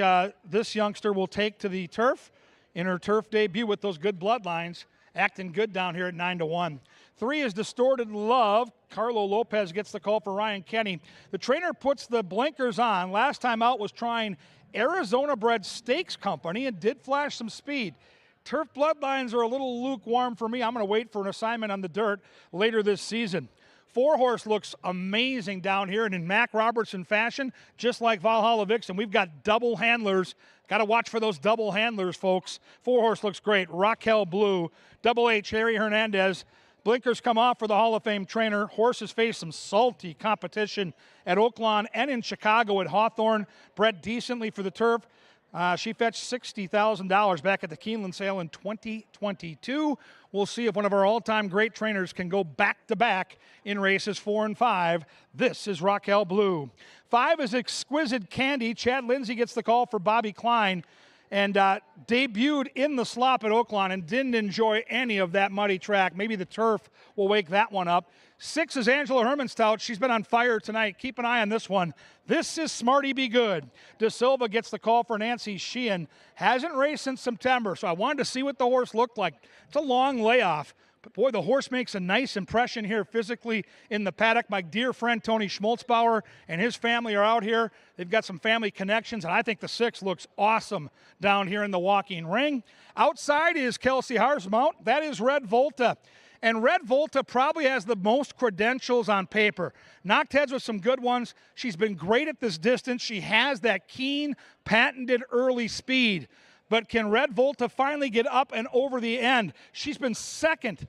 this youngster will take to the turf in her turf debut with those good bloodlines, acting good down here at 9 to 1. 3 is Distorted Love. Carlo Lopez gets the call for Ryan Kenny. The trainer puts the blinkers on. Last time out was trying Arizona bred Stakes Company and did flash some speed. Turf bloodlines are a little lukewarm for me. I'm going to wait for an assignment on the dirt later this season. 4 horse looks amazing down here, and in Mac Robertson fashion, just like Valhalla Vixen, we've got double handlers. Got to watch for those double handlers, folks. 4 horse looks great. Raquel Blue, Double H, Harry Hernandez. Blinkers come off for the Hall of Fame trainer. Horses face some salty competition at Oaklawn and in Chicago at Hawthorne. Bred decently for the turf. She fetched $60,000 back at the Keeneland sale in 2022. We'll see if one of our all-time great trainers can go back-to-back in races 4 and 5. This is Raquel Blue. 5 is Exquisite Candy. Chad Lindsay gets the call for Bobby Klein and debuted in the slop at Oaklawn and didn't enjoy any of that muddy track. Maybe the turf will wake that one up. 6 is Angela Hermanstout. She's been on fire tonight. Keep an eye on this one. This is Smarty Be Good. De Silva gets the call for Nancy Sheehan. Hasn't raced since September, so I wanted to see what the horse looked like. It's a long layoff. But boy, the horse makes a nice impression here physically in the paddock. My dear friend Tony Schmoltzbauer and his family are out here. They've got some family connections, and I think the 6 looks awesome down here in the walking ring. Outside is Kelsey Harsmount. That is Red Volta. And Red Volta probably has the most credentials on paper. Knocked heads with some good ones. She's been great at this distance. She has that keen, patented early speed. But can Red Volta finally get up and over the end? She's been second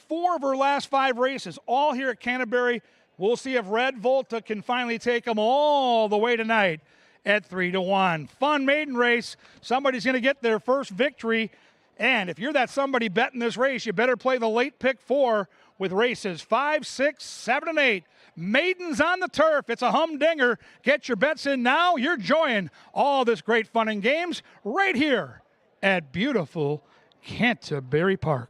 4 of her last 5 races, all here at Canterbury. We'll see if Red Volta can finally take them all the way tonight at 3 to 1. Fun maiden race. Somebody's going to get their first victory. And if you're that somebody betting this race, you better play the late pick 4 with races 5, 6, 7, and 8. Maidens on the turf. It's a humdinger. Get your bets in now. You're enjoying all this great fun and games right here at beautiful Canterbury Park.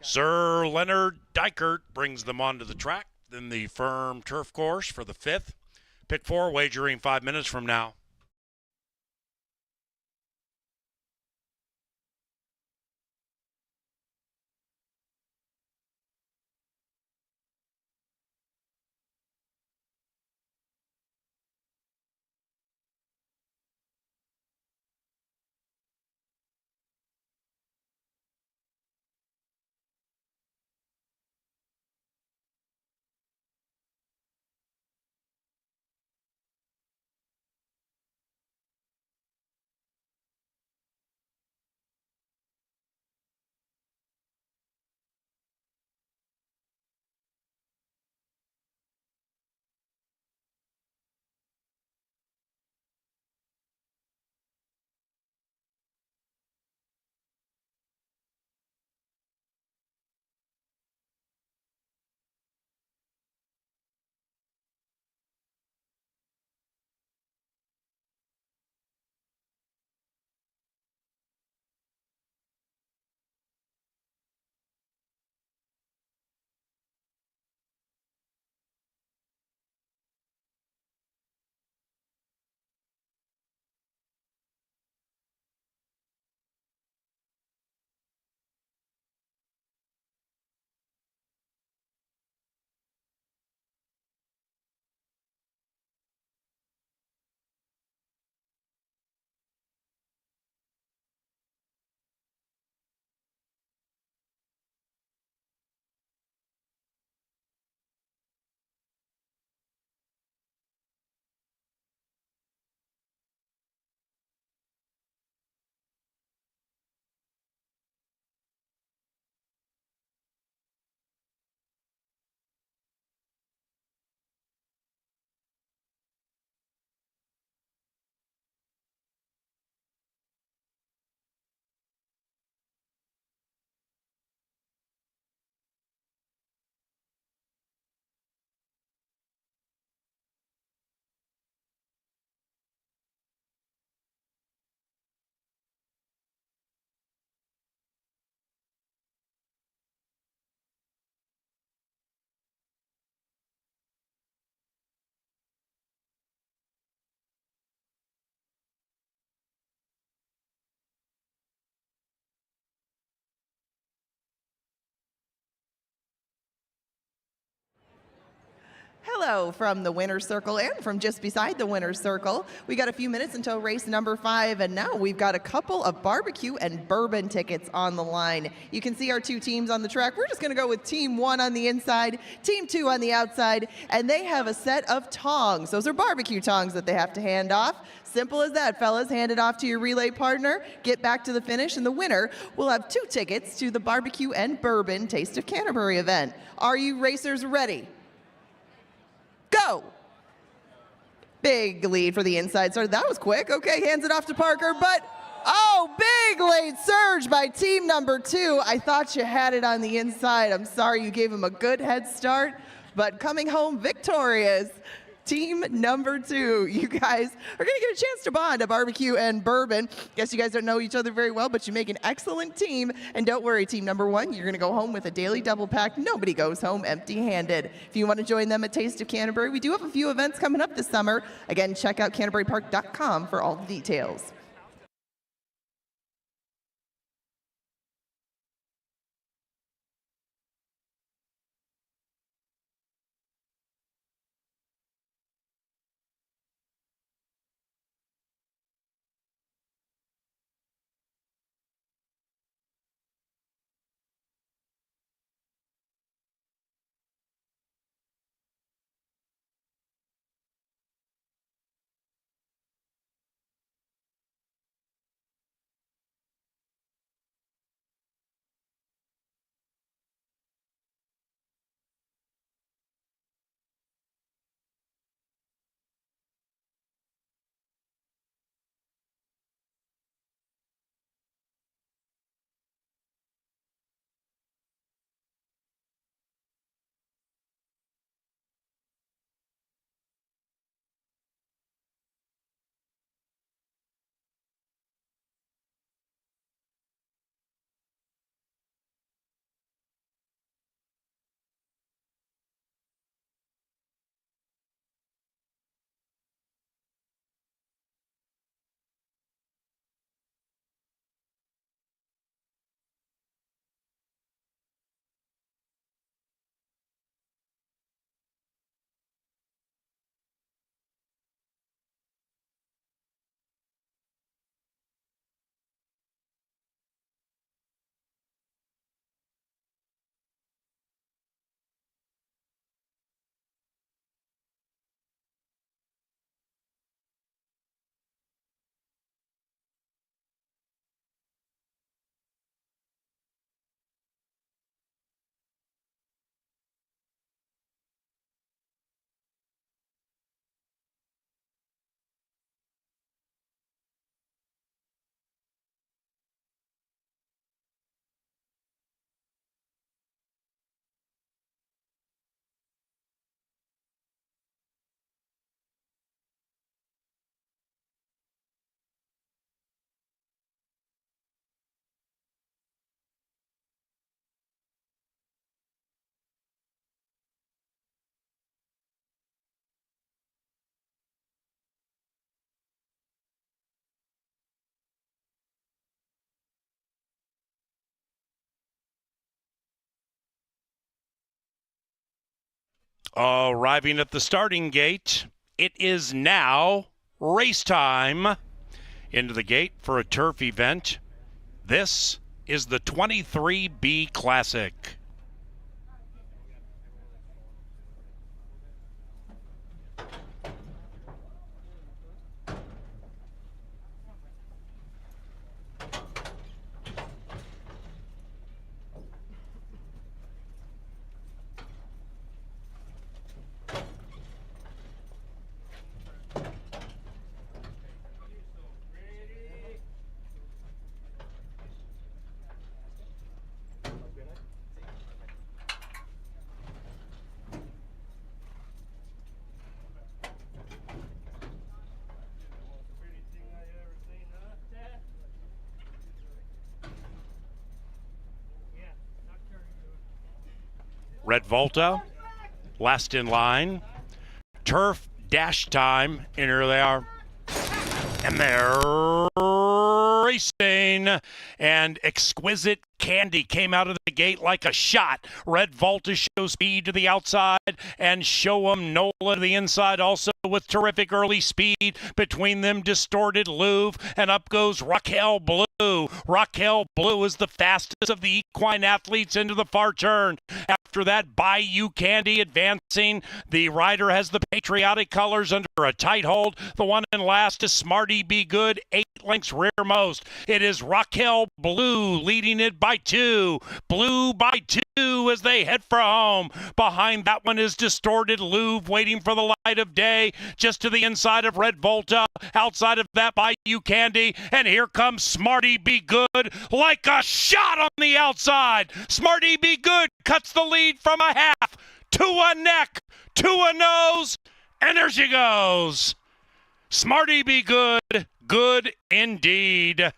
Sir Leonard Dykert brings them onto the track. Then the firm turf course for the 5th. Pick 4, wagering 5 minutes from now. hello from the winner's circle and from just beside the winner's circle. We got a few minutes until race number 5, and now we've got a couple of barbecue and bourbon tickets on the line. You can see our 2 teams on the track. We're just going to go with team 1 on the inside, team 2 on the outside, and they have a set of tongs. Those are barbecue tongs that they have to hand off. Simple as that, fellas. Hand it off to your relay partner, get back to the finish, and the winner will have 2 tickets to the Barbecue and Bourbon Taste of Canterbury event. Are you racers ready? Go! Big lead for the inside starter. That was quick. Okay, hands it off to Parker, but oh, big late surge by team number 2. I thought you had it on the inside. I'm sorry you gave him a good head start, but coming home victorious. Team number 2, you guys are going to get a chance to bond a barbecue and bourbon. Guess you guys don't know each other very well, but you make an excellent team. And don't worry, team number 1, you're going to go home with a daily double pack. Nobody goes home empty-handed. If you want to join them at Taste of Canterbury, we do have a few events coming up this summer. Again, check out canterburypark.com for all the details. Arriving at the starting gate, it is now race time. Into the gate for a turf event. This is the 23B Classic. Red Volta, last in line. Turf dash time, and here they are. And they're racing. And exquisite Candy came out of the gate like a shot. Red Volta shows speed to the outside, and Show 'em Nola to the inside also with terrific early speed. Between them, Distorted Louvre, and up goes Raquel Blue. Raquel Blue is the fastest of the equine athletes into the far turn. After that, Bayou Candy advancing. The rider has the patriotic colors under a tight hold. The one in last is Smarty Be Good, 8 lengths rearmost. It is Raquel Blue leading it by 2. Blue by 2 as they head for home. Behind that one is Distorted Louvre waiting for the light of day just to the inside of Red Volta. Outside of that, Bayou Candy. And here comes Smarty Be Good like a shot on the outside. Smarty Be Good cuts the lead from a half to a neck to a nose. And there she goes. Smarty Be Good, good indeed.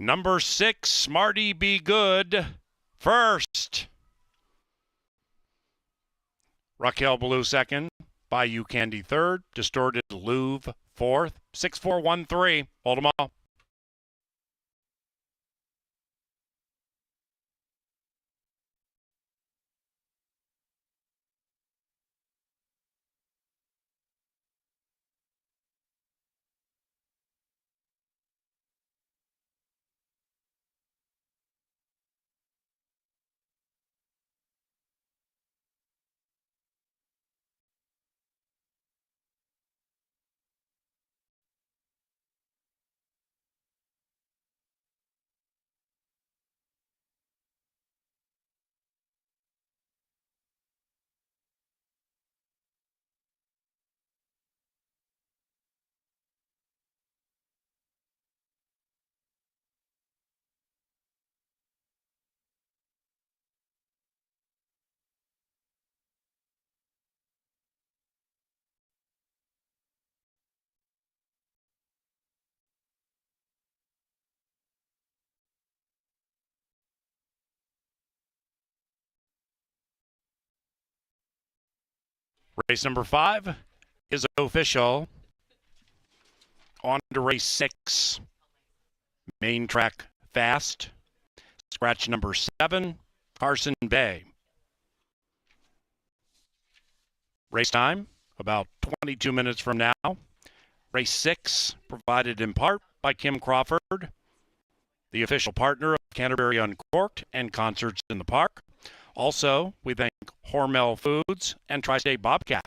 Number 6, Smarty Be Good, first. Raquel Blue second. Bayou Candy third. Distorted Louvre fourth. 6-4-1-3. Hold them all. Race number 5 is official. On to race 6. Main track fast. Scratch number 7, Carson Bay. Race time, about 22 minutes from now. Race 6, provided in part by Kim Crawford, the official partner of Canterbury Uncorked and Concerts in the Park. Also, we thank Hormel Foods and Tri-State Bobcat.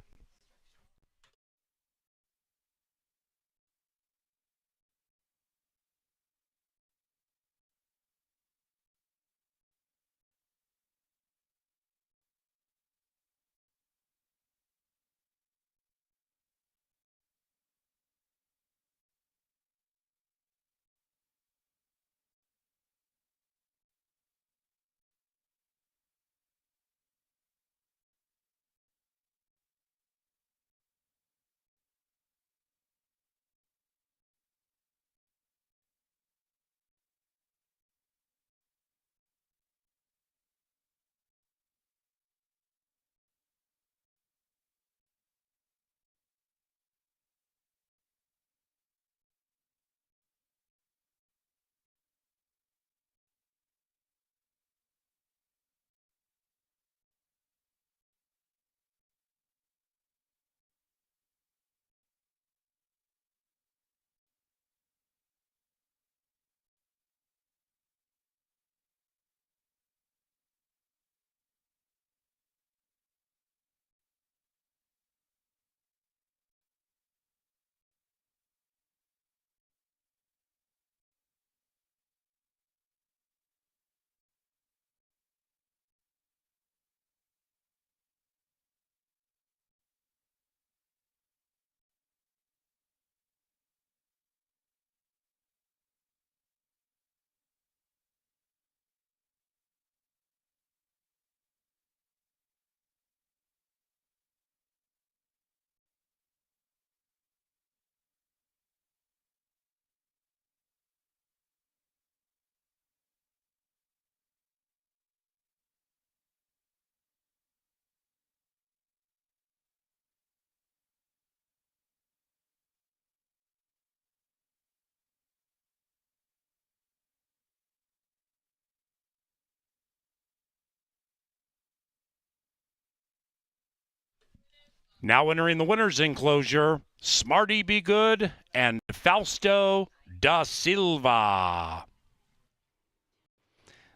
Now entering the winner's enclosure, Smarty Be Good and Fausto da Silva.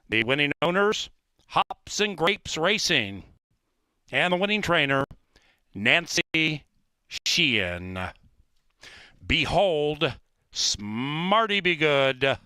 The winning owners, Hops and Grapes Racing. And the winning trainer, Nancy Sheehan. Behold, Smarty Be Good.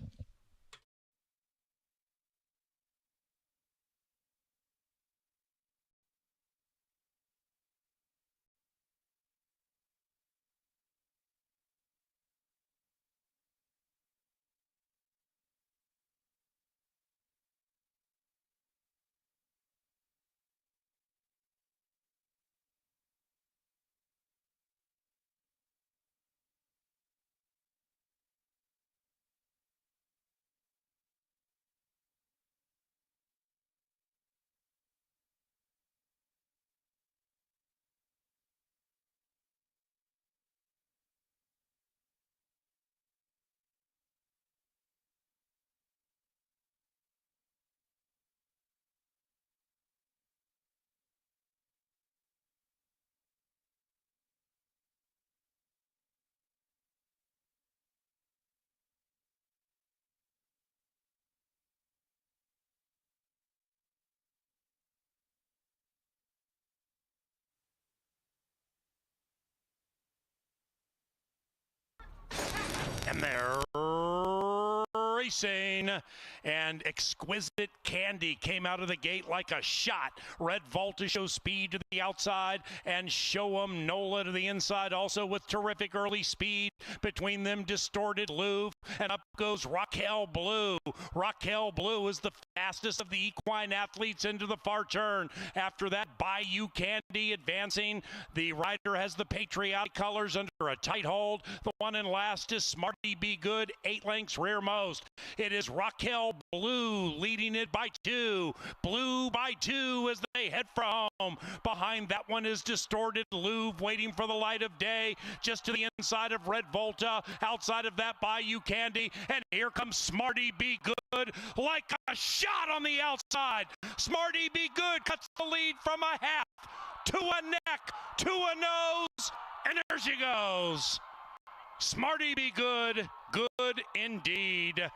And they're racing, and Exquisite Candy came out of the gate like a shot. Red Volta show speed to the outside, and Show 'em Nola to the inside, also with terrific early speed. Between them, Distorted Louvre, and up goes Raquel Blue. Raquel Blue is the fastest of the equine athletes into the far turn. After that, Bayou Candy advancing. The rider has the patriotic colors under a tight hold. The one in last is Smarty Be Good, 8 lengths rearmost. It is Raquel Blue leading it by 2. Blue by 2 as they head for home. Behind that one is Distorted Louvre waiting for the light of day. Just to the inside of Red Volta. Outside of that, Bayou Candy. And here comes Smarty Be Good like a shot on the outside. Smarty Be Good cuts the lead from a half to a neck to a nose. And there she goes. Smarty Be Good, good indeed.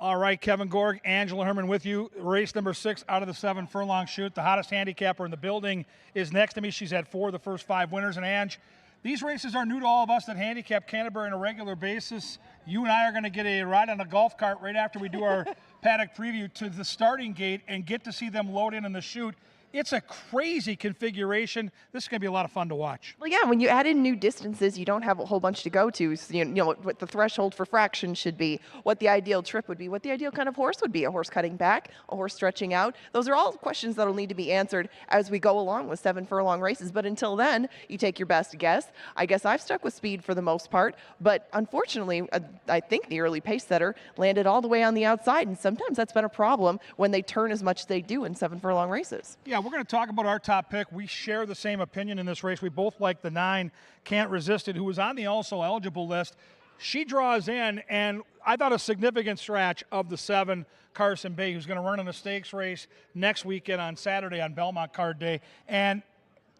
All right, Kevin Gorg, Angela Herman with you. Race number 6 out of the 7 furlong shoot. The hottest handicapper in the building is next to me. She's had 4 of the first 5 winners. And Ange, these races are new to all of us that handicap Canterbury on a regular basis. You and I are going to get a ride on a golf cart right after we do our paddock preview to the starting gate and get to see them load in the chute. It's a crazy configuration. This is going to be a lot of fun to watch. Well, yeah, when you add in new distances, you don't have a whole bunch to go to. So, you know what the threshold for fraction should be, what the ideal trip would be, what the ideal kind of horse would be, a horse cutting back, a horse stretching out. Those are all questions that will need to be answered as we go along with 7 furlong races. But until then, you take your best guess. I guess I've stuck with speed for the most part, but unfortunately, I think the early pace setter landed all the way on the outside, and sometimes that's been a problem when they turn as much as they do in 7 furlong races. Yeah, we're going to talk about our top pick. We share the same opinion in this race. We both like the 9, Can't Resist It, who was on the also eligible list. She draws in, and I thought a significant stretch of the 7, Carson Bay, who's going to run in a stakes race next weekend on Saturday on Belmont Card Day. And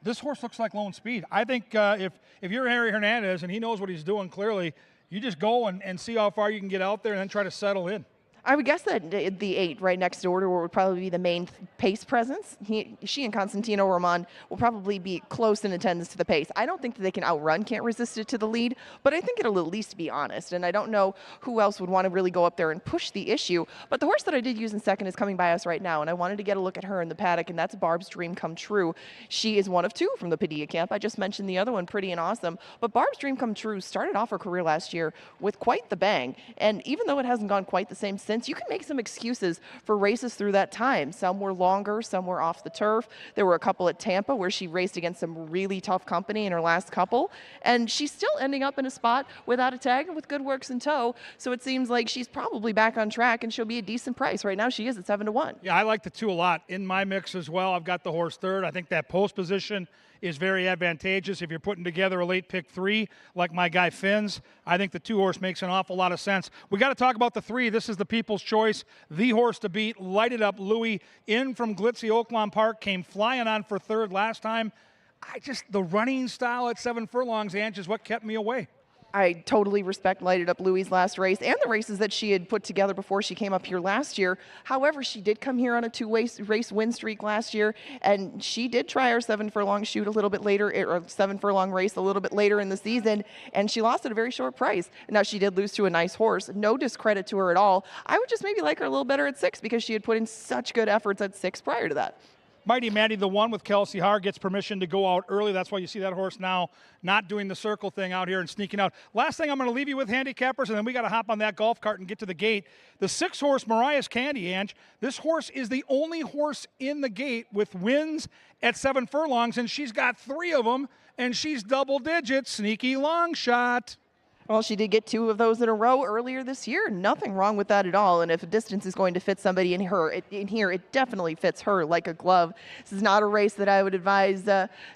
this horse looks like lone speed. I think if you're Harry Hernandez and he knows what he's doing clearly, you just go and see how far you can get out there and then try to settle in. I would guess that the 8 right next door to her would probably be the main pace presence. She and Constantino Roman will probably be close in attendance to the pace. I don't think that they can outrun Can't Resist It to the lead, but I think it'll at least be honest. And I don't know who else would want to really go up there and push the issue. But the horse that I did use in second is coming by us right now, and I wanted to get a look at her in the paddock, and that's Barb's Dream Come True. She is one of 2 from the Padilla camp. I just mentioned the other one, Pretty and Awesome. But Barb's Dream Come True started off her career last year with quite the bang. And even though it hasn't gone quite the same since, you can make some excuses for races through that time. Some were longer, some were off the turf. There were a couple at Tampa where she raced against some really tough company in her last couple. And she's still ending up in a spot without a tag and with good works in tow. So it seems like she's probably back on track and she'll be a decent price. Right now she is at 7-1. Yeah, I like the 2 a lot. In my mix as well, I've got the horse third. I think that post position is very advantageous if you're putting together a late pick 3 like my guy Finn's. I think the 2 horse makes an awful lot of sense. We got to talk about the 3. This is the people's choice, the horse to beat. Lighted Up Louis in from glitzy Oaklawn Park, came flying on for third last time. The running style at 7 furlongs, Ange, is what kept me away. I totally respect Lighted Up Louie's last race and the races that she had put together before she came up here last year. However, she did come here on a 2-race win streak last year, and she did try her 7 furlong shoot a little bit later, or 7 furlong race a little bit later in the season, and she lost at a very short price. Now, she did lose to a nice horse. No discredit to her at all. I would just maybe like her a little better at 6 because she had put in such good efforts at 6 prior to that. Mighty Maddie, the 1 with Kelsey Haar, gets permission to go out early. That's why you see that horse now not doing the circle thing out here and sneaking out. Last thing I'm going to leave you with, handicappers, and then we got to hop on that golf cart and get to the gate. The 6 horse Mariah's Candy, Ange. This horse is the only horse in the gate with wins at 7 furlongs, and she's got 3 of them, and she's double digits. Sneaky long shot. Well, she did get 2 of those in a row earlier this year. Nothing wrong with that at all. And if a distance is going to fit somebody in here, it definitely fits her like a glove. This is not a race that I would advise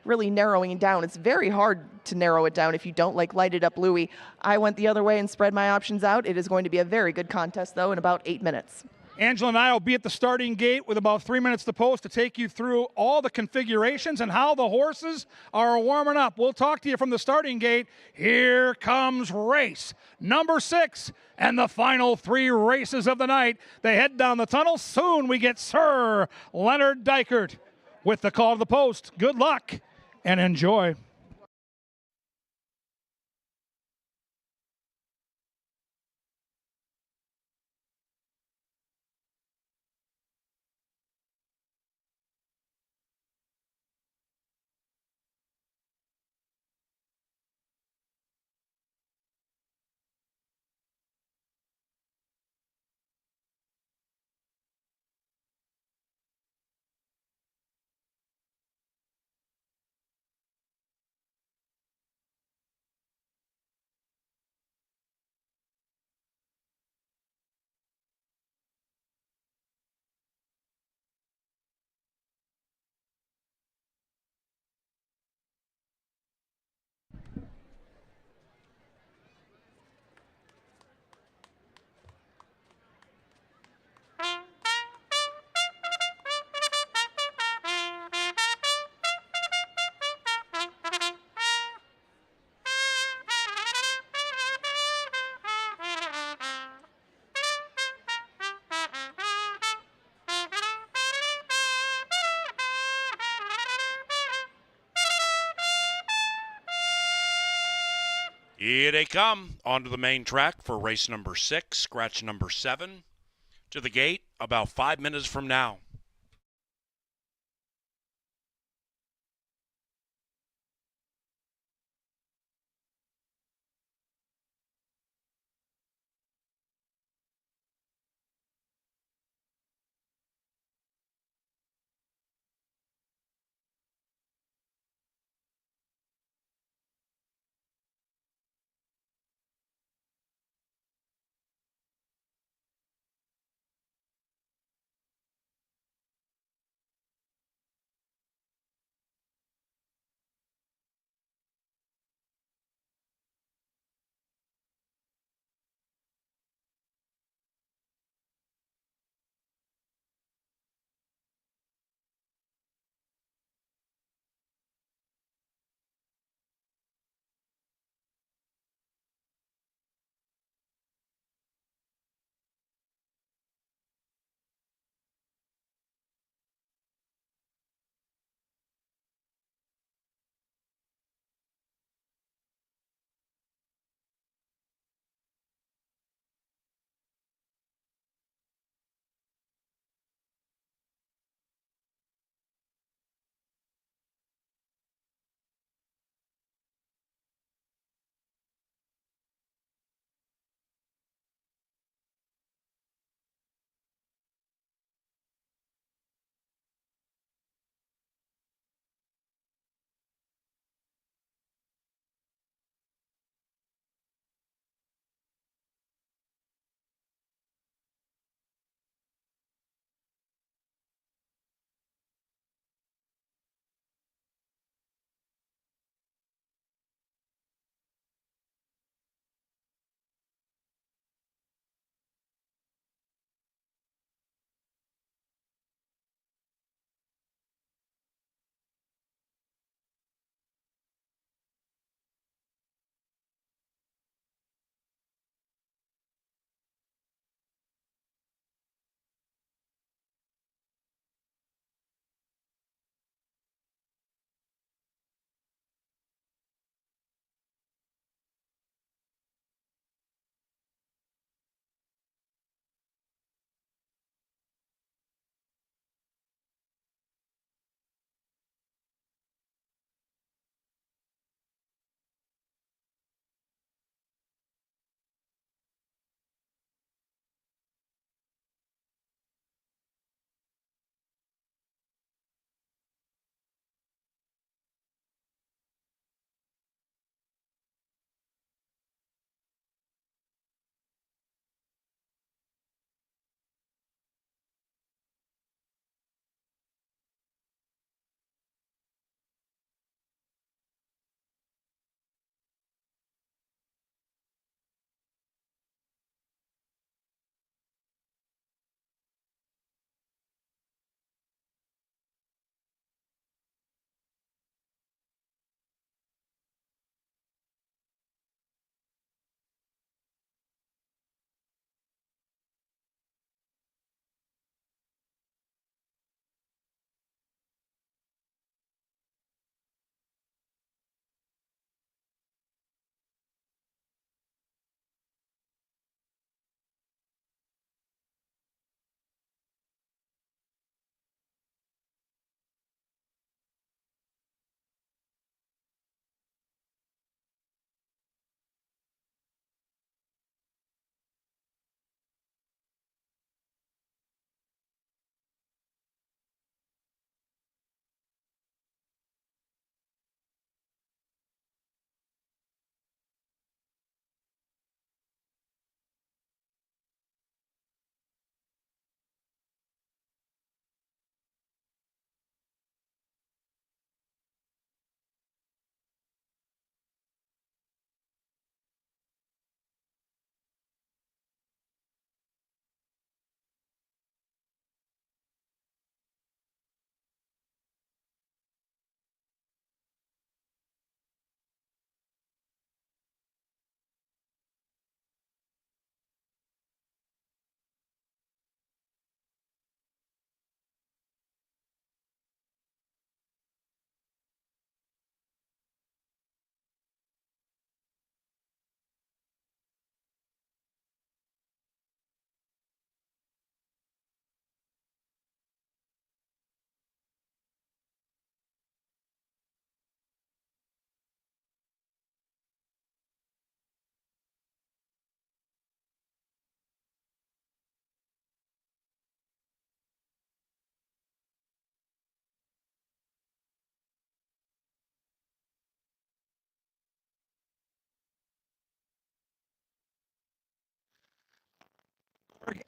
really narrowing it down. It's very hard to narrow it down if you don't like Lighted Up Louie. I went the other way and spread my options out. It is going to be a very good contest, though, in about 8 minutes. Angela and I will be at the starting gate with about 3 minutes to post to take you through all the configurations and how the horses are warming up. We'll talk to you from the starting gate. Here comes race number 6 and the final 3 races of the night. They head down the tunnel. Soon we get Sir Leonard Dykert with the call to the post. Good luck and enjoy. Here they come onto the main track for race number 6, scratch number 7. To the gate about 5 minutes from now.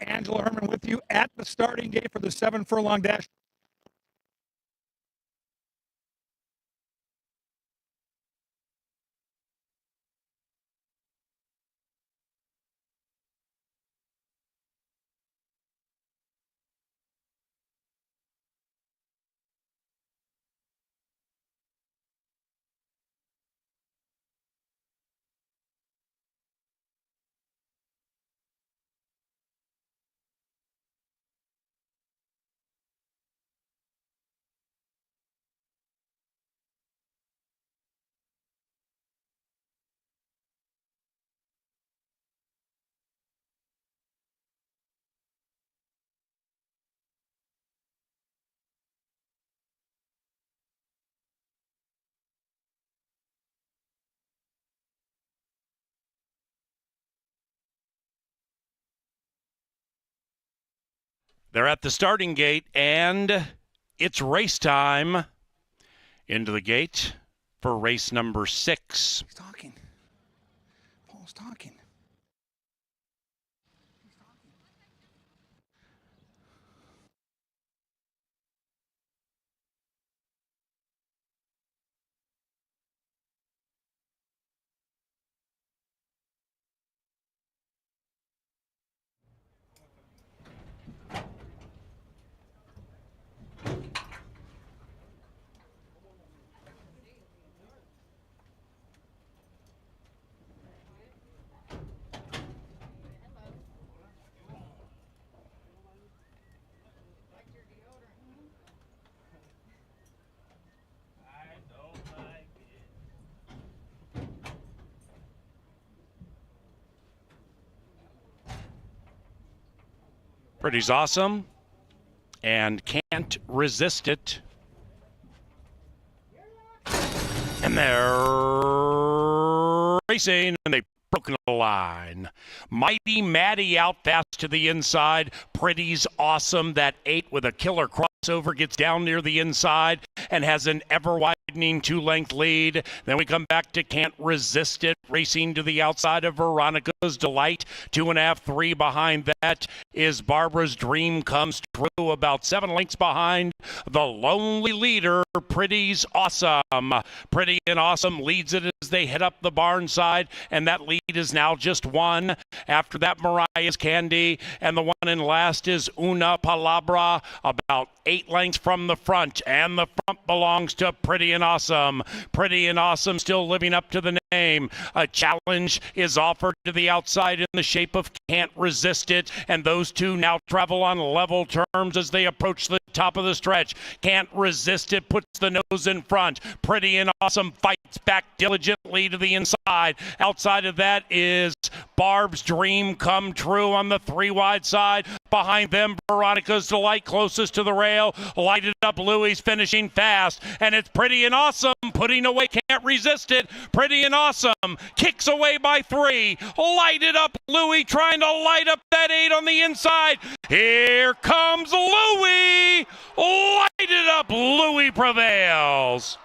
Angela Herman with you at the starting gate for the 7 furlong dash. They're at the starting gate, and it's race time. Into the gate for race number 6. He's talking. Paul's talking. Pretty's awesome and can't resist it. And they're racing, and they've broken the line. Mighty Maddie out fast to the inside. Pretty's awesome. That 8 with a killer crossover gets down near the inside and has an ever-widening 2-length lead. Then we come back to Can't Resist It, racing to the outside of Veronica's Delight. 2.5, 3 behind that is Barbara's Dream Comes True, about 7 lengths behind the lonely leader, Pretty's Awesome. Pretty and Awesome leads it as they head up the barn side, and that lead is now just 1. After that, Mariah's Candy, and the one in last is Una Palabra, about 8 lengths from the front, and the front belongs to Pretty and Awesome. Pretty and Awesome still living up to the name. A challenge is offered to the outside in the shape of Can't Resist It, and those two now travel on level terms as they approach the top of the stretch. Can't Resist It puts the nose in front. Pretty and Awesome fights back diligently to the inside. Outside of that is Barb's Dream Come True on the 3 wide side. Behind them, Veronica's Delight closest to the rail. Lighted Up Louie's finishing fast, and it's Pretty and Awesome putting away Can't Resist It. Pretty and Awesome kicks away by 3. Lighted Up Louie trying to light up that 8 on the inside. Here comes Louie. Lighted Up Louie prevails.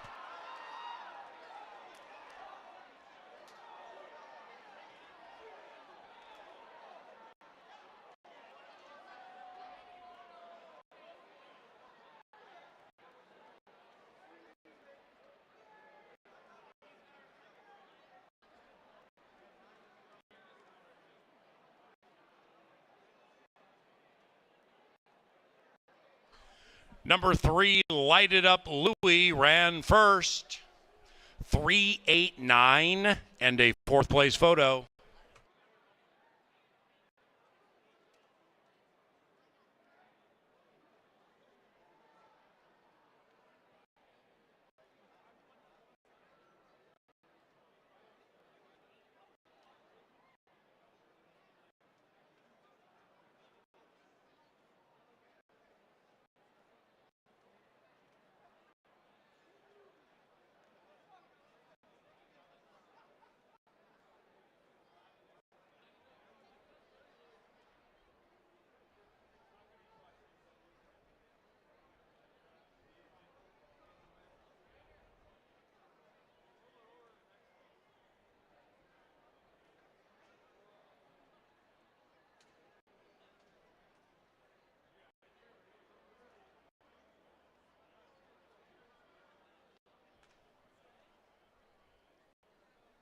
Number 3, Lighted Up Louie, ran first. 3-8-9 and a 4th place photo.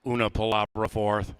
Una Palabra fourth.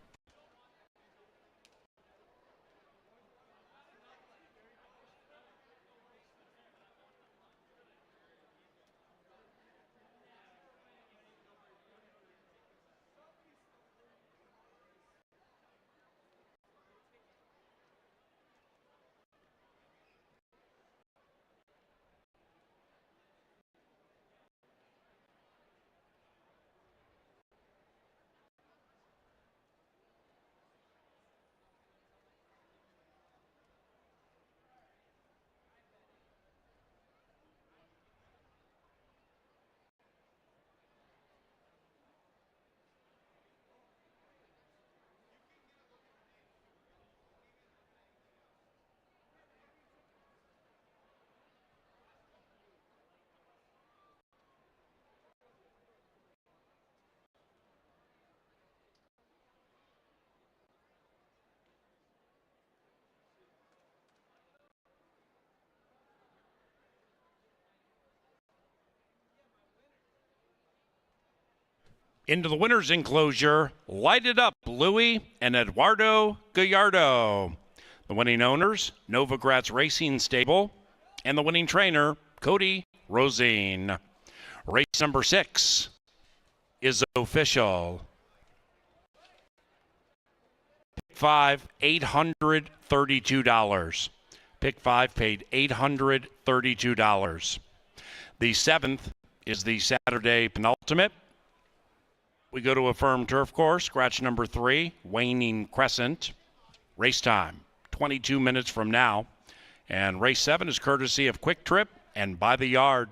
Into the winner's enclosure, Light It Up, Louis and Eduardo Gallardo. The winning owners, Novogratz Racing Stable, and the winning trainer, Cody Rosine. Race number 6 is official. Pick 5, $832. Pick 5 paid $832. The 7th is the Saturday penultimate. We go to a firm turf course, scratch number 3, Waning Crescent. Race time, 22 minutes from now. And race 7 is courtesy of Quick Trip and By the Yard.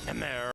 And they're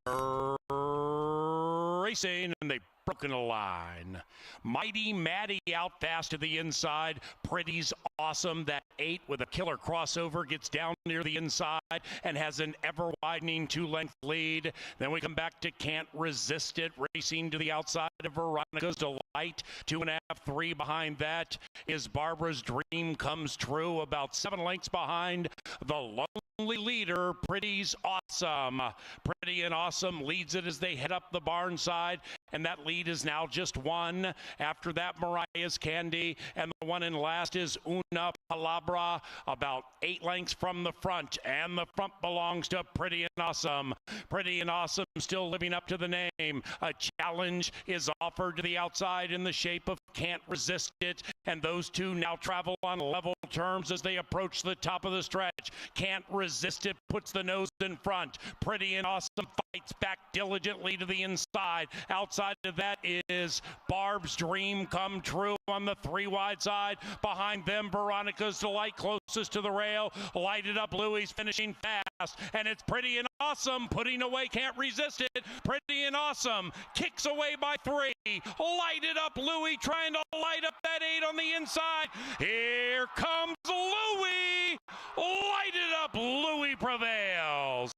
racing, and they've broken a line. Mighty Maddie out fast to the inside. Pretty's awesome. That 8 with a killer crossover gets down near the inside and has an ever-widening 2-length lead. Then we come back to Can't Resist It, racing to the outside of Veronica's Delight. 2.5, 3 behind that is Barbara's Dream Comes True. About 7 lengths behind the lonely leader, Pretty's Awesome. Pretty and Awesome leads it as they head up the barn side, and that lead is now just 1. After that, Mariah's Candy, and the one in last is Una Palabra, about 8 lengths from the front, and the front belongs to Pretty and Awesome. Pretty and Awesome still living up to the name. A challenge is offered to the outside in the shape of Can't Resist It, and those two now travel on level terms as they approach the top of the stretch. Can't Resist It puts the nose in front. Pretty and Awesome fights back diligently to the inside. Outside of that is Barb's Dream Come True on the 3 wide side. Behind them, Veronica's Delight closest to the rail. Lighted Up Louis finishing fast, and it's Pretty and Awesome putting away Can't Resist It. Pretty and Awesome kicks away by 3. Lighted Up Louis trying to light up that 8 on the inside. Here comes Louis. Lighted Up Louis prevails.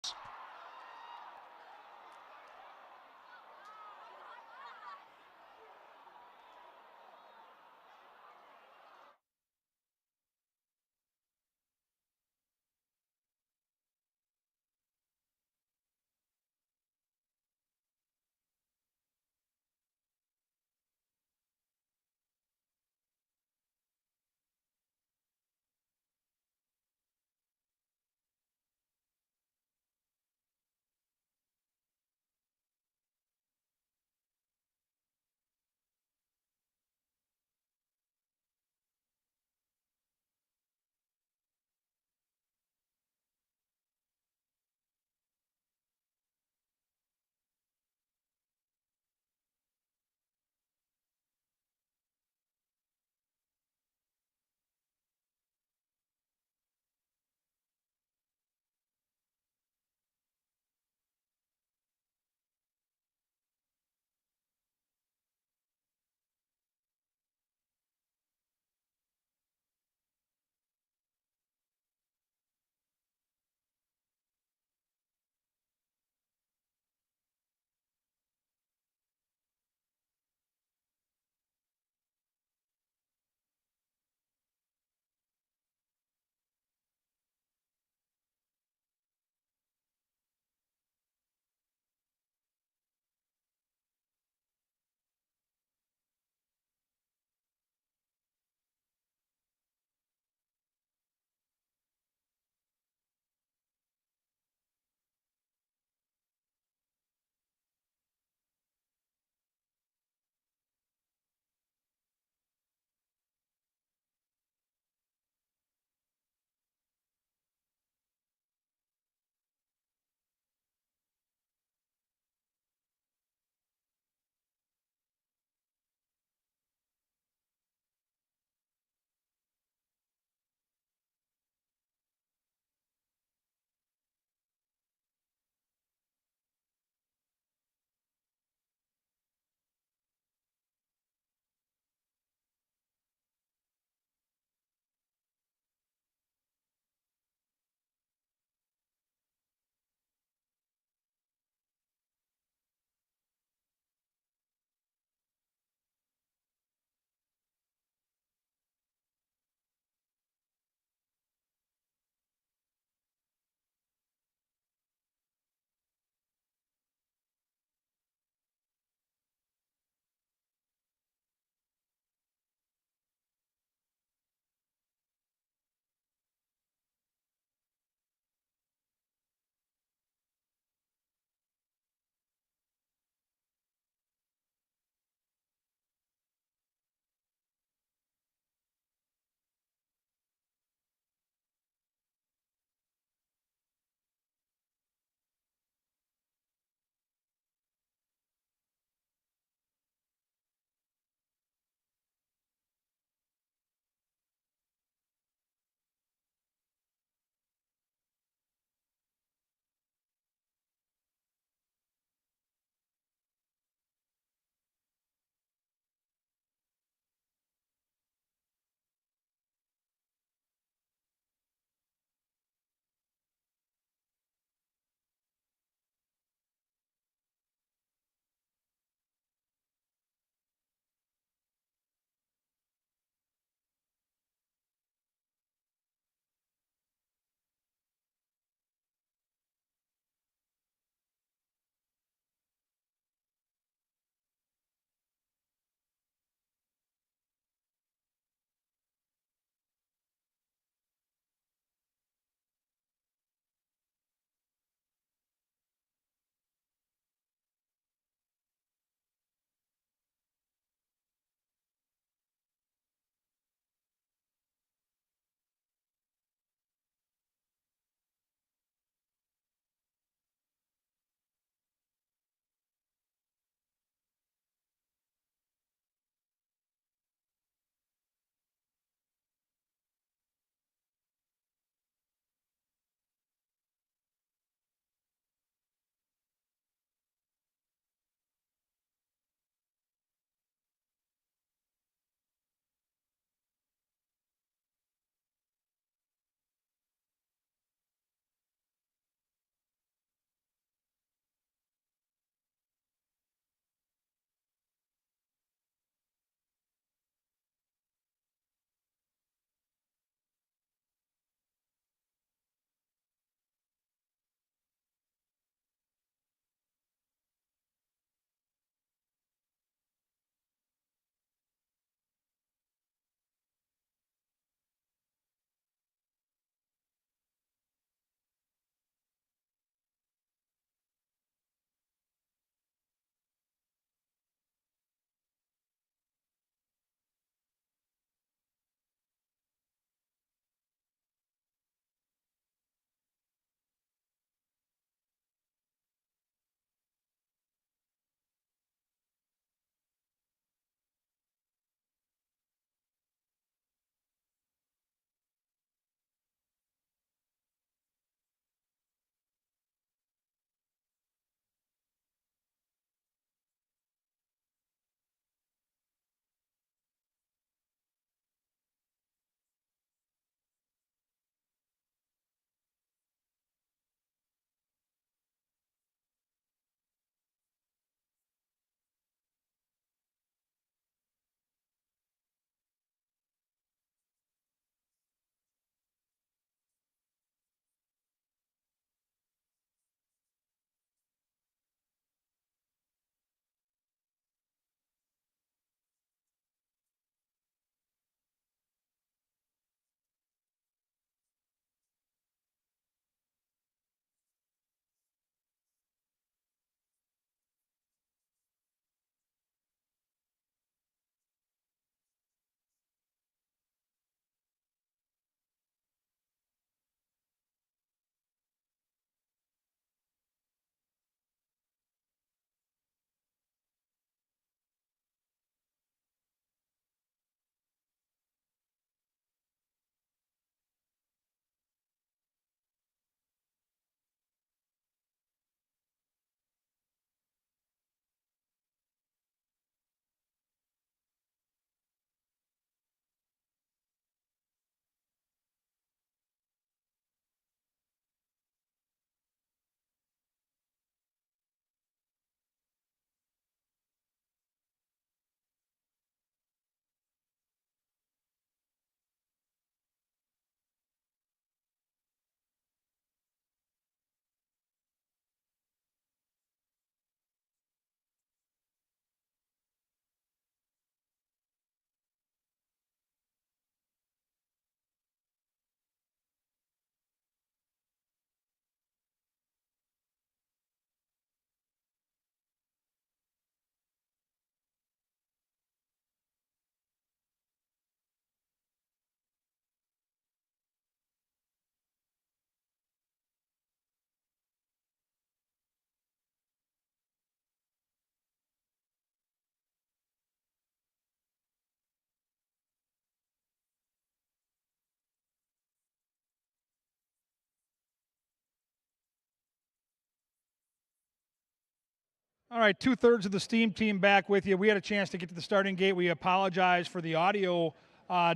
All right, 2/3 of the Steam team back with you. We had a chance to get to the starting gate. We apologize for the audio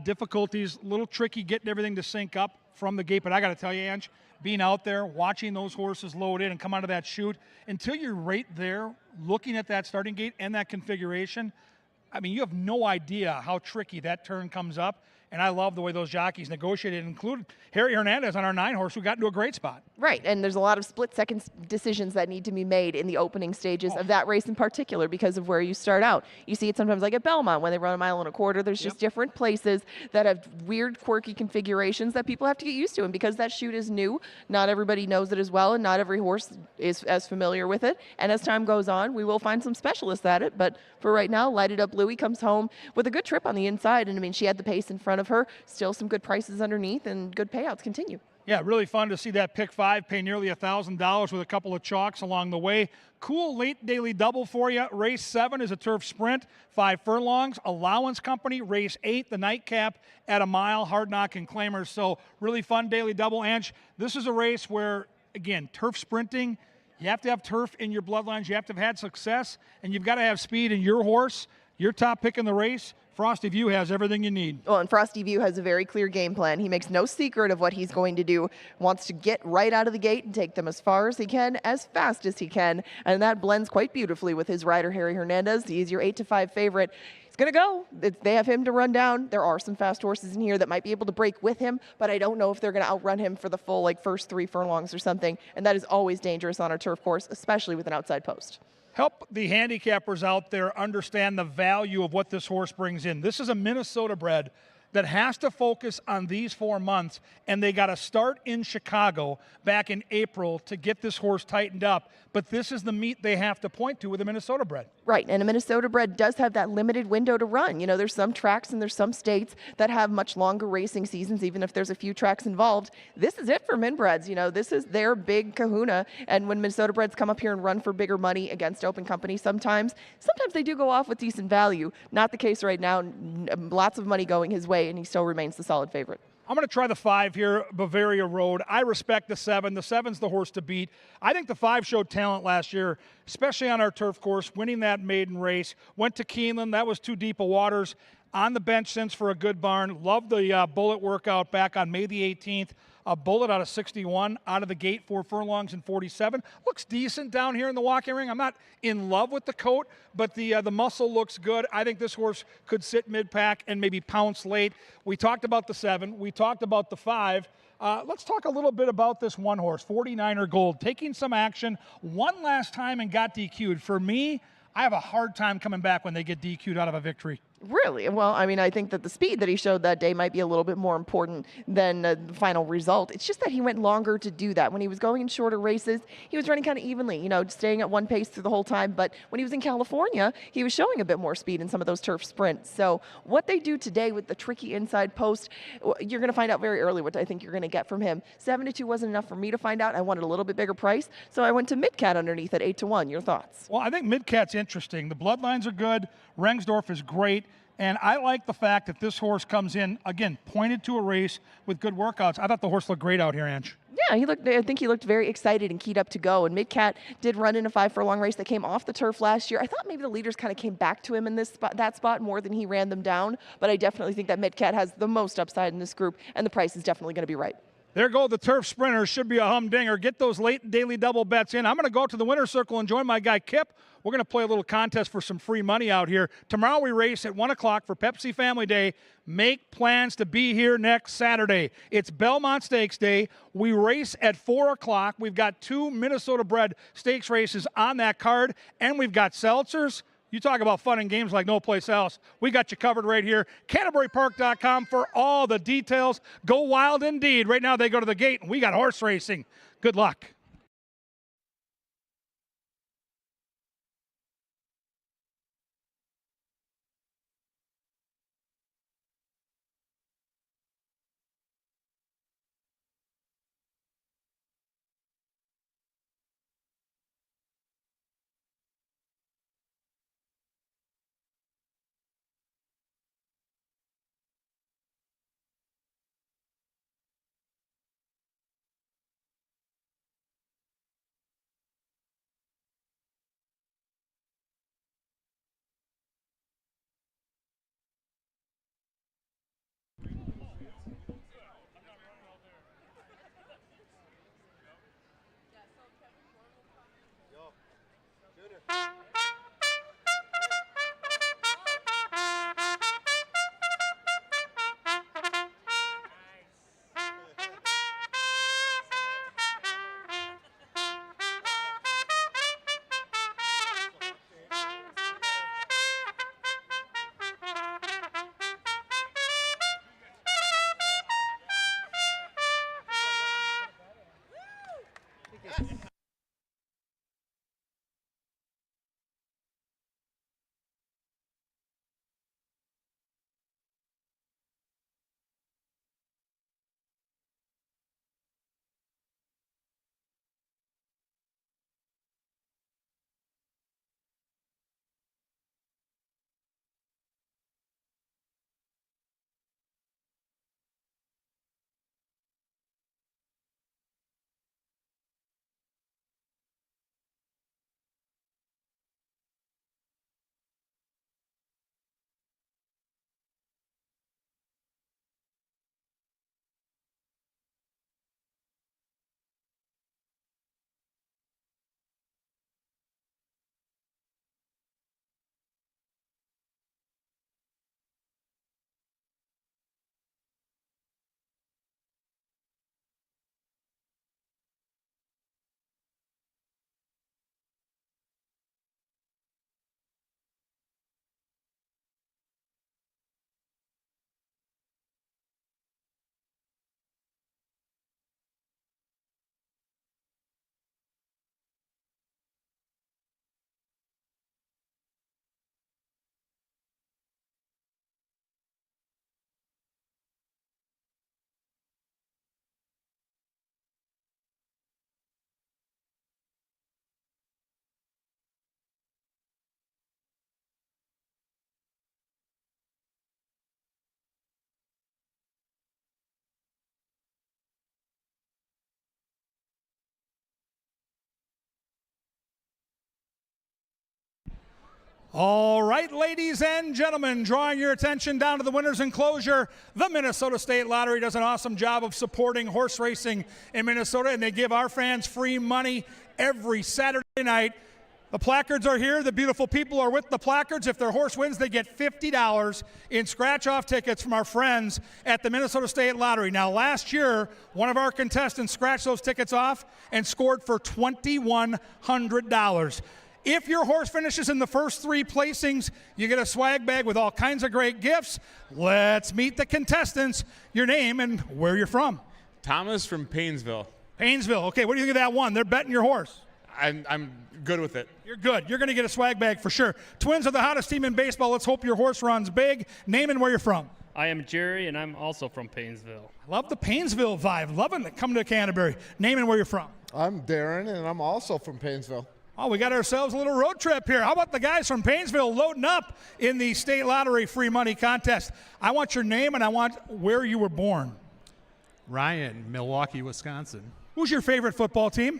difficulties. A little tricky getting everything to sync up from the gate, but I got to tell you, Ange, being out there, watching those horses load in and come out of that chute, until you're right there looking at that starting gate and that configuration, I mean, you have no idea how tricky that turn comes up. And I love the way those jockeys negotiated, including Harry Hernandez on our 9 horse, who got into a great spot. Right, and there's a lot of split-second decisions that need to be made in the opening stages of that race in particular because of where you start out. You see it sometimes like at Belmont when they run a 1.25 miles. There's just different places that have weird, quirky configurations that people have to get used to. And because that chute is new, not everybody knows it as well, and not every horse is as familiar with it. And as time goes on, we will find some specialists at it. But for right now, Lighted Up Louie comes home with a good trip on the inside. And, I mean, she had the pace in front of her, still some good prices underneath, and good payouts continue. Yeah, really fun to see that pick 5 pay nearly $1,000 with a couple of chalks along the way. Cool late daily double for you. Race 7 is a turf sprint, 5 furlongs. Allowance Company, race 8, the nightcap at a mile, Hard Knock and Claimers. So really fun daily double. Ange, this is a race where, again, turf sprinting, you have to have turf in your bloodlines. You have to have had success, and you've got to have speed in your horse. Your top pick in the race, Frosty View, has everything you need. Well, and Frosty View has a very clear game plan. He makes no secret of what he's going to do, wants to get right out of the gate and take them as far as he can, as fast as he can, and that blends quite beautifully with his rider, Harry Hernandez. He's your 8-5 favorite. He's going to go. They have him to run down. There are some fast horses in here that might be able to break with him, but I don't know if they're going to outrun him for the full, first 3 furlongs or something, and that is always dangerous on a turf course, especially with an outside post. Help the handicappers out there understand the value of what this horse brings in. This is a Minnesota bred that has to focus on these 4 months, and they got to start in Chicago back in April to get this horse tightened up. But this is the meet they have to point to with a Minnesota bred. Right, and a Minnesota bred does have that limited window to run. You know, there's some tracks and there's some states that have much longer racing seasons, even if there's a few tracks involved. This is it for Minbreds. You know, this is their big kahuna. And when Minnesota breds come up here and run for bigger money against open company, sometimes they do go off with decent value. Not the case right now. Lots of money going his way, and he still remains the solid favorite. I'm going to try the 5 here, Bavaria Road. I respect the 7. The 7's the horse to beat. I think the 5 showed talent last year, especially on our turf course, winning that maiden race. Went to Keeneland. That was too deep of waters. On the bench since for a good barn. Loved the bullet workout back on May the 18th. A bullet out of 61 out of the gate, 4 furlongs and 47. Looks decent down here in the walking ring. I'm not in love with the coat, but the muscle looks good. I think this horse could sit mid-pack and maybe pounce late. We talked about the 7. We talked about the 5. Let's talk a little bit about this one horse, 49er Gold, taking some action one last time and got DQ'd. For me, I have a hard time coming back when they get DQ'd out of a victory. Really? Well, I mean, I think that the speed that he showed that day might be a little bit more important than the final result. It's just that he went longer to do that. When he was going in shorter races, he was running kind of evenly, you know, staying at one pace through the whole time. But when he was in California, he was showing a bit more speed in some of those turf sprints. So what they do today with the tricky inside post, you're going to find out very early what I think you're going to get from him. 7-2 wasn't enough for me to find out. I wanted a little bit bigger price, so I went to Midcat underneath at 8-1. Your thoughts? Well, I think Midcat's interesting. The bloodlines are good. Rengsdorf is great. And I like the fact that this horse comes in, again, pointed to a race with good workouts. I thought the horse looked great out here, Ange. Yeah, I think he looked very excited and keyed up to go. And Midcat did run in a 5 furlong race that came off the turf last year. I thought maybe the leaders kind of came back to him in that spot more than he ran them down. But I definitely think that Midcat has the most upside in this group, and the price is definitely going to be right. There go the turf sprinters. Should be a humdinger. Get those late daily double bets in. I'm going to go to the winner's circle and join my guy Kip. We're going to play a little contest for some free money out here. Tomorrow we race at 1 o'clock for Pepsi Family Day. Make plans to be here next Saturday. It's Belmont Stakes Day. We race at 4 o'clock. We've got 2 Minnesota bred stakes races on that card, and we've got seltzers. You talk about fun and games like no place else. We got you covered right here. CanterburyPark.com for all the details. Go wild indeed. Right now they go to the gate, and we got horse racing. Good luck. All right, ladies and gentlemen, drawing your attention down to the winner's enclosure. The Minnesota State Lottery does an awesome job of supporting horse racing in Minnesota, and they give our fans free money every Saturday night. The placards are here. The beautiful people are with the placards. If their horse wins, they get $50 in scratch-off tickets from our friends at the Minnesota State Lottery. Now, last year, one of our contestants scratched those tickets off and scored for $2,100. If your horse finishes in the first 3 placings, you get a swag bag with all kinds of great gifts. Let's meet the contestants. Your name and where you're from. Thomas from Paynesville. Paynesville. Okay, what do you think of that one? They're betting your horse. I'm good with it. You're good. You're going to get a swag bag for sure. Twins are the hottest team in baseball. Let's hope your horse runs big. Name and where you're from. I am Jerry, and I'm also from Paynesville. Love the Paynesville vibe. Loving it. Coming to Canterbury. Name and where you're from. I'm Darren, and I'm also from Paynesville. Oh, we got ourselves a little road trip here. How about the guys from Paynesville loading up in the State Lottery free money contest? I want your name and I want where you were born. Ryan, Milwaukee, Wisconsin. Who's your favorite football team?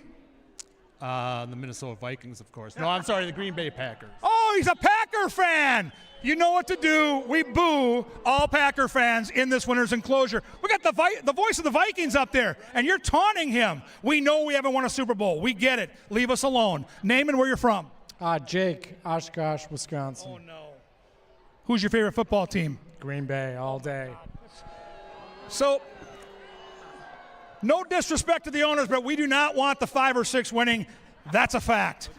The Minnesota Vikings, of course. No, I'm sorry, the Green Bay Packers. Oh, he's a Packer fan. You know what to do. We boo all Packer fans in this winner's enclosure. We got the voice of the Vikings up there, and you're taunting him. We know we haven't won a Super Bowl. We get it. Leave us alone. Name and where you're from. Jake, Oshkosh, Wisconsin. Oh, no. Who's your favorite football team? Green Bay, all day. So, no disrespect to the owners, but we do not want the 5 or 6 winning. That's a fact.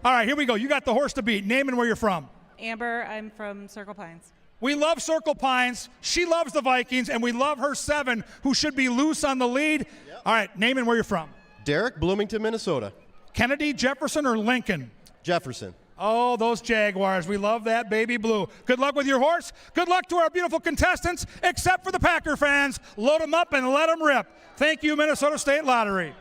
All right, here we go. You got the horse to beat. Name and where you're from. Amber, I'm from Circle Pines. We love Circle Pines. She loves the Vikings, and we love her 7, who should be loose on the lead. Yep. All right, name and where you're from. Derek, Bloomington, Minnesota. Kennedy, Jefferson, or Lincoln? Jefferson. Oh, those Jaguars. We love that baby blue. Good luck with your horse. Good luck to our beautiful contestants, except for the Packer fans. Load them up and let them rip. Thank you, Minnesota State Lottery.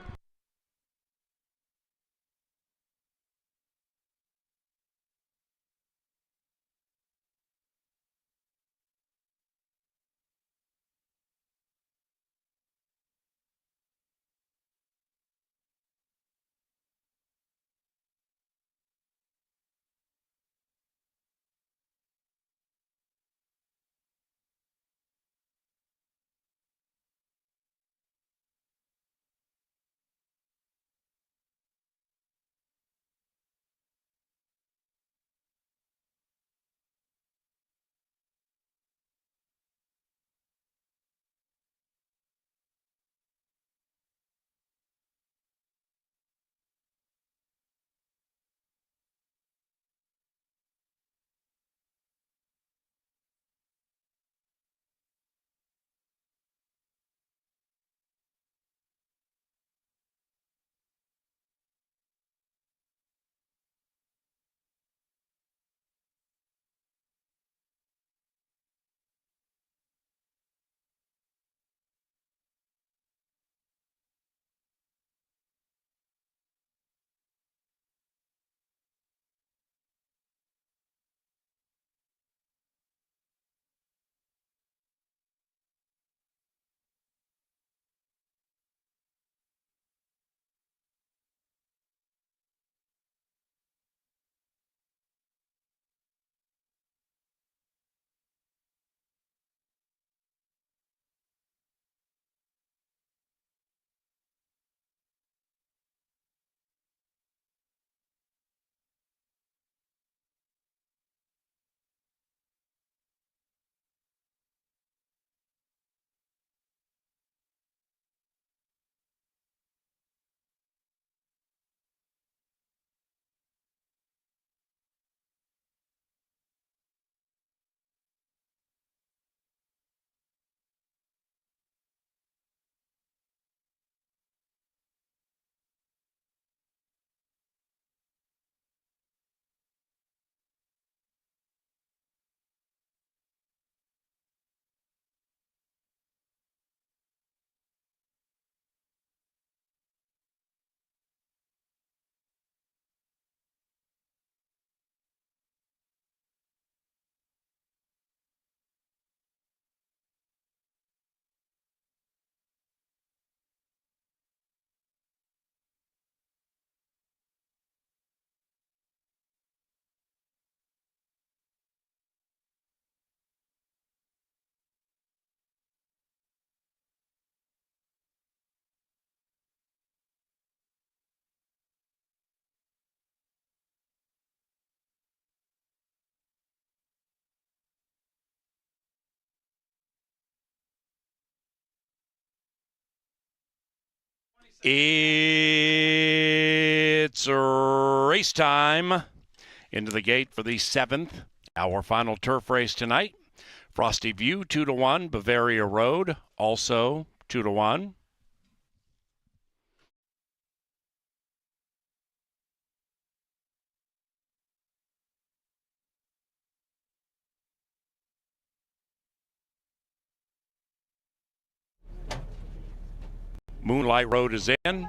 It's race time. Into the gate for the 7th, our final turf race tonight. Frosty View 2-1, Bavaria Road also 2-1. Moonlight Road is in.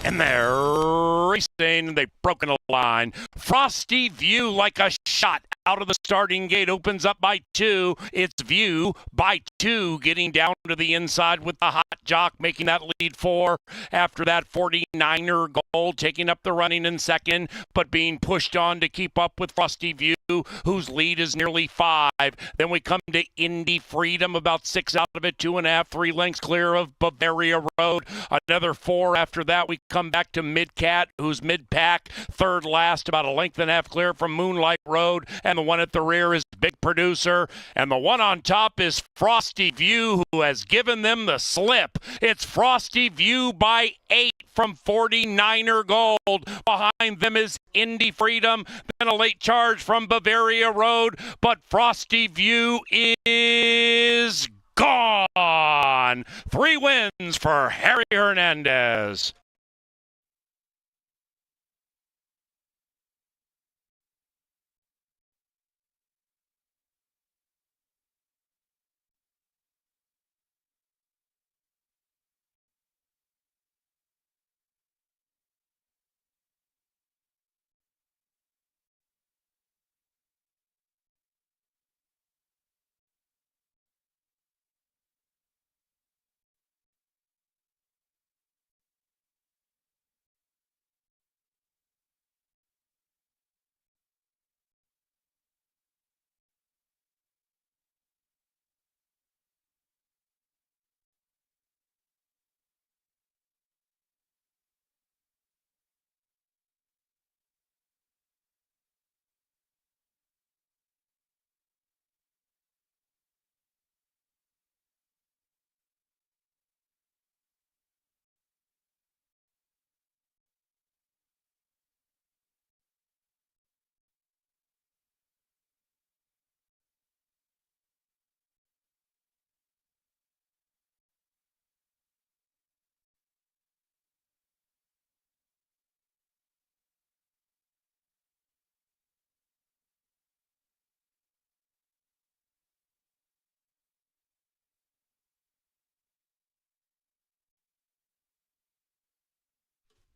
And they're racing. They've broken a line. Frosty View like a shot out of the starting gate. Opens up by 2. It's View by 2. Getting down to the inside with the hot jock. Making that lead 4. After that 49er Gold taking up the running in second. But being pushed on to keep up with Frosty View, whose lead is nearly 5. Then we come to Indy Freedom, about 6 out of it, 2.5, 3 lengths clear of Bavaria Road. Another 4 after that. We come back to Midcat, who's mid-pack, third last, about 1.5 lengths clear from Moonlight Road. And the one at the rear is Big Producer. And the one on top is Frosty View, who has given them the slip. It's Frosty View by 8 from 49er Gold. Behind them is Indy Freedom, then a late charge from Bavaria Road, but Frosty View is gone. 3 wins for Harry Hernandez.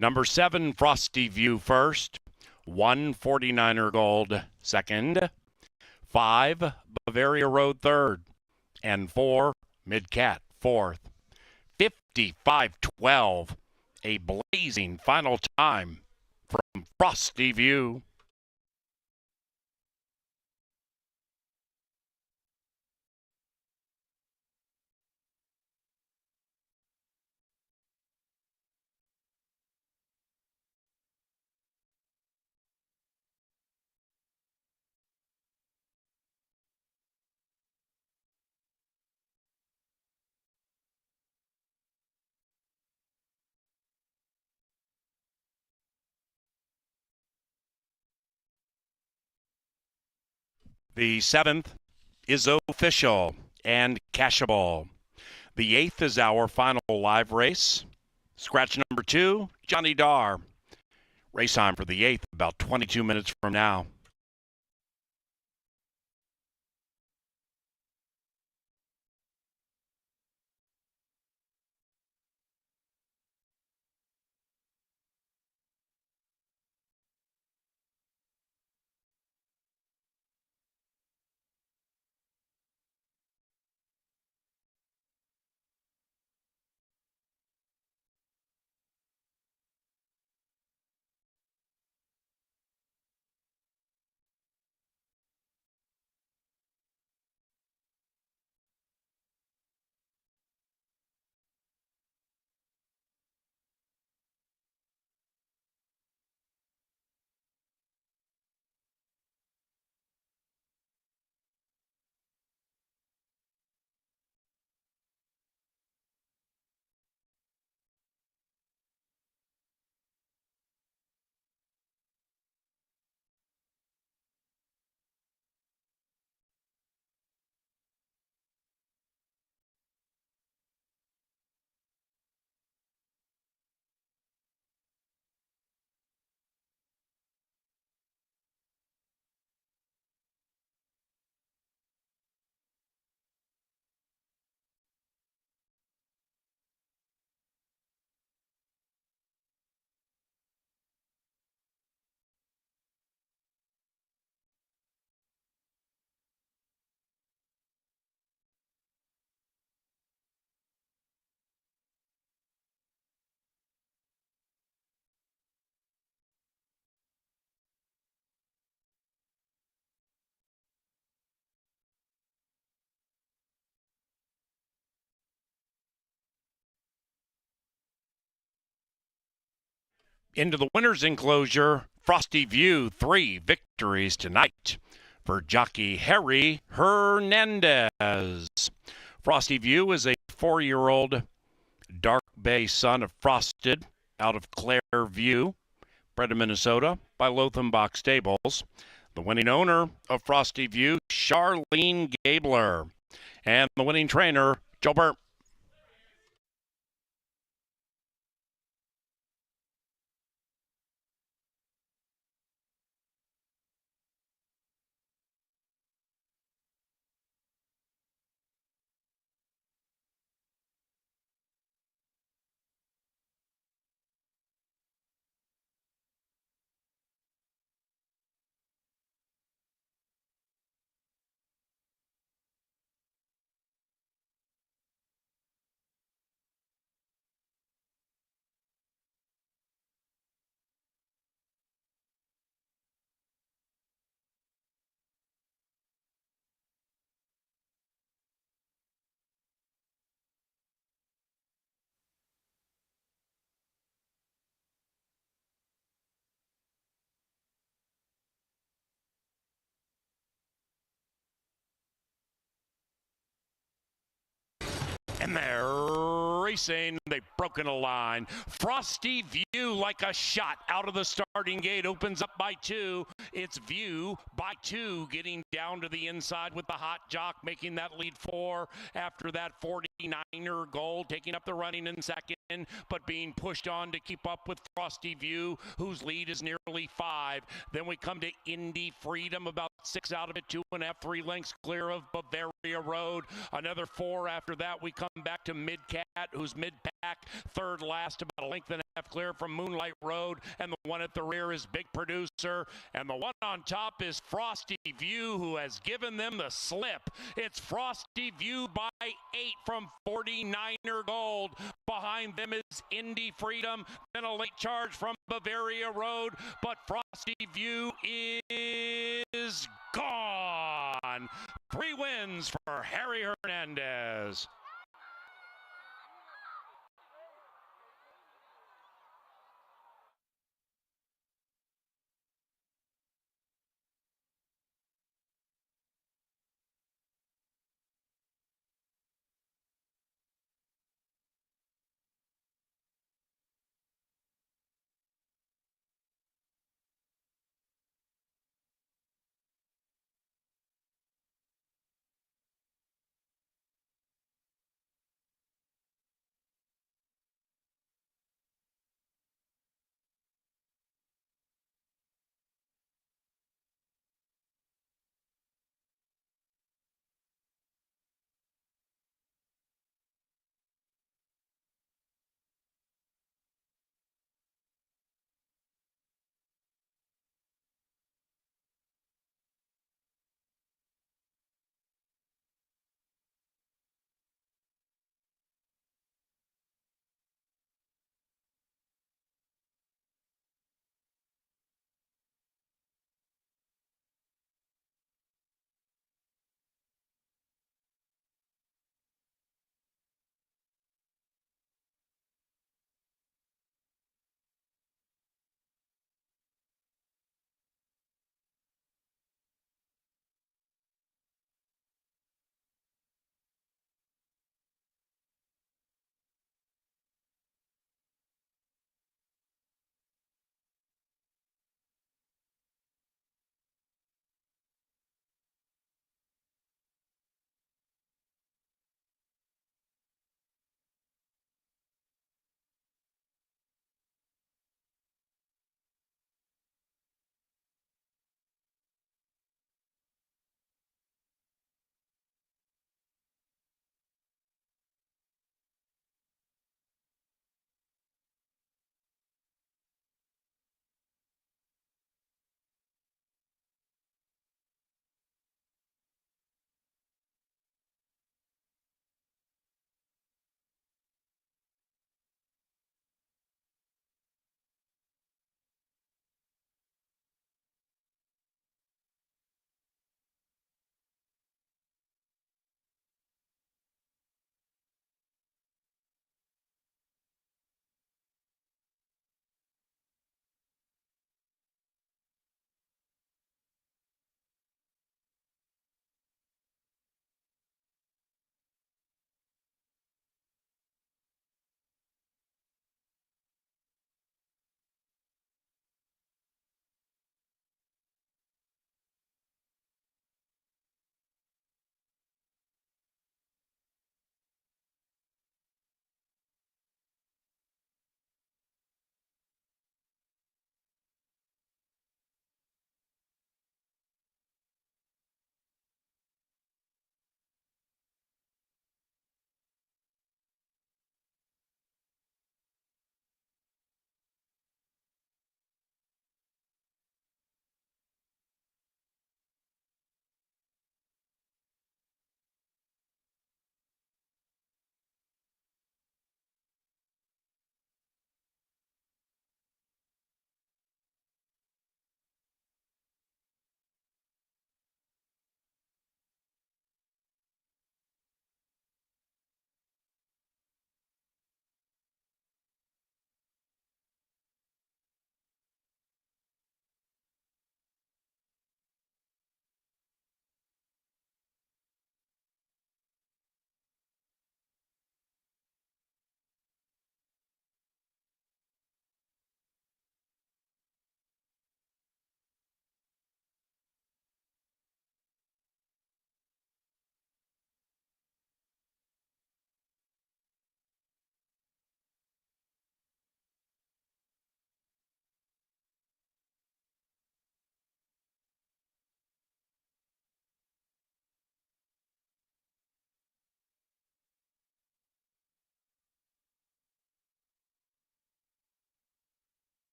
Number 7, Frosty View first. 1, 49er Gold second. 5, Bavaria Road third. And 4, Midcat fourth. 55-12. A blazing final time from Frosty View. The 7th is official and cashable. The 8th is our final live race. Scratch number 2, Johnny Darr. Race time for the 8th, about 22 minutes from now. Into the winner's enclosure, Frosty View, 3 victories tonight for jockey Harry Hernandez. Frosty View is a 4-year-old Dark Bay son of Frosted out of Clairview, bred in Minnesota by Lothenbach Stables. The winning owner of Frosty View, Charlene Gabler, and the winning trainer, Joe Burt. And they're racing. They've broken a line. Frosty View, like a shot out of the starting gate, opens up by 2. It's View by 2, getting down to the inside with the hot jock, making that lead 4. After that, 49er Gold taking up the running in second, but being pushed on to keep up with Frosty View, whose lead is nearly 5. Then we come to Indy Freedom, about 6 out of it, 2.5, 3 lengths clear of Bavaria Road. Another 4 after that. We come back to Midcat, who's mid-pack, third last, about a length and a half clear from Moonlight Road. And the one at the rear is Big Producer. And the one on top is Frosty View, who has given them the slip. It's Frosty View by 8 from 49er Gold. Behind them is Indy Freedom, then a late charge from Bavaria Road. But Frosty View is gone. 3 wins for Harry Hernandez.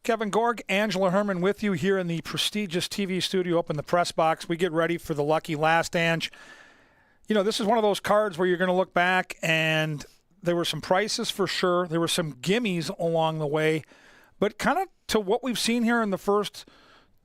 Kevin Gorg, Angela Herman with you here in the prestigious TV studio up in the press box. We get ready for the lucky last, Ange. You know, this is one of those cards where you're going to look back and there were some prices for sure. There were some gimmies along the way. But kind of to what we've seen here in the first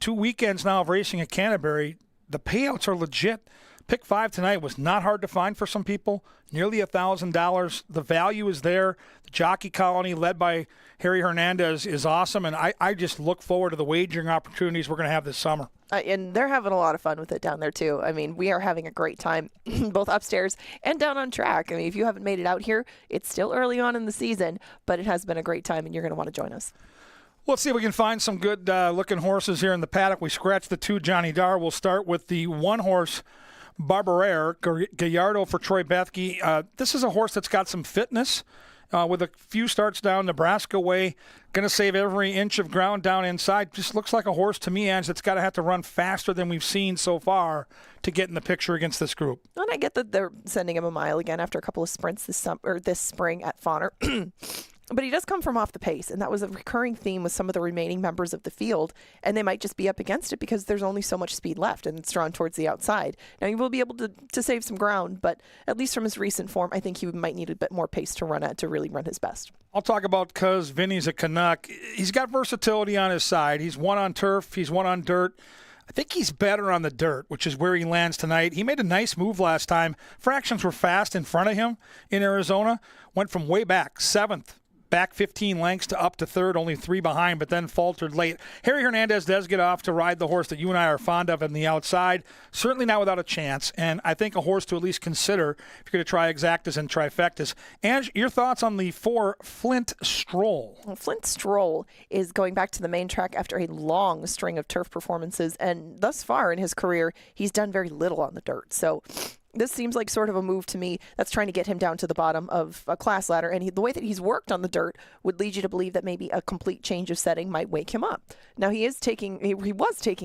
2 weekends now of racing at Canterbury, the payouts are legit. Pick 5 tonight was not hard to find for some people, nearly $1,000. The value is there. The Jockey Colony, led by Harry Hernandez, is awesome, and I just look forward to the wagering opportunities we're going to have this summer. And they're having a lot of fun with it down there, too. I mean, we are having a great time, both upstairs and down on track. I mean, if you haven't made it out here, it's still early on in the season, but it has been a great time, and you're going to want to join us. Let's see if we can find some good looking horses here in the paddock. We scratched the 2 Johnny Dar. We'll start with the 1 horse Barbaraire, Gallardo for Troy Bethke. This is a horse that's got some fitness with a few starts down Nebraska way. Going to save every inch of ground down inside. Just looks like a horse to me, Ange, that's got to have to run faster than we've seen so far to get in the picture against this group. And I get that they're sending him a mile again after a couple of sprints this spring at Fauner. But he does come from off the pace, and that was a recurring theme with some of the remaining members of the field, and they might just be up against it because there's only so much speed left, and it's drawn towards the outside. Now, he will be able to save some ground, but at least from his recent form, I think he might need a bit more pace to run at to really run his best. I'll talk about Cuz Vinny's a Canuck. He's got versatility on his side. He's won on turf. He's won on dirt. I think he's better on the dirt, which is where he lands tonight. He made a nice move last time. Fractions were fast in front of him in Arizona. Went from way back, 7th. Back 15 lengths to up to 3rd, only 3 behind, but then faltered late. Harry Hernandez does get off to ride the horse that you and I are fond of on the outside. Certainly not without a chance, and I think a horse to at least consider if you're going to try exactas and trifectas. Ange, your thoughts on the 4 Flint Stroll? Well, Flint Stroll is going back to the main track after a long string of turf performances, and thus far in his career, he's done very little on the dirt. So this seems like sort of a move to me that's trying to get him down to the bottom of a class ladder. And the way that he's worked on the dirt would lead you to believe that maybe a complete change of setting might wake him up. Now, he was taking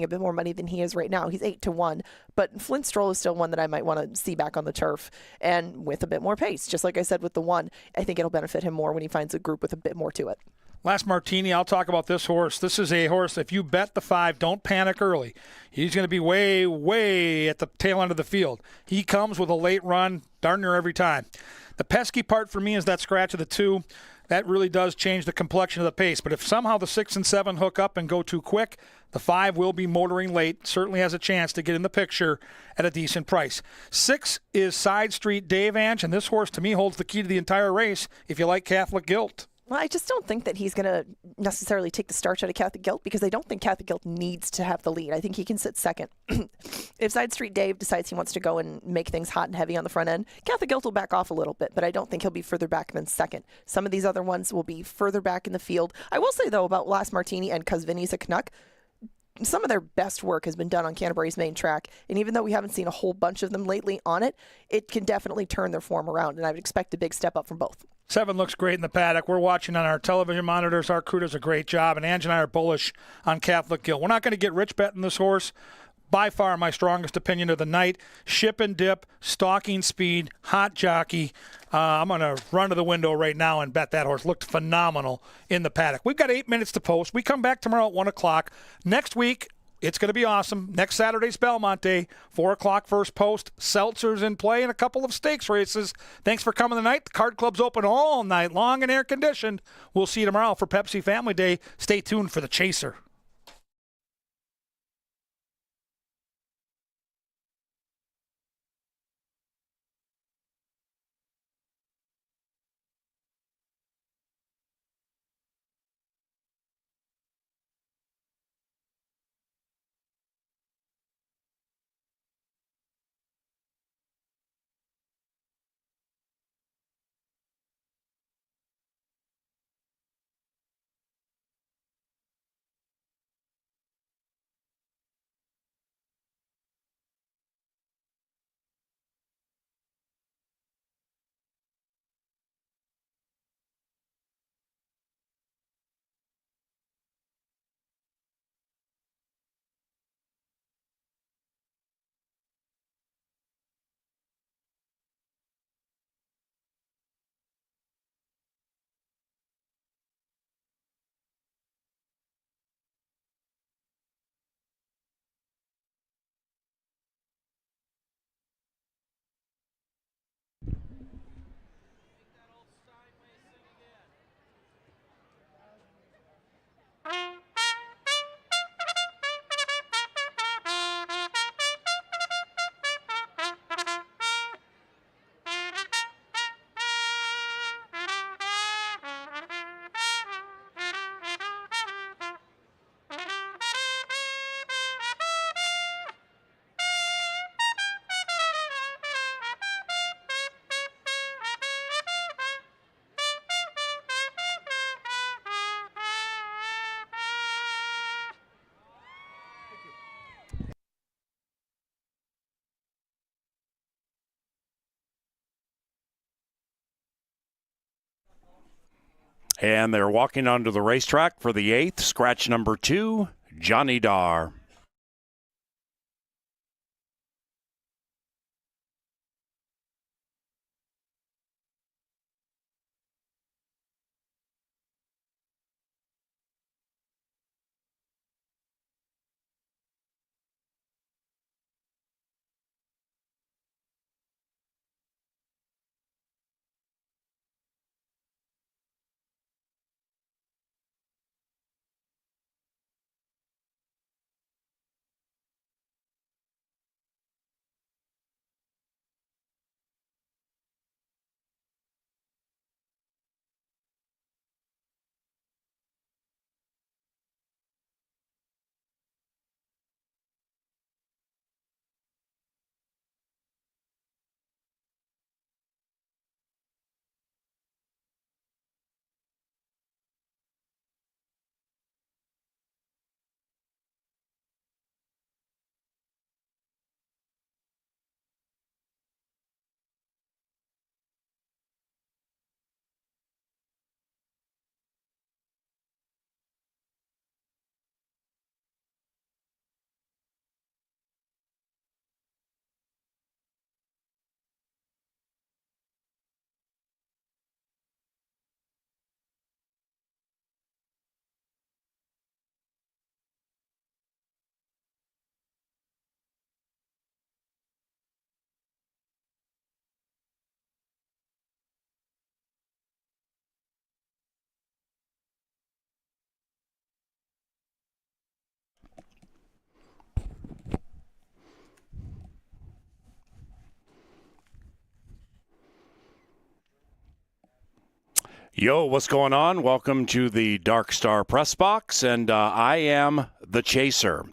a bit more money than he is right now. He's 8-1. But Flint Stroll is still one that I might want to see back on the turf and with a bit more pace. Just like I said with the 1, I think it'll benefit him more when he finds a group with a bit more to it. Last martini, I'll talk about this horse. This is a horse, if you bet the 5, don't panic early. He's going to be way, way at the tail end of the field. He comes with a late run darn near every time. The pesky part for me is that scratch of the 2. That really does change the complexion of the pace. But if somehow the 6 and 7 hook up and go too quick, the 5 will be motoring late. Certainly has a chance to get in the picture at a decent price. 6 is Side Street Dave, Ange, and this horse to me holds the key to the entire race if you like Catholic Guilt. Well, I just don't think that he's going to necessarily take the starch out of Catholic Guilt because I don't think Catholic Guilt needs to have the lead. I think he can sit second. If Side Street Dave decides he wants to go and make things hot and heavy on the front end, Catholic Guilt will back off a little bit, but I don't think he'll be further back than second. Some of these other ones will be further back in the field. I will say, though, about Last Martini and Cuz Vinny's a Canuck, some of their best work has been done on Canterbury's main track, and even though we haven't seen a whole bunch of them lately on it, it can definitely turn their form around, and I would expect a big step up from both. 7 looks great in the paddock. We're watching on our television monitors. Our crew does a great job, and Ange and I are bullish on Catholic Guilt. We're not going to get rich betting this horse. By far my strongest opinion of the night. Ship and dip, stalking speed, hot jockey. I'm going to run to the window right now and bet that horse looked phenomenal in the paddock. We've got 8 minutes to post. We come back tomorrow at 1 o'clock. Next week, it's going to be awesome. Next Saturday's Belmont Day, 4 o'clock first post. Seltzers in play and a couple of stakes races. Thanks for coming tonight. The card club's open all night long and air conditioned. We'll see you tomorrow for Pepsi Family Day. Stay tuned for the Chaser. And they're walking onto the racetrack for the 8th, scratch number 2, Johnny Dar. Yo, what's going on? Welcome to the Dark Star Press Box, and I am the Chaser.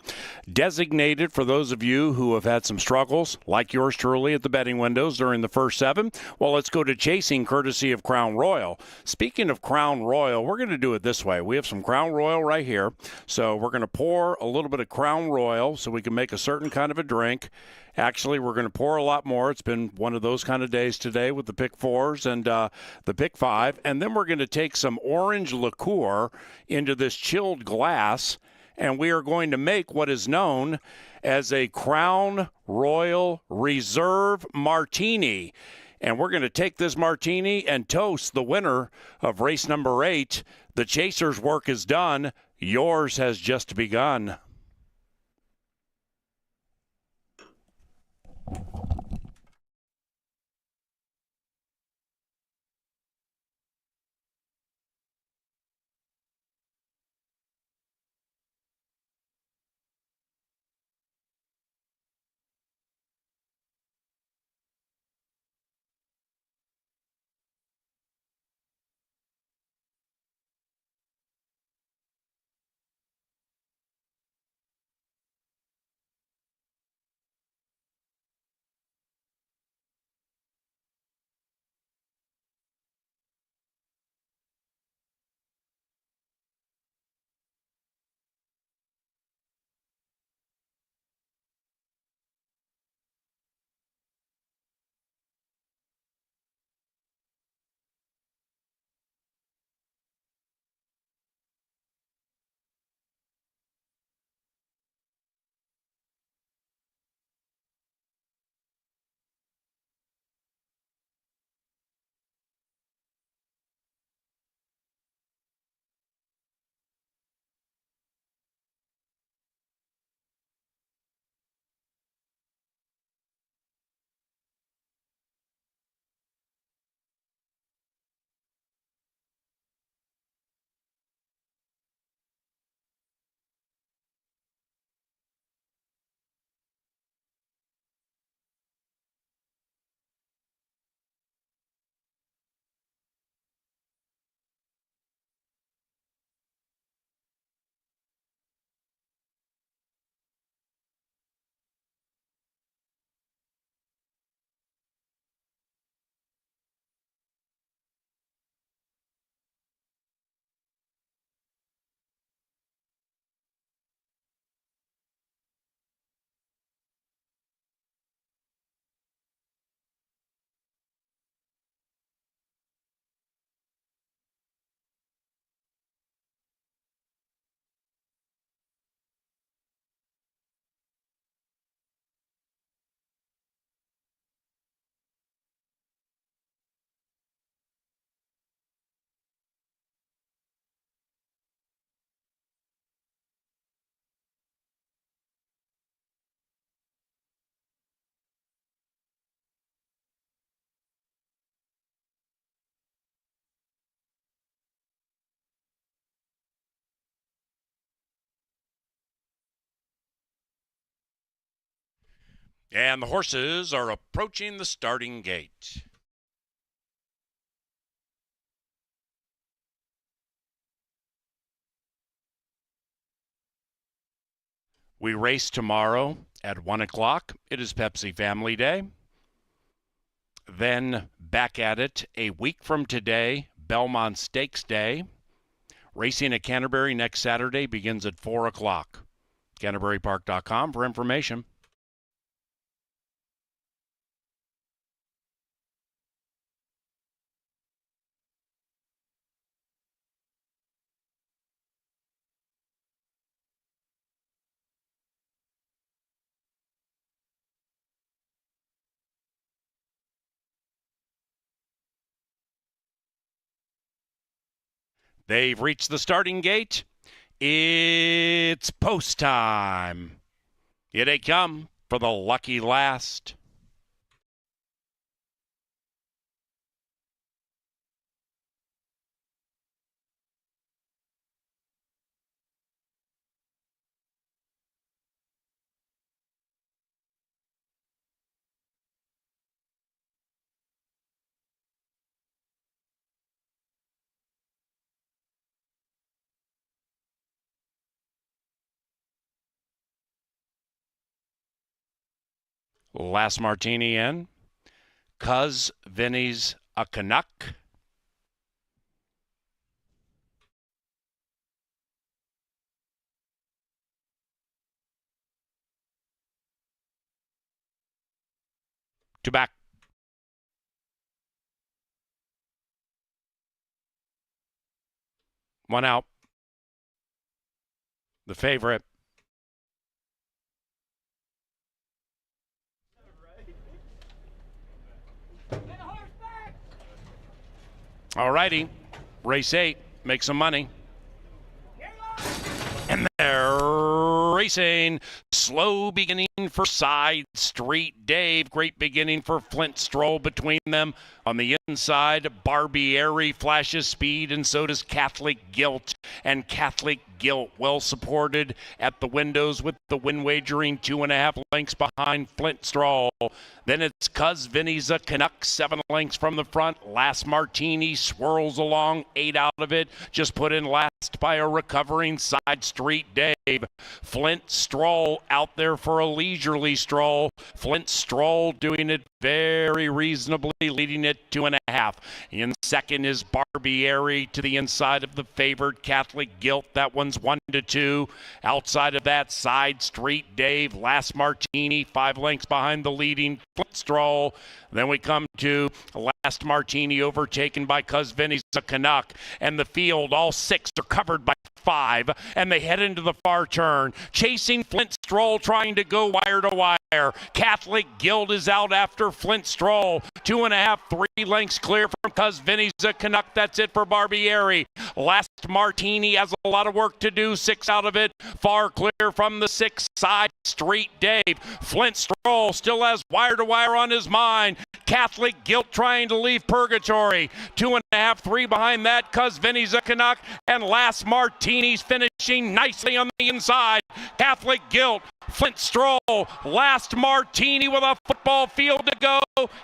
Designated for those of you who have had some struggles, like yours truly at the betting windows during the first 7. Well, let's go to chasing courtesy of Crown Royal. Speaking of Crown Royal, we're going to do it this way. We have some Crown Royal right here, so we're going to pour a little bit of Crown Royal so we can make a certain kind of a drink. Actually, we're going to pour a lot more. It's been one of those kind of days today with the pick 4s and the pick 5. And then we're going to take some orange liqueur into this chilled glass, and we are going to make what is known as a Crown Royal Reserve Martini. And we're going to take this martini and toast the winner of race number 8. The Chaser's work is done. Yours has just begun. And the horses are approaching the starting gate. We race tomorrow at 1 o'clock. It is Pepsi Family Day. Then back at it a week from today, Belmont Stakes Day. Racing at Canterbury next Saturday begins at 4 o'clock. CanterburyPark.com for information. They've reached the starting gate. It's post time. Here they come for the lucky last. Last martini in. 'Cause Vinny's a Canuck. Two back. One out. The favorite. All righty. Race 8. Make some money. And they're racing. Slow beginning for Side Street Dave. Great beginning for Flint Stroll between them. On the inside, Barbieri flashes speed, and so does Catholic Guilt. And Catholic Guilt well supported at the windows with the win wagering 2.5 lengths behind Flint Stroll. Then it's 'Cause Vinny's a Canuck, 7 lengths from the front. Last Martini swirls along, 8 out of it. Just put in last by a recovering Side Street Dave. Flint Stroll out there for a leisurely stroll. Flint Stroll doing it very reasonably, leading it 2.5. In second is Barbieri to the inside of the favored Catholic Guilt. That one's 1-2. Outside of that, Side Street Dave, Last Martini, 5 lengths behind the leading Flint Stroll. Then we come to Last Martini, overtaken by 'Cause Vinny's a Canuck. And the field, all 6 are covered by 5. And they head into the far turn. Chasing Flint Stroll, trying to go wire to wire. Catholic Guild is out after Flint Stroll. 2.5, 3 lengths clear from 'Cause Vinny's a Canuck. That's it for Barbieri. Last Martini has a lot of work to do. 6 out of it. Far clear from the 6. Side Street Dave. Flint Stroll still has wire to wire on his mind. Catholic Guilt trying to leave purgatory. 2.5, 3 behind that. 'Cause Vinny's a Canuck. And Last Martini's finishing nicely on the inside. Catholic Guilt, Flint Stroll, Last Martini with a football field to go.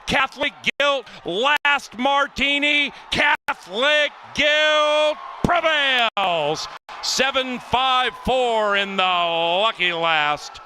Catholic Guilt, Last Martini. Catholic Guilt prevails. 7-5-4 in the lucky last.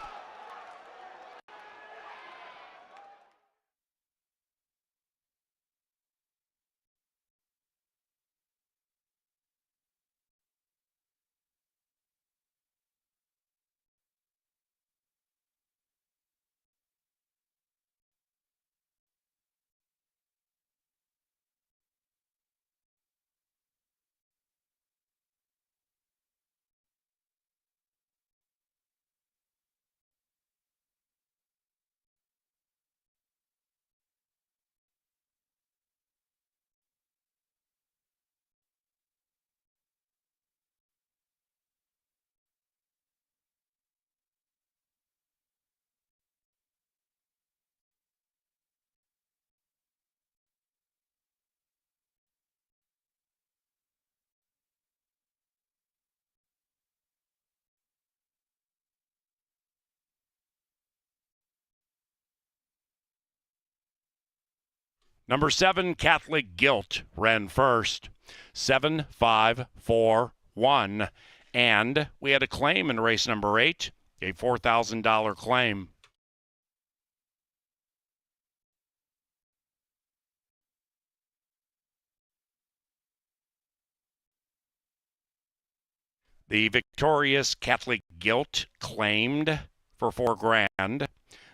Number 7, Catholic Guilt, ran first. 7, 5, 4, 1. And we had a claim in race number 8, a $4,000 claim. The victorious Catholic Guilt claimed for $4,000.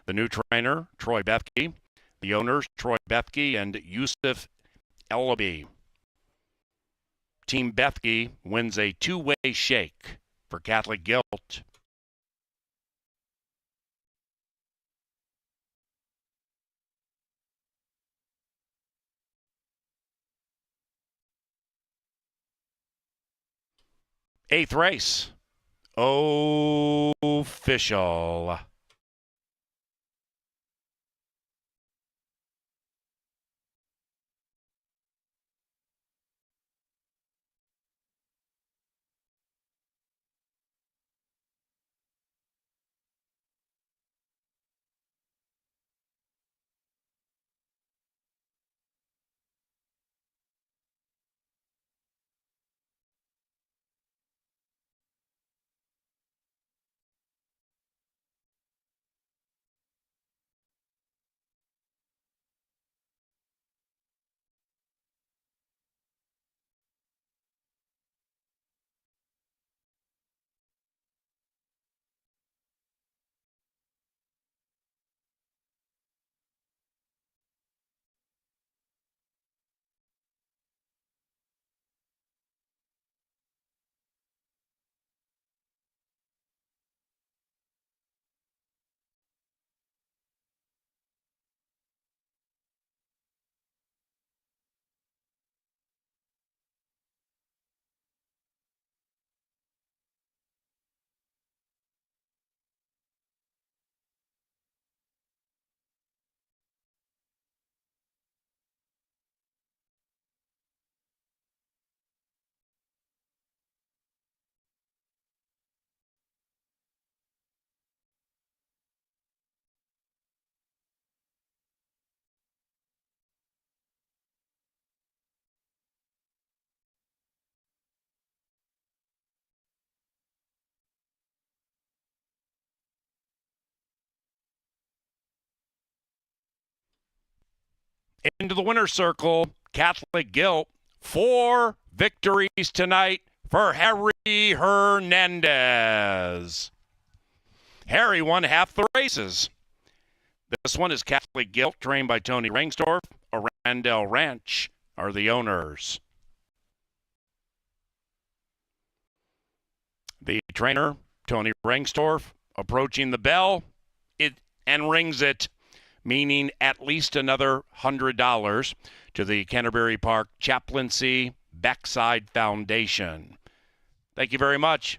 The new trainer, Troy Bethke. The owners, Troy Bethke and Yusuf Ellaby. Team Bethke wins a two-way shake for Catholic Guilt. Eighth race, official. Into the winner's circle, Catholic Guilt. 4 victories tonight for Harry Hernandez. Harry won half the races. This one is Catholic Guilt, trained by Tony Rangsdorf. Arundel Ranch are the owners. The trainer, Tony Rangsdorf, approaching the bell and rings it, meaning at least another $100 to the Canterbury Park Chaplaincy Backside Foundation. Thank you very much.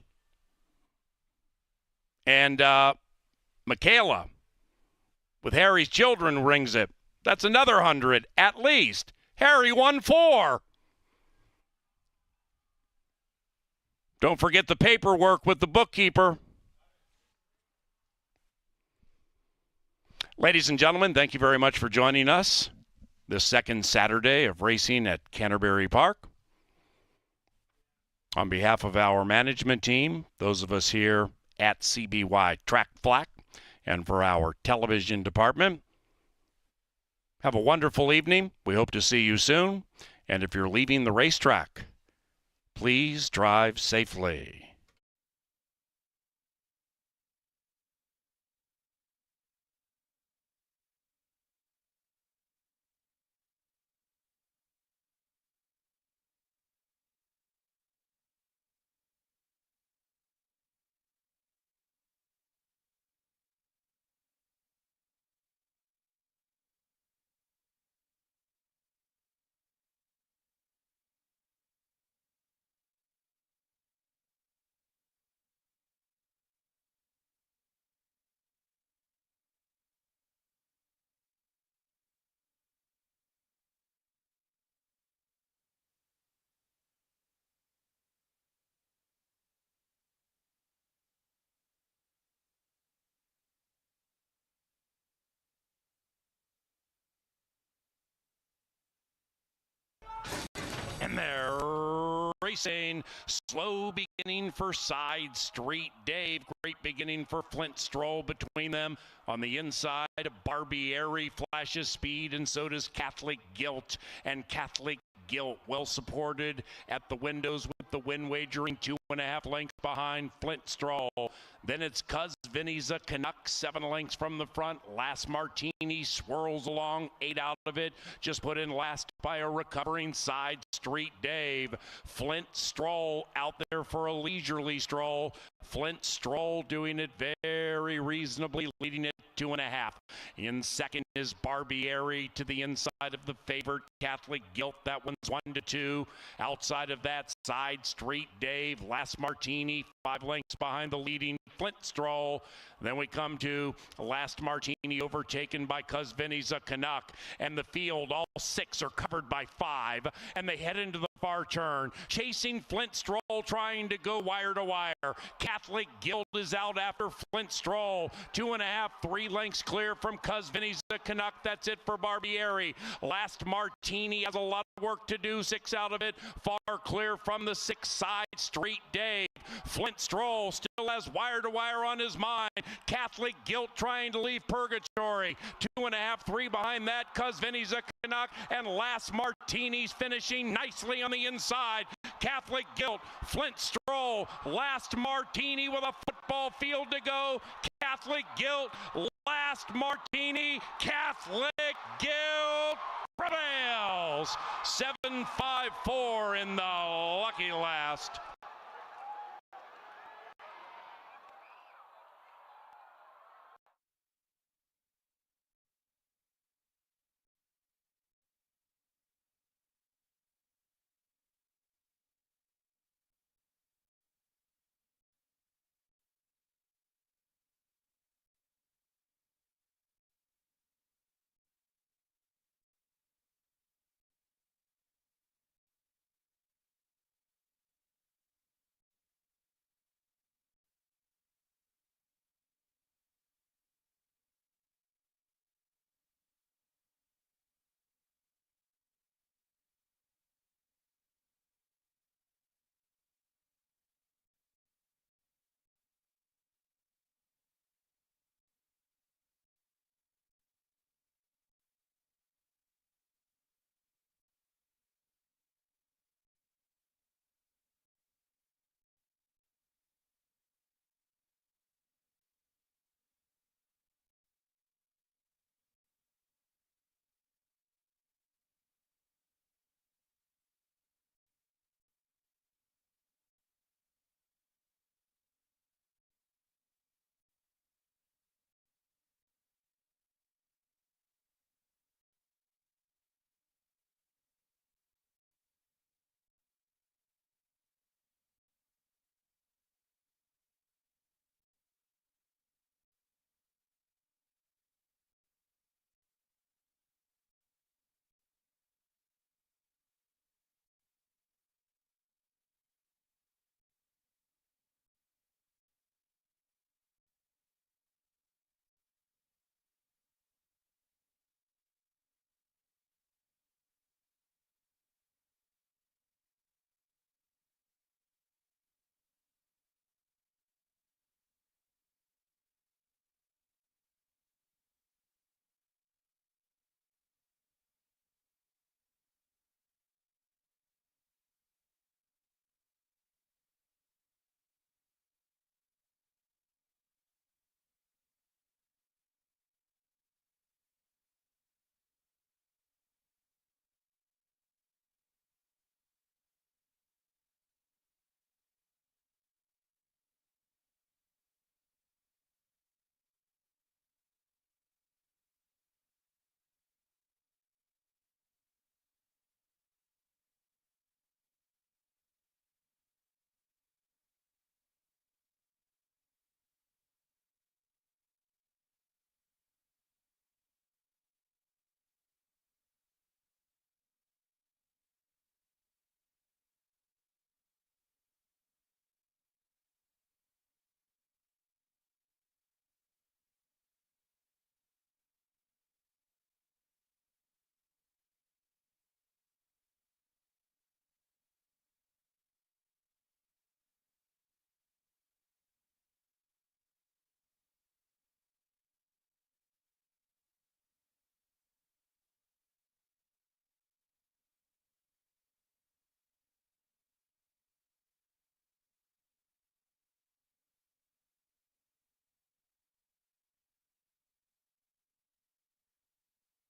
And Michaela, with Harry's children, rings it. That's another 100 at least. Harry won 4. Don't forget the paperwork with the bookkeeper. Ladies and gentlemen, thank you very much for joining us this second Saturday of racing at Canterbury Park. On behalf of our management team, those of us here at CBY Track Flack, and for our television department, have a wonderful evening. We hope to see you soon. And if you're leaving the racetrack, please drive safely. racing. Slow beginning for Side Street Dave. Great beginning for Flint Stroll between them. On the inside, Barbieri flashes speed, and so does Catholic Guilt. And Catholic Guilt well supported at the windows with the win wagering 2.5 lengths behind Flint Stroll. Then it's Cuz Vinny's a Canuck, 7 lengths from the front. Last Martini swirls along, 8 out of it. Just put in last by a recovering Side Street Dave. Flint Stroll out there for a leisurely stroll. Flint Stroll doing it very reasonably, leading it 2.5. In second is Barbieri to the inside of the favorite Catholic Guilt. That one's 1-2. Outside of that, Side Street Dave. Last Martini, 5 lengths behind the leading Flint Stroll. Then we come to Last Martini, overtaken by Cuz Vinny's a Canuck. And the field, all 6 are covered by 5. And they head into the far turn. Chasing Flint Stroll, trying to go wire to wire. Catholic Guild is out after Flint Stroll. 2.5, 3 lengths clear from Cuz Vinny's a Canuck. That's it for Barbieri. Last Martini has a lot of work to do. 6 out of it. Far clear from the 6 Side Street Dave. Flint Stroll still has wire to wire on his mind. Catholic Guilt trying to leave purgatory. 2.5, 3 behind that. Cuz Vinny's a Canuck. And Last Martini's finishing nicely on the inside. Catholic Guilt, Flint Stroll, Last Martini with a football field to go. Catholic Guilt, Last Martini, Catholic Guilt prevails. 7-5-4 in the lucky last.